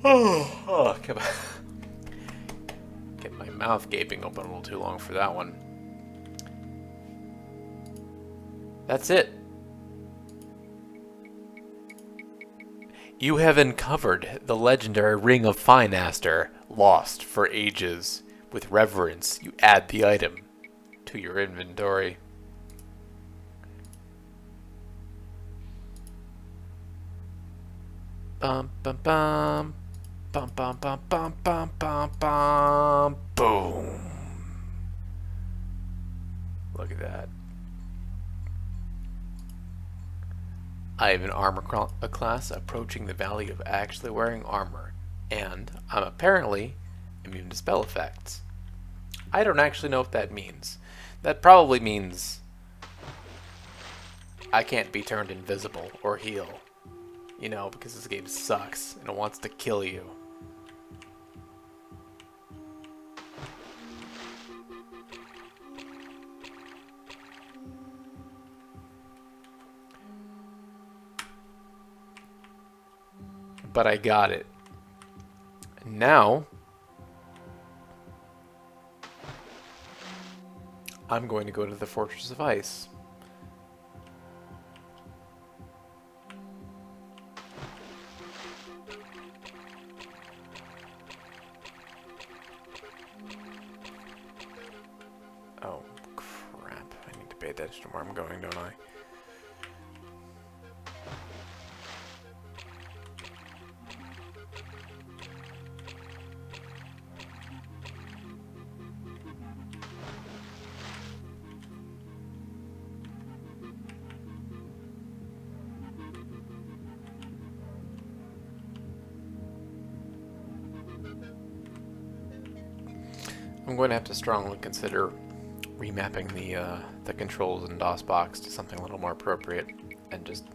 Oh, get my mouth gaping open a little too long for that one. That's it. You have uncovered the legendary Ring of Finaster, lost for ages. With reverence, you add the item to your inventory. Bum bum bum. Bum bum bum bum bum bum bum. Boom. Look at that. I have an armor class approaching the value of actually wearing armor, and I'm apparently immune to spell effects. I don't actually know what that means. That probably means I can't be turned invisible or heal. You know, because this game sucks and it wants to kill you. But I got it. Now, I'm going to go to the Fortress of Ice. Oh, crap. I need to pay attention to where I'm going, don't I? I'm going to have to strongly consider remapping the controls in DOSBox to something a little more appropriate, and just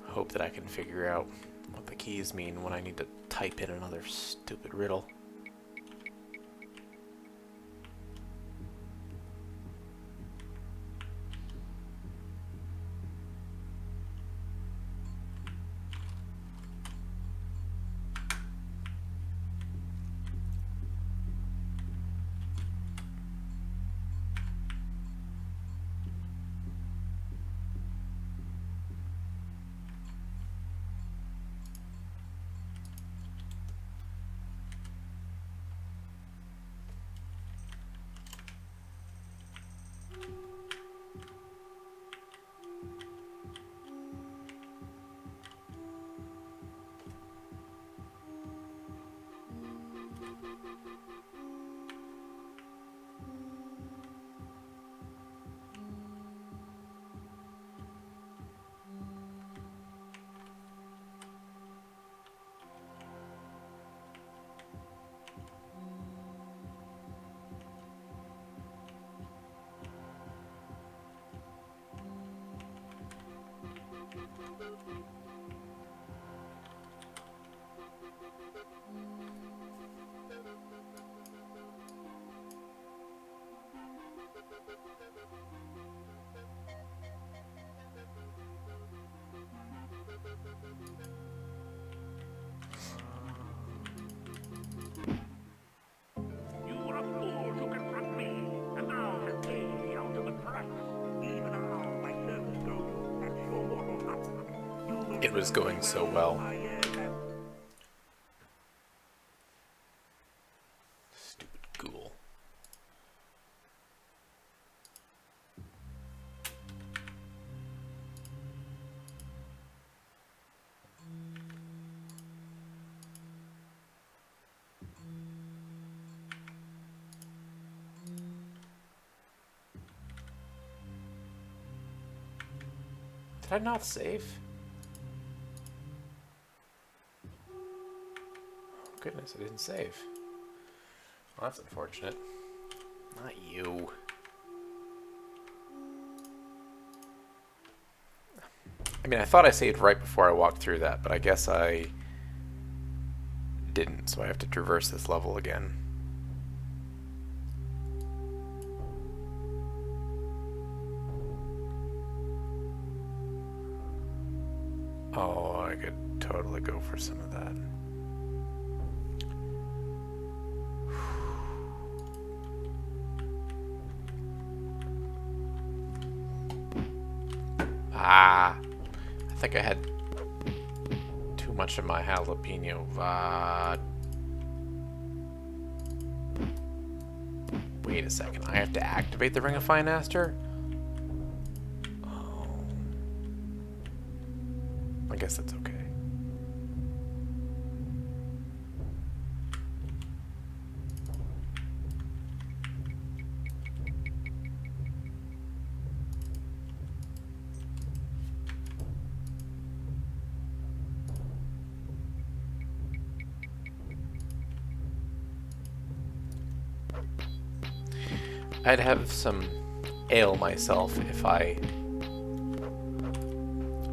hope that I can figure out what the keys mean when I need to type in another stupid riddle. You were a fool to confront me, and now have paid the ultimate price. Even now, my servants go to catch your mortal up. You will It was going so well. I am. Stupid ghoul. Did I not save? Oh, goodness, I didn't save. Well, that's unfortunate. Not you. I mean, I thought I saved right before I walked through that, but I guess I didn't, so I have to traverse this level again. Oh, I could totally go for some of that. I think I had too much of my jalapeno vodka. Wait a second. I have to activate the Ring of Fine Aster? Oh. I guess that's okay. I'd have some ale myself if I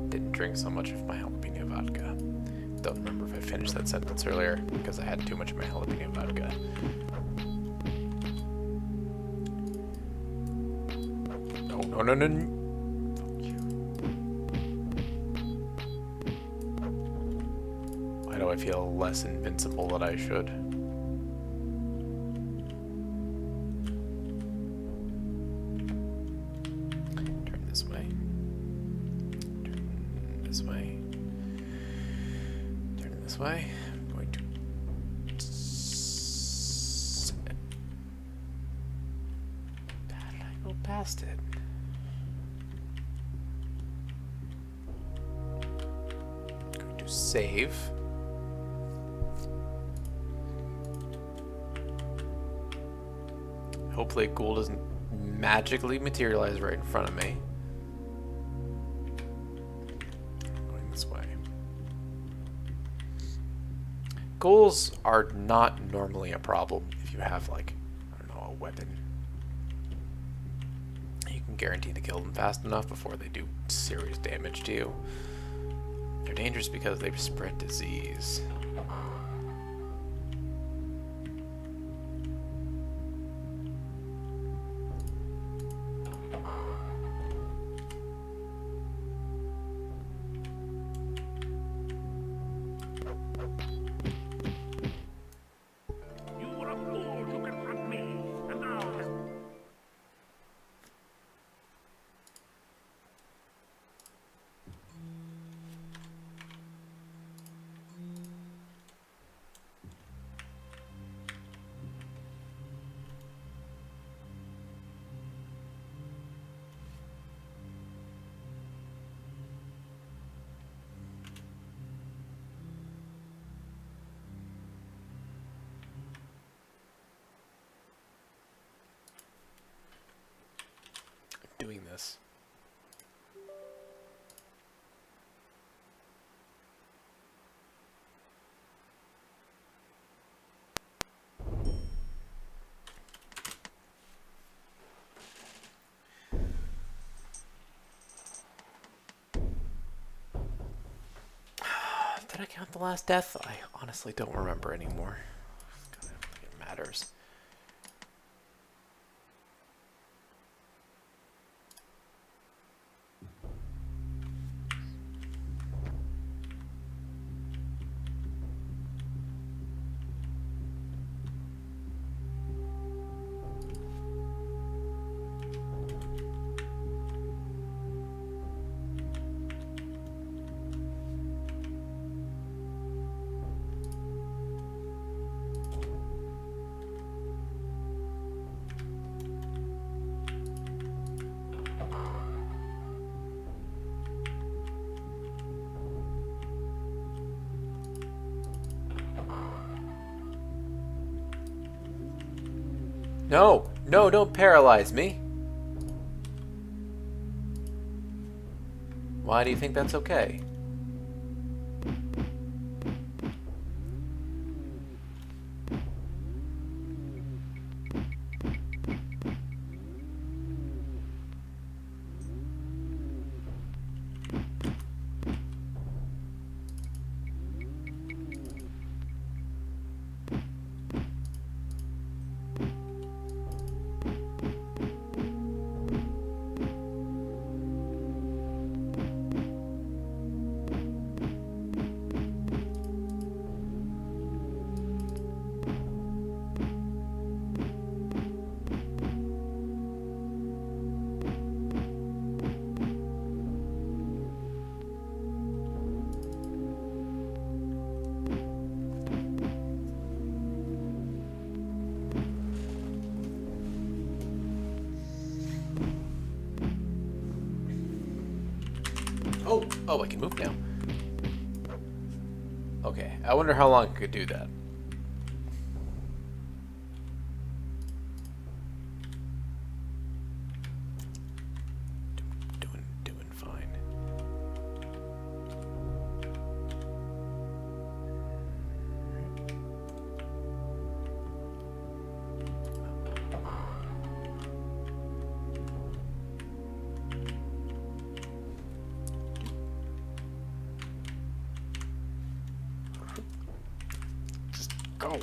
didn't drink so much of my jalapeno vodka. Don't remember if I finished that sentence earlier because I had too much of my jalapeno vodka. No, no, no, no. Fuck you. Why do I feel less invincible than I should? This way. Turn this way. Turn this way. I'm going to... How did I go past it? I'm going to save. Hopefully a ghoul doesn't magically materialize right in front of me. Ghouls are not normally a problem if you have, like, I don't know, a weapon. You can guarantee to kill them fast enough before they do serious damage to you. They're dangerous because they spread disease. You were a fool to confront me, and now has Doing this. Did I count the last death? I honestly don't remember anymore. I don't think it matters. No! No, don't paralyze me! Why do you think that's okay? Oh, I can move now. Okay, I wonder how long I could do that. Doing fine. Just go.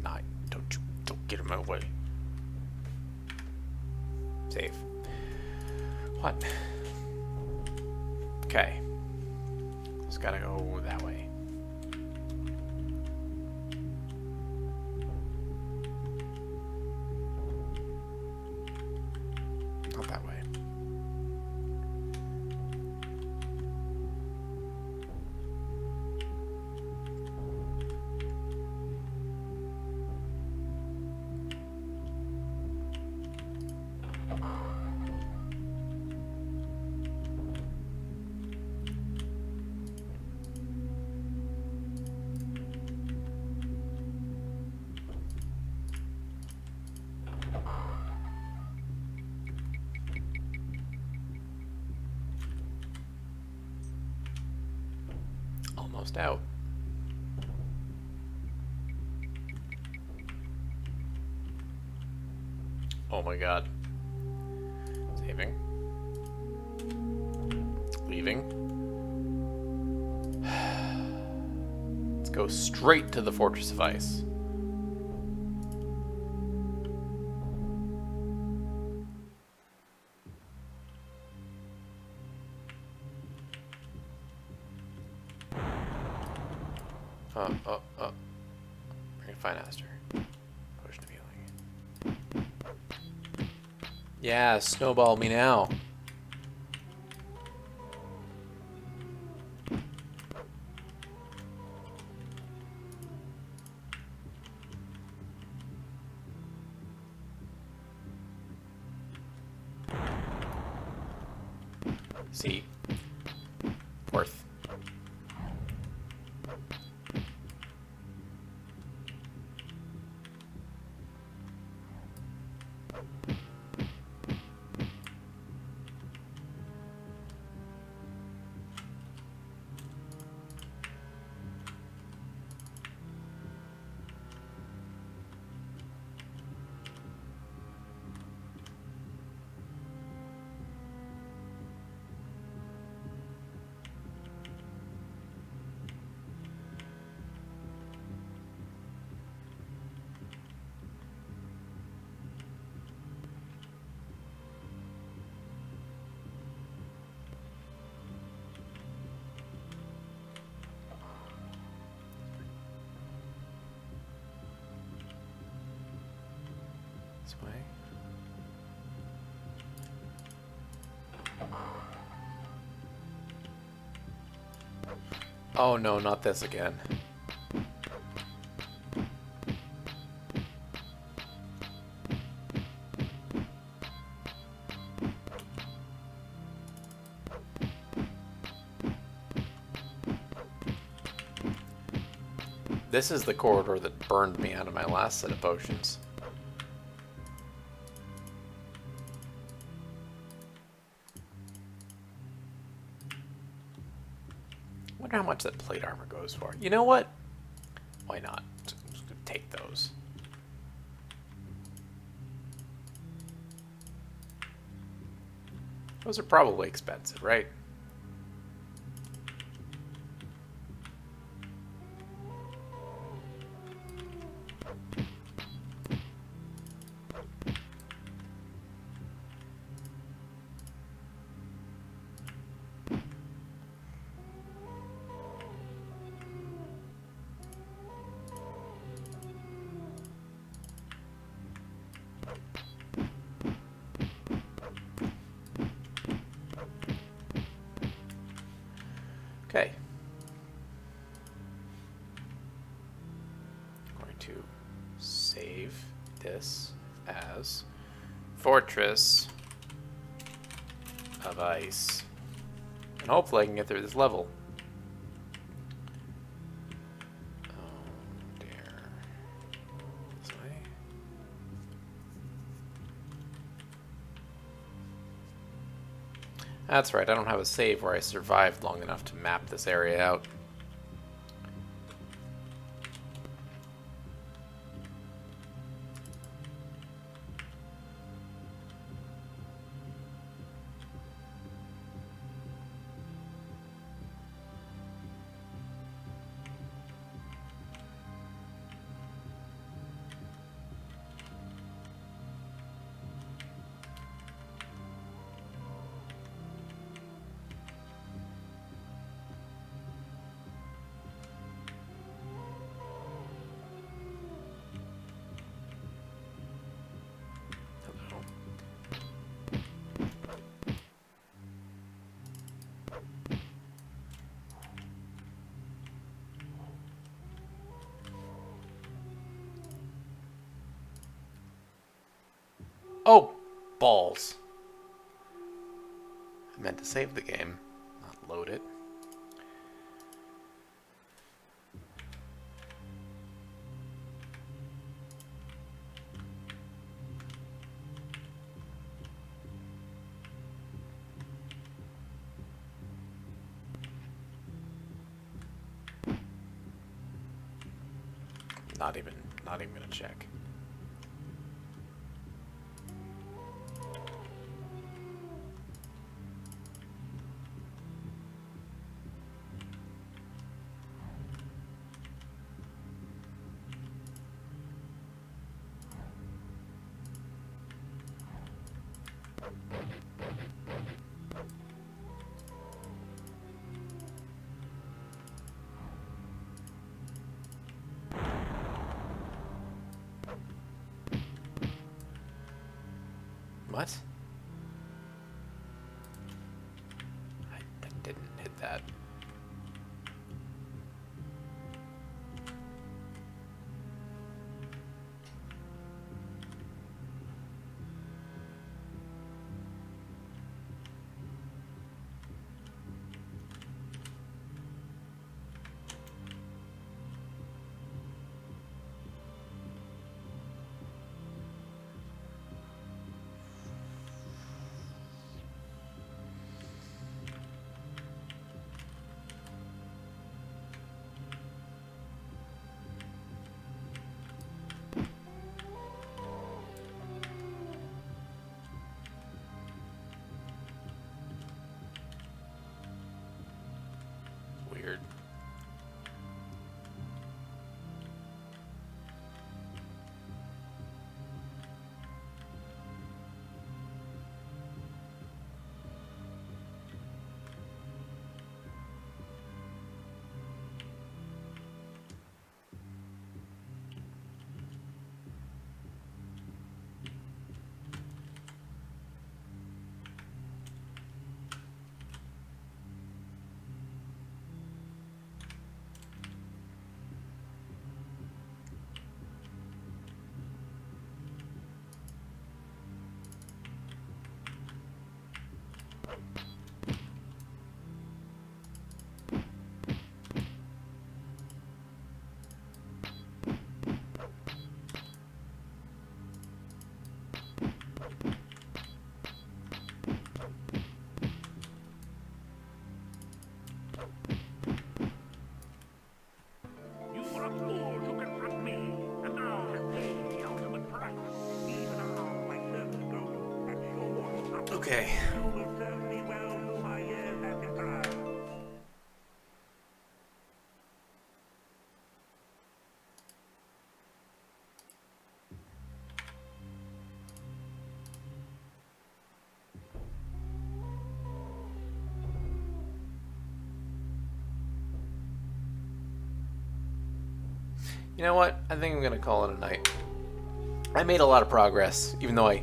Nah, don't get in my way. Save. What? Okay. Just gotta go that way. Not that way. Almost out. Oh my god. Saving. Leaving. Let's go straight to the Fortress of Ice. Bring Fine Aster. Potion of healing. Yeah, snowball me now. See? Worth. This way. Oh no, not this again. This is the corridor that burned me out of my last set of potions. Wonder how much that plate armor goes for. You know what? Why not? Just gonna take those. Those are probably expensive, right? Okay. I'm going to save this as Fortress of ice. And hopefully I can get through this level. Oh, dear. This way? That's right, I don't have a save where I survived long enough to map this area out. Oh, balls. I meant to save the game, not load it. Not even gonna check. What? I didn't hit that. Weird. You were a fool to confront me, and now have paid the ultimate price. Even now, my servants go at your Okay. You will serve me well through my years at Kethali. You know what? I think I'm gonna call it a night. I made a lot of progress, even though I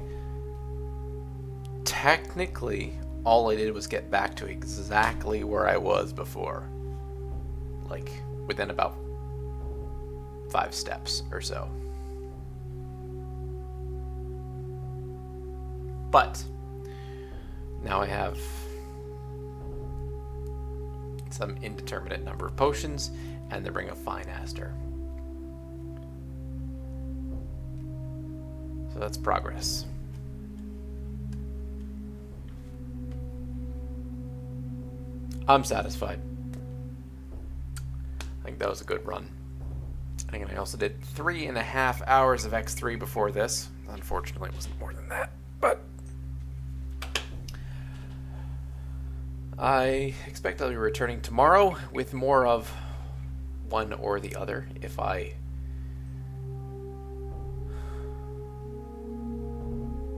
technically all I did was get back to exactly where I was before. Like within about 5 steps or so. But Now I have some indeterminate number of potions and the Ring of Fine Aster. So that's progress. I'm satisfied. I think that was a good run. And I also did 3.5 hours of X3 before this. Unfortunately, it wasn't more than that, but I expect I'll be returning tomorrow with more of one or the other. If I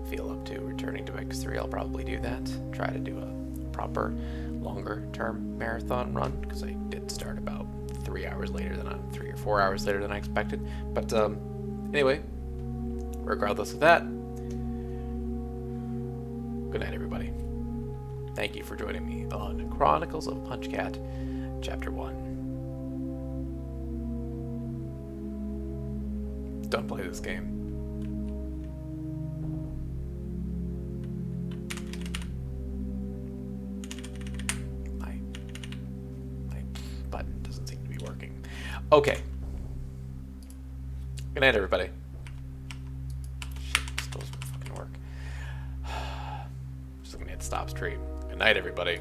feel up to returning to X3, I'll probably do that. Try to do a proper, longer-term marathon run, because I did start about 3 or 4 hours later than I expected. But anyway, regardless of that, good night, everybody. Thank you for joining me on Chronicles of Punch Cat, Chapter 1. Don't play this game. My button doesn't seem to be working. Okay. Good night, everybody. Shit, still doesn't fucking work. Just looking at stop stream. Good night, everybody.